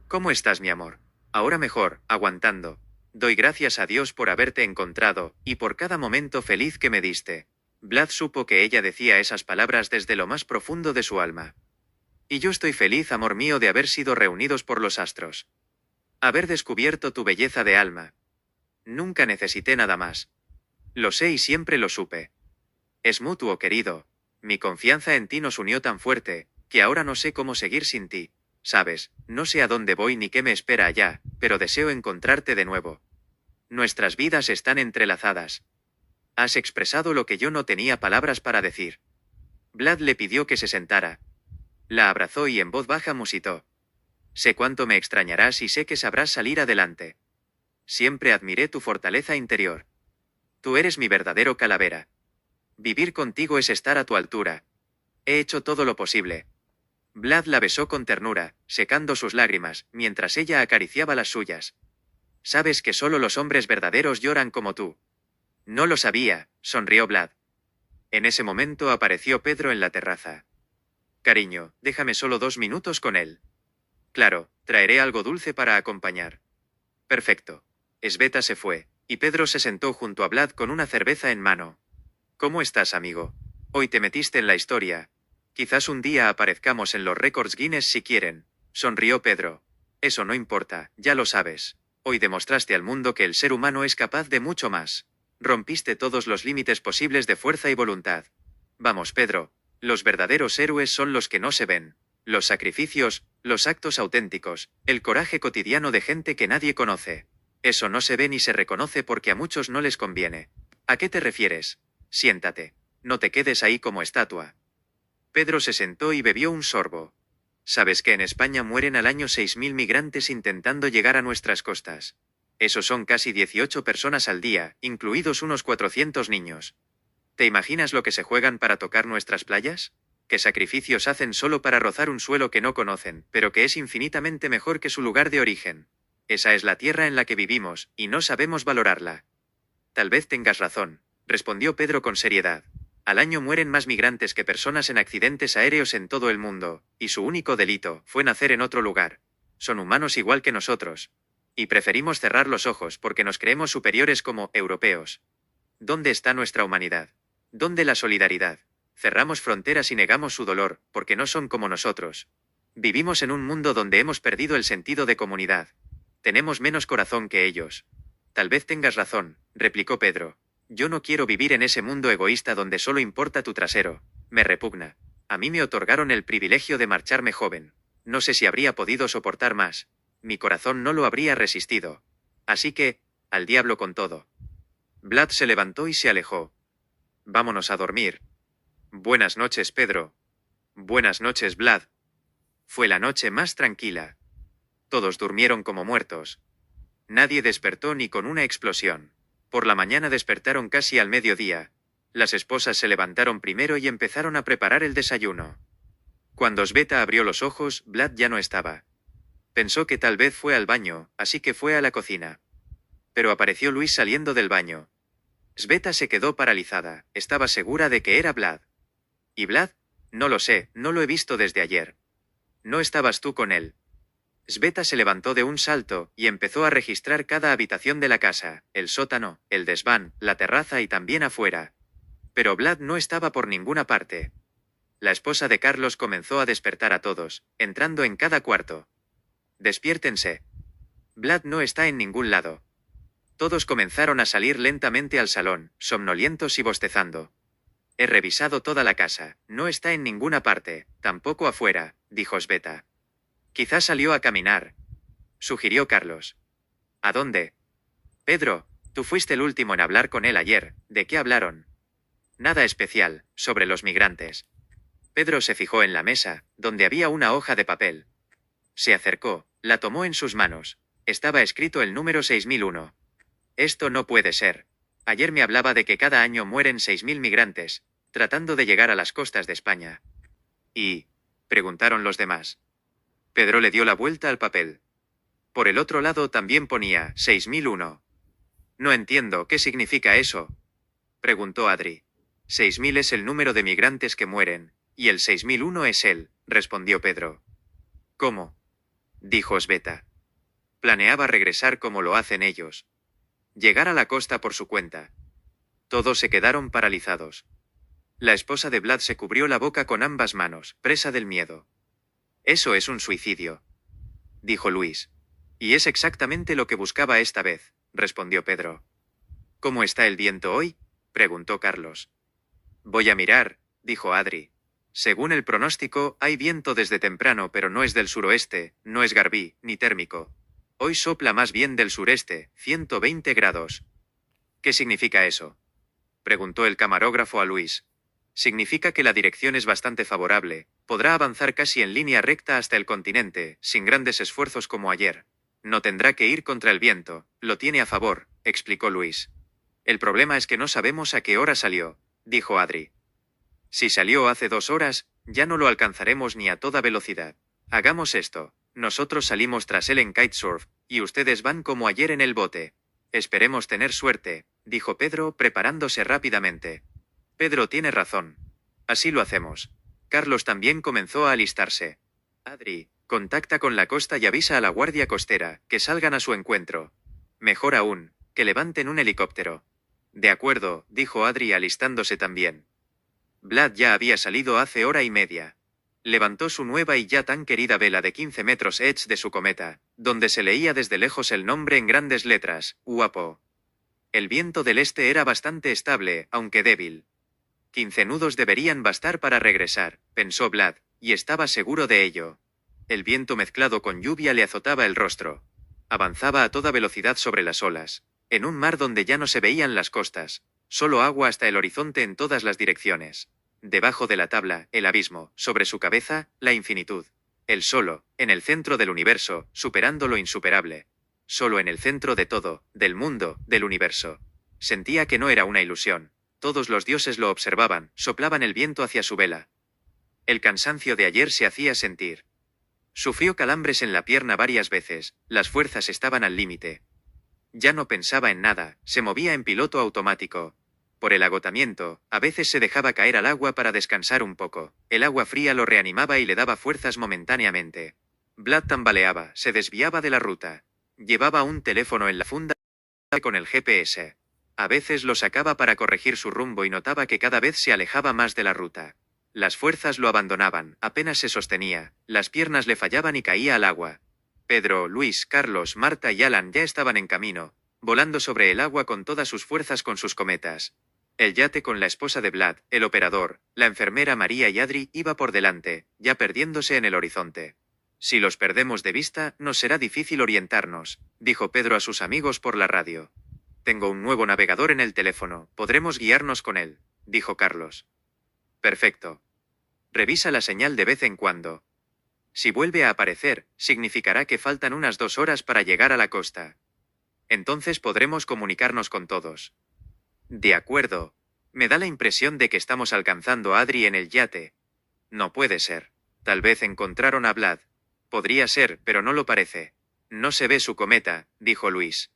¿Cómo estás, mi amor? Ahora mejor, aguantando. Doy gracias a Dios por haberte encontrado, y por cada momento feliz que me diste. Vlad supo que ella decía esas palabras desde lo más profundo de su alma. Y yo estoy feliz, amor mío, de haber sido reunidos por los astros. Haber descubierto tu belleza de alma. Nunca necesité nada más. Lo sé y siempre lo supe. Es mutuo, querido. Mi confianza en ti nos unió tan fuerte, que ahora no sé cómo seguir sin ti. Sabes, no sé a dónde voy ni qué me espera allá, pero deseo encontrarte de nuevo. Nuestras vidas están entrelazadas. Has expresado lo que yo no tenía palabras para decir. Vlad le pidió que se sentara. La abrazó y en voz baja musitó. Sé cuánto me extrañarás y sé que sabrás salir adelante. Siempre admiré tu fortaleza interior. Tú eres mi verdadero calavera. Vivir contigo es estar a tu altura. He hecho todo lo posible. Vlad la besó con ternura, secando sus lágrimas, mientras ella acariciaba las suyas. Sabes que solo los hombres verdaderos lloran como tú. No lo sabía, sonrió Vlad. En ese momento apareció Pedro en la terraza. Cariño, déjame solo 2 minutos con él. Claro, traeré algo dulce para acompañar. Perfecto. Sveta se fue, y Pedro se sentó junto a Vlad con una cerveza en mano. ¿Cómo estás, amigo? Hoy te metiste en la historia. Quizás un día aparezcamos en los récords Guinness si quieren. Sonrió Pedro. Eso no importa, ya lo sabes. Hoy demostraste al mundo que el ser humano es capaz de mucho más. Rompiste todos los límites posibles de fuerza y voluntad. Vamos, Pedro. Los verdaderos héroes son los que no se ven. Los sacrificios, los actos auténticos, el coraje cotidiano de gente que nadie conoce. Eso no se ve ni se reconoce porque a muchos no les conviene. ¿A qué te refieres? Siéntate. No te quedes ahí como estatua. Pedro se sentó y bebió un sorbo. ¿Sabes que en España mueren al año 6.000 migrantes intentando llegar a nuestras costas? Eso son casi 18 personas al día, incluidos unos 400 niños. ¿Te imaginas lo que se juegan para tocar nuestras playas? ¿Qué sacrificios hacen solo para rozar un suelo que no conocen, pero que es infinitamente mejor que su lugar de origen? Esa es la tierra en la que vivimos, y no sabemos valorarla. Tal vez tengas razón, respondió Pedro con seriedad. Al año mueren más migrantes que personas en accidentes aéreos en todo el mundo, y su único delito fue nacer en otro lugar. Son humanos igual que nosotros. Y preferimos cerrar los ojos porque nos creemos superiores como europeos. ¿Dónde está nuestra humanidad? ¿Dónde la solidaridad? Cerramos fronteras y negamos su dolor, porque no son como nosotros. Vivimos en un mundo donde hemos perdido el sentido de comunidad. Tenemos menos corazón que ellos. Tal vez tengas razón, replicó Pedro. Yo no quiero vivir en ese mundo egoísta donde solo importa tu trasero. Me repugna. A mí me otorgaron el privilegio de marcharme joven. No sé si habría podido soportar más. Mi corazón no lo habría resistido. Así que, al diablo con todo. Vlad se levantó y se alejó. Vámonos a dormir. Buenas noches, Pedro. Buenas noches, Vlad. Fue la noche más tranquila. Todos durmieron como muertos. Nadie despertó ni con una explosión. Por la mañana despertaron casi al mediodía. Las esposas se levantaron primero y empezaron a preparar el desayuno. Cuando Sveta abrió los ojos, Vlad ya no estaba. Pensó que tal vez fue al baño, así que fue a la cocina. Pero apareció Luis saliendo del baño. Sveta se quedó paralizada, estaba segura de que era Vlad. ¿Y Vlad? No lo sé, no lo he visto desde ayer. ¿No estabas tú con él? Sveta se levantó de un salto, y empezó a registrar cada habitación de la casa, el sótano, el desván, la terraza y también afuera. Pero Vlad no estaba por ninguna parte. La esposa de Carlos comenzó a despertar a todos, entrando en cada cuarto. Despiértense. Vlad no está en ningún lado. Todos comenzaron a salir lentamente al salón, somnolientos y bostezando. He revisado toda la casa, no está en ninguna parte, tampoco afuera, dijo Sveta. Quizás salió a caminar, sugirió Carlos. ¿A dónde? Pedro, tú fuiste el último en hablar con él ayer. ¿De qué hablaron? Nada especial, sobre los migrantes. Pedro se fijó en la mesa, donde había una hoja de papel. Se acercó, la tomó en sus manos. Estaba escrito el número 6001. Esto no puede ser. Ayer me hablaba de que cada año mueren 6.000 migrantes, tratando de llegar a las costas de España. ¿Y? Preguntaron los demás. Pedro le dio la vuelta al papel. Por el otro lado también ponía 6001. No entiendo qué significa eso, preguntó Adri. 6.000 es el número de migrantes que mueren, y el 6001 es él, respondió Pedro. ¿Cómo? Dijo Sveta. Planeaba regresar como lo hacen ellos. Llegar a la costa por su cuenta. Todos se quedaron paralizados. La esposa de Vlad se cubrió la boca con ambas manos, presa del miedo. Eso es un suicidio, dijo Luis. Y es exactamente lo que buscaba esta vez, respondió Pedro. ¿Cómo está el viento hoy? Preguntó Carlos. Voy a mirar, dijo Adri. Según el pronóstico, hay viento desde temprano, pero no es del suroeste, no es garbí, ni térmico. Hoy sopla más bien del sureste, 120 grados. ¿Qué significa eso? Preguntó el camarógrafo a Luis. Significa que la dirección es bastante favorable, podrá avanzar casi en línea recta hasta el continente, sin grandes esfuerzos como ayer. No tendrá que ir contra el viento, lo tiene a favor, explicó Luis. El problema es que no sabemos a qué hora salió, dijo Adri. Si salió hace 2 horas, ya no lo alcanzaremos ni a toda velocidad. Hagamos esto, nosotros salimos tras él en kitesurf, y ustedes van como ayer en el bote. Esperemos tener suerte, dijo Pedro, preparándose rápidamente. Pedro tiene razón. Así lo hacemos. Carlos también comenzó a alistarse. Adri, contacta con la costa y avisa a la guardia costera, que salgan a su encuentro. Mejor aún, que levanten un helicóptero. De acuerdo, dijo Adri alistándose también. Vlad ya había salido hace hora y media. Levantó su nueva y ya tan querida vela de 15 metros Edge de su cometa, donde se leía desde lejos el nombre en grandes letras, Guapo. El viento del este era bastante estable, aunque débil. 15 nudos deberían bastar para regresar, pensó Vlad, y estaba seguro de ello. El viento mezclado con lluvia le azotaba el rostro. Avanzaba a toda velocidad sobre las olas, en un mar donde ya no se veían las costas. Solo agua hasta el horizonte en todas las direcciones. Debajo de la tabla, el abismo, sobre su cabeza, la infinitud. Él solo, en el centro del universo, superando lo insuperable. Solo en el centro de todo, del mundo, del universo. Sentía que no era una ilusión. Todos los dioses lo observaban, soplaban el viento hacia su vela. El cansancio de ayer se hacía sentir. Sufrió calambres en la pierna varias veces, las fuerzas estaban al límite. Ya no pensaba en nada, se movía en piloto automático. Por el agotamiento, a veces se dejaba caer al agua para descansar un poco. El agua fría lo reanimaba y le daba fuerzas momentáneamente. Vlad tambaleaba, se desviaba de la ruta. Llevaba un teléfono en la funda con el GPS. A veces lo sacaba para corregir su rumbo y notaba que cada vez se alejaba más de la ruta. Las fuerzas lo abandonaban, apenas se sostenía, las piernas le fallaban y caía al agua. Pedro, Luis, Carlos, Marta y Alan ya estaban en camino, volando sobre el agua con todas sus fuerzas con sus cometas. El yate con la esposa de Vlad, el operador, la enfermera María y Adri iba por delante, ya perdiéndose en el horizonte. Si los perdemos de vista, nos será difícil orientarnos, dijo Pedro a sus amigos por la radio. Tengo un nuevo navegador en el teléfono, podremos guiarnos con él, dijo Carlos. Perfecto. Revisa la señal de vez en cuando. Si vuelve a aparecer, significará que faltan unas 2 horas para llegar a la costa. Entonces podremos comunicarnos con todos. De acuerdo. Me da la impresión de que estamos alcanzando a Adri en el yate. No puede ser. Tal vez encontraron a Vlad. Podría ser, pero no lo parece. No se ve su cometa, dijo Luis.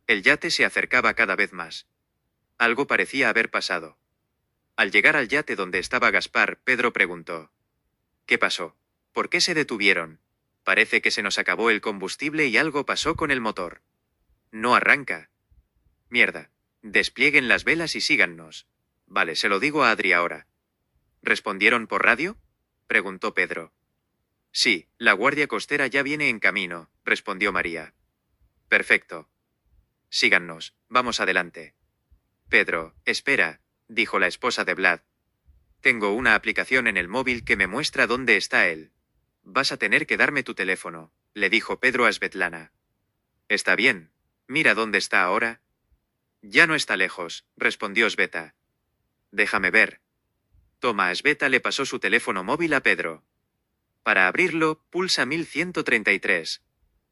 El yate se acercaba cada vez más. Algo parecía haber pasado. Al llegar al yate donde estaba Gaspar, Pedro preguntó. ¿Qué pasó? ¿Por qué se detuvieron? Parece que se nos acabó el combustible y algo pasó con el motor. No arranca. Mierda. Desplieguen las velas y sígannos. Vale, se lo digo a Adri ahora. ¿Respondieron por radio? Preguntó Pedro. Sí, la guardia costera ya viene en camino, respondió María. Perfecto. Sígannos, vamos adelante. Pedro, espera, dijo la esposa de Vlad. Tengo una aplicación en el móvil que me muestra dónde está él. Vas a tener que darme tu teléfono, le dijo Pedro a Svetlana. Está bien. Mira dónde está ahora. Ya no está lejos, respondió Sveta. Déjame ver. Toma, Sveta le pasó su teléfono móvil a Pedro. Para abrirlo, pulsa 1133.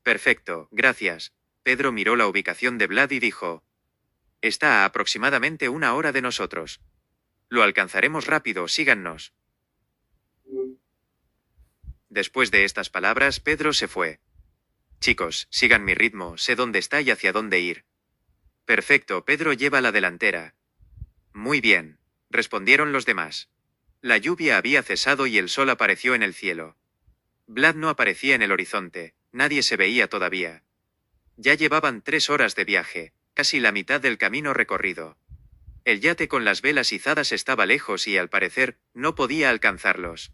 Perfecto, gracias. Pedro miró la ubicación de Vlad y dijo. Está a aproximadamente 1 hora de nosotros. Lo alcanzaremos rápido, sígannos. Después de estas palabras, Pedro se fue. Chicos, sigan mi ritmo, sé dónde está y hacia dónde ir. Perfecto, Pedro lleva la delantera. Muy bien, respondieron los demás. La lluvia había cesado y el sol apareció en el cielo. Vlad no aparecía en el horizonte, nadie se veía todavía. Ya llevaban 3 horas de viaje, casi la mitad del camino recorrido. El yate con las velas izadas estaba lejos y, al parecer, no podía alcanzarlos.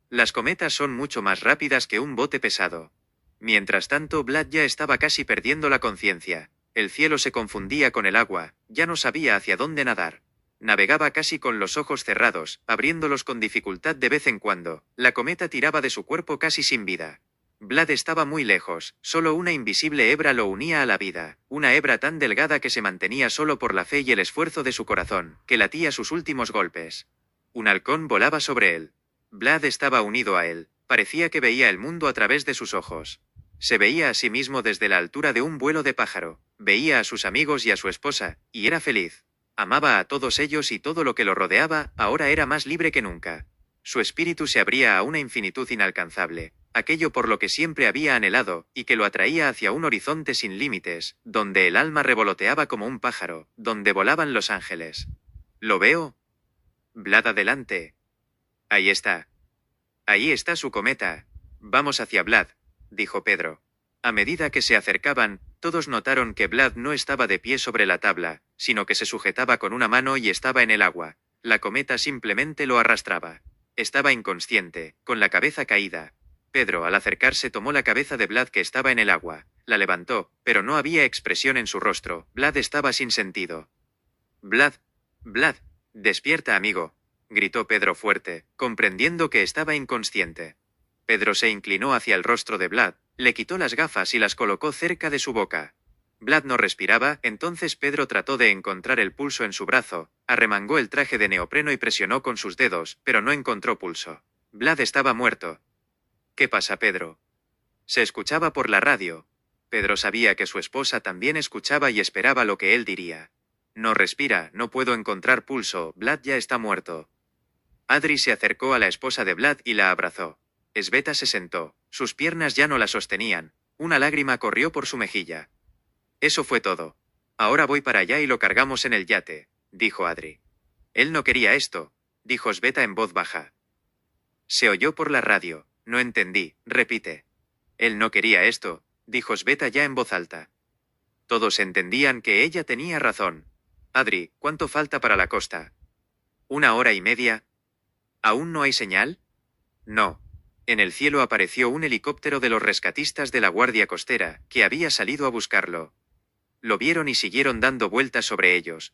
Las cometas son mucho más rápidas que un bote pesado. Mientras tanto, Vlad ya estaba casi perdiendo la conciencia. El cielo se confundía con el agua, ya no sabía hacia dónde nadar. Navegaba casi con los ojos cerrados, abriéndolos con dificultad de vez en cuando. La cometa tiraba de su cuerpo casi sin vida. Vlad estaba muy lejos, solo una invisible hebra lo unía a la vida, una hebra tan delgada que se mantenía solo por la fe y el esfuerzo de su corazón, que latía sus últimos golpes. Un halcón volaba sobre él. Vlad estaba unido a él, parecía que veía el mundo a través de sus ojos. Se veía a sí mismo desde la altura de un vuelo de pájaro, veía a sus amigos y a su esposa, y era feliz. Amaba a todos ellos y todo lo que lo rodeaba, ahora era más libre que nunca. Su espíritu se abría a una infinitud inalcanzable, aquello por lo que siempre había anhelado, y que lo atraía hacia un horizonte sin límites, donde el alma revoloteaba como un pájaro, donde volaban los ángeles. ¿Lo veo? Vlad, adelante. Ahí está. Ahí está su cometa. Vamos hacia Vlad, dijo Pedro. A medida que se acercaban, todos notaron que Vlad no estaba de pie sobre la tabla, sino que se sujetaba con una mano y estaba en el agua. La cometa simplemente lo arrastraba. Estaba inconsciente, con la cabeza caída. Pedro, al acercarse, tomó la cabeza de Vlad que estaba en el agua. La levantó, pero no había expresión en su rostro. Vlad estaba sin sentido. Vlad, Vlad, despierta, amigo, gritó Pedro fuerte, comprendiendo que estaba inconsciente. Pedro se inclinó hacia el rostro de Vlad, le quitó las gafas y las colocó cerca de su boca. Vlad no respiraba, entonces Pedro trató de encontrar el pulso en su brazo, arremangó el traje de neopreno y presionó con sus dedos, pero no encontró pulso. Vlad estaba muerto. ¿Qué pasa, Pedro? Se escuchaba por la radio. Pedro sabía que su esposa también escuchaba y esperaba lo que él diría. No respira, no puedo encontrar pulso, Vlad ya está muerto. Adri se acercó a la esposa de Vlad y la abrazó. Sveta se sentó, sus piernas ya no la sostenían, una lágrima corrió por su mejilla. Eso fue todo. Ahora voy para allá y lo cargamos en el yate, dijo Adri. Él no quería esto, dijo Sveta en voz baja. Se oyó por la radio, no entendí, repite. Él no quería esto, dijo Sveta ya en voz alta. Todos entendían que ella tenía razón. Adri, ¿cuánto falta para la costa? 1 hora y media. ¿Aún no hay señal? No. En el cielo apareció un helicóptero de los rescatistas de la Guardia Costera, que había salido a buscarlo. Lo vieron y siguieron dando vueltas sobre ellos.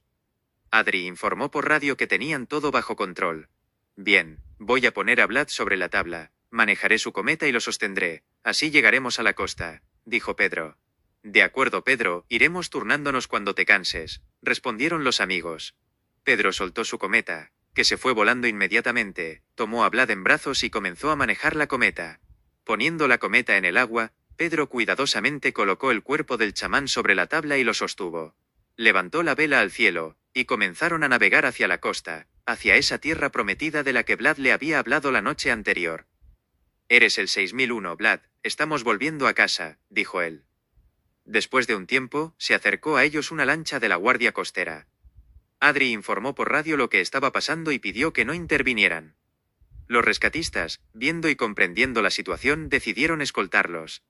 Adri informó por radio que tenían todo bajo control. Bien, voy a poner a Vlad sobre la tabla, manejaré su cometa y lo sostendré, así llegaremos a la costa, dijo Pedro. De acuerdo, Pedro, iremos turnándonos cuando te canses, respondieron los amigos. Pedro soltó su cometa, que se fue volando inmediatamente, tomó a Vlad en brazos y comenzó a manejar la cometa. Poniendo la cometa en el agua, Pedro cuidadosamente colocó el cuerpo del chamán sobre la tabla y lo sostuvo. Levantó la vela al cielo, y comenzaron a navegar hacia la costa, hacia esa tierra prometida de la que Vlad le había hablado la noche anterior. Eres el 6001, Vlad, estamos volviendo a casa, dijo él. Después de un tiempo, se acercó a ellos una lancha de la Guardia Costera. Adri informó por radio lo que estaba pasando y pidió que no intervinieran. Los rescatistas, viendo y comprendiendo la situación, decidieron escoltarlos.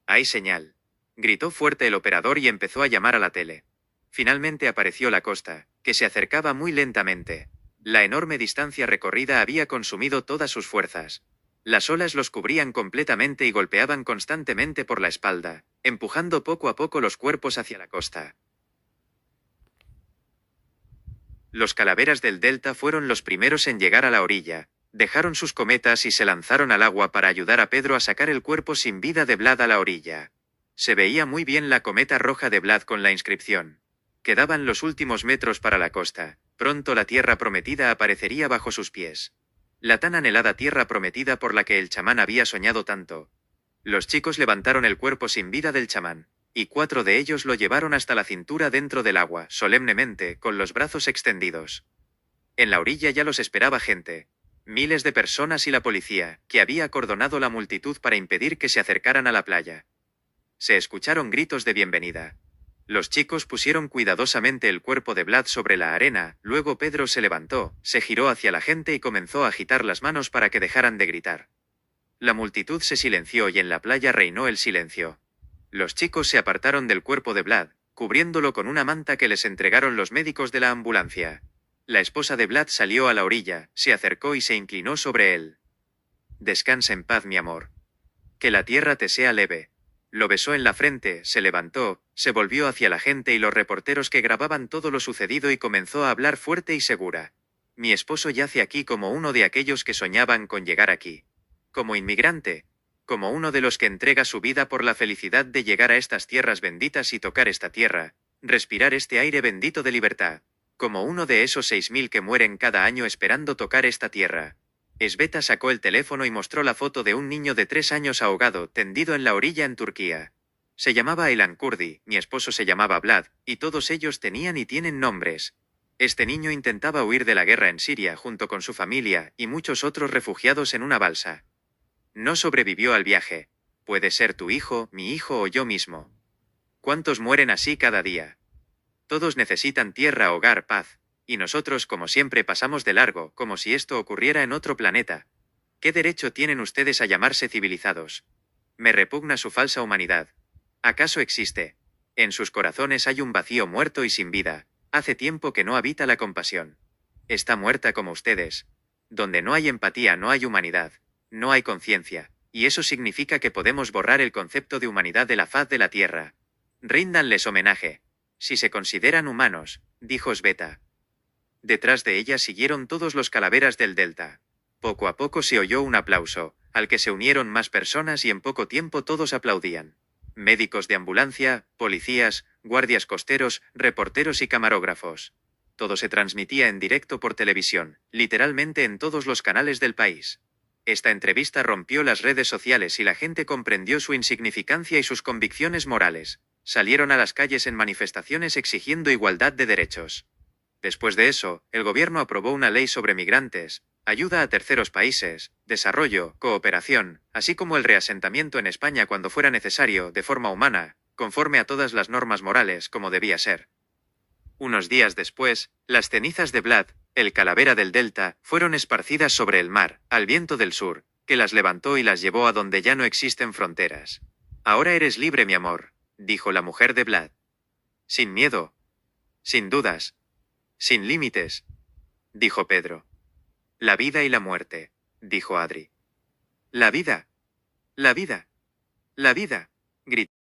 «Hay señal», gritó fuerte el operador y empezó a llamar a la tele. Finalmente apareció la costa, que se acercaba muy lentamente. La enorme distancia recorrida había consumido todas sus fuerzas. Las olas los cubrían completamente y golpeaban constantemente por la espalda, empujando poco a poco los cuerpos hacia la costa. Los calaveras del delta fueron los primeros en llegar a la orilla, dejaron sus cometas y se lanzaron al agua para ayudar a Pedro a sacar el cuerpo sin vida de Vlad a la orilla. Se veía muy bien la cometa roja de Vlad con la inscripción. Quedaban los últimos metros para la costa, pronto la tierra prometida aparecería bajo sus pies. La tan anhelada tierra prometida por la que el chamán había soñado tanto. Los chicos levantaron el cuerpo sin vida del chamán, y 4 de ellos lo llevaron hasta la cintura dentro del agua, solemnemente, con los brazos extendidos. En la orilla ya los esperaba gente. Miles de personas y la policía, que había acordonado la multitud para impedir que se acercaran a la playa. Se escucharon gritos de bienvenida. Los chicos pusieron cuidadosamente el cuerpo de Vlad sobre la arena, luego Pedro se levantó, se giró hacia la gente y comenzó a agitar las manos para que dejaran de gritar. La multitud se silenció y en la playa reinó el silencio. Los chicos se apartaron del cuerpo de Vlad, cubriéndolo con una manta que les entregaron los médicos de la ambulancia. La esposa de Vlad salió a la orilla, se acercó y se inclinó sobre él. «Descansa en paz, mi amor. Que la tierra te sea leve». Lo besó en la frente, se levantó, se volvió hacia la gente y los reporteros que grababan todo lo sucedido y comenzó a hablar fuerte y segura. «Mi esposo yace aquí como uno de aquellos que soñaban con llegar aquí. Como inmigrante. Como uno de los que entrega su vida por la felicidad de llegar a estas tierras benditas y tocar esta tierra, respirar este aire bendito de libertad. Como uno de esos 6000 que mueren cada año esperando tocar esta tierra». Sveta sacó el teléfono y mostró la foto de un niño de 3 años ahogado, tendido en la orilla en Turquía. Se llamaba Elan Kurdi, mi esposo se llamaba Vlad, y todos ellos tenían y tienen nombres. Este niño intentaba huir de la guerra en Siria junto con su familia y muchos otros refugiados en una balsa. No sobrevivió al viaje. Puede ser tu hijo, mi hijo o yo mismo. ¿Cuántos mueren así cada día? Todos necesitan tierra, hogar, paz. Y nosotros, como siempre, pasamos de largo, como si esto ocurriera en otro planeta. ¿Qué derecho tienen ustedes a llamarse civilizados? Me repugna su falsa humanidad. ¿Acaso existe? En sus corazones hay un vacío muerto y sin vida. Hace tiempo que no habita la compasión. Está muerta como ustedes. Donde no hay empatía no hay humanidad. No hay conciencia. Y eso significa que podemos borrar el concepto de humanidad de la faz de la tierra. Ríndanles homenaje. Si se consideran humanos, dijo Sveta. Detrás de ella siguieron todos los calaveras del delta. Poco a poco se oyó un aplauso, al que se unieron más personas y en poco tiempo todos aplaudían. Médicos de ambulancia, policías, guardias costeros, reporteros y camarógrafos. Todo se transmitía en directo por televisión, literalmente en todos los canales del país. Esta entrevista rompió las redes sociales y la gente comprendió su insignificancia y sus convicciones morales. Salieron a las calles en manifestaciones exigiendo igualdad de derechos. Después de eso, el gobierno aprobó una ley sobre migrantes, ayuda a terceros países, desarrollo, cooperación, así como el reasentamiento en España cuando fuera necesario, de forma humana, conforme a todas las normas morales como debía ser. Unos días después, las cenizas de Vlad, el calavera del Delta, fueron esparcidas sobre el mar, al viento del sur, que las levantó y las llevó a donde ya no existen fronteras. Ahora eres libre, mi amor, dijo la mujer de Vlad. Sin miedo. Sin dudas. Sin límites, dijo Pedro. La vida y la muerte, dijo Adri. La vida. La vida. La vida, gritó.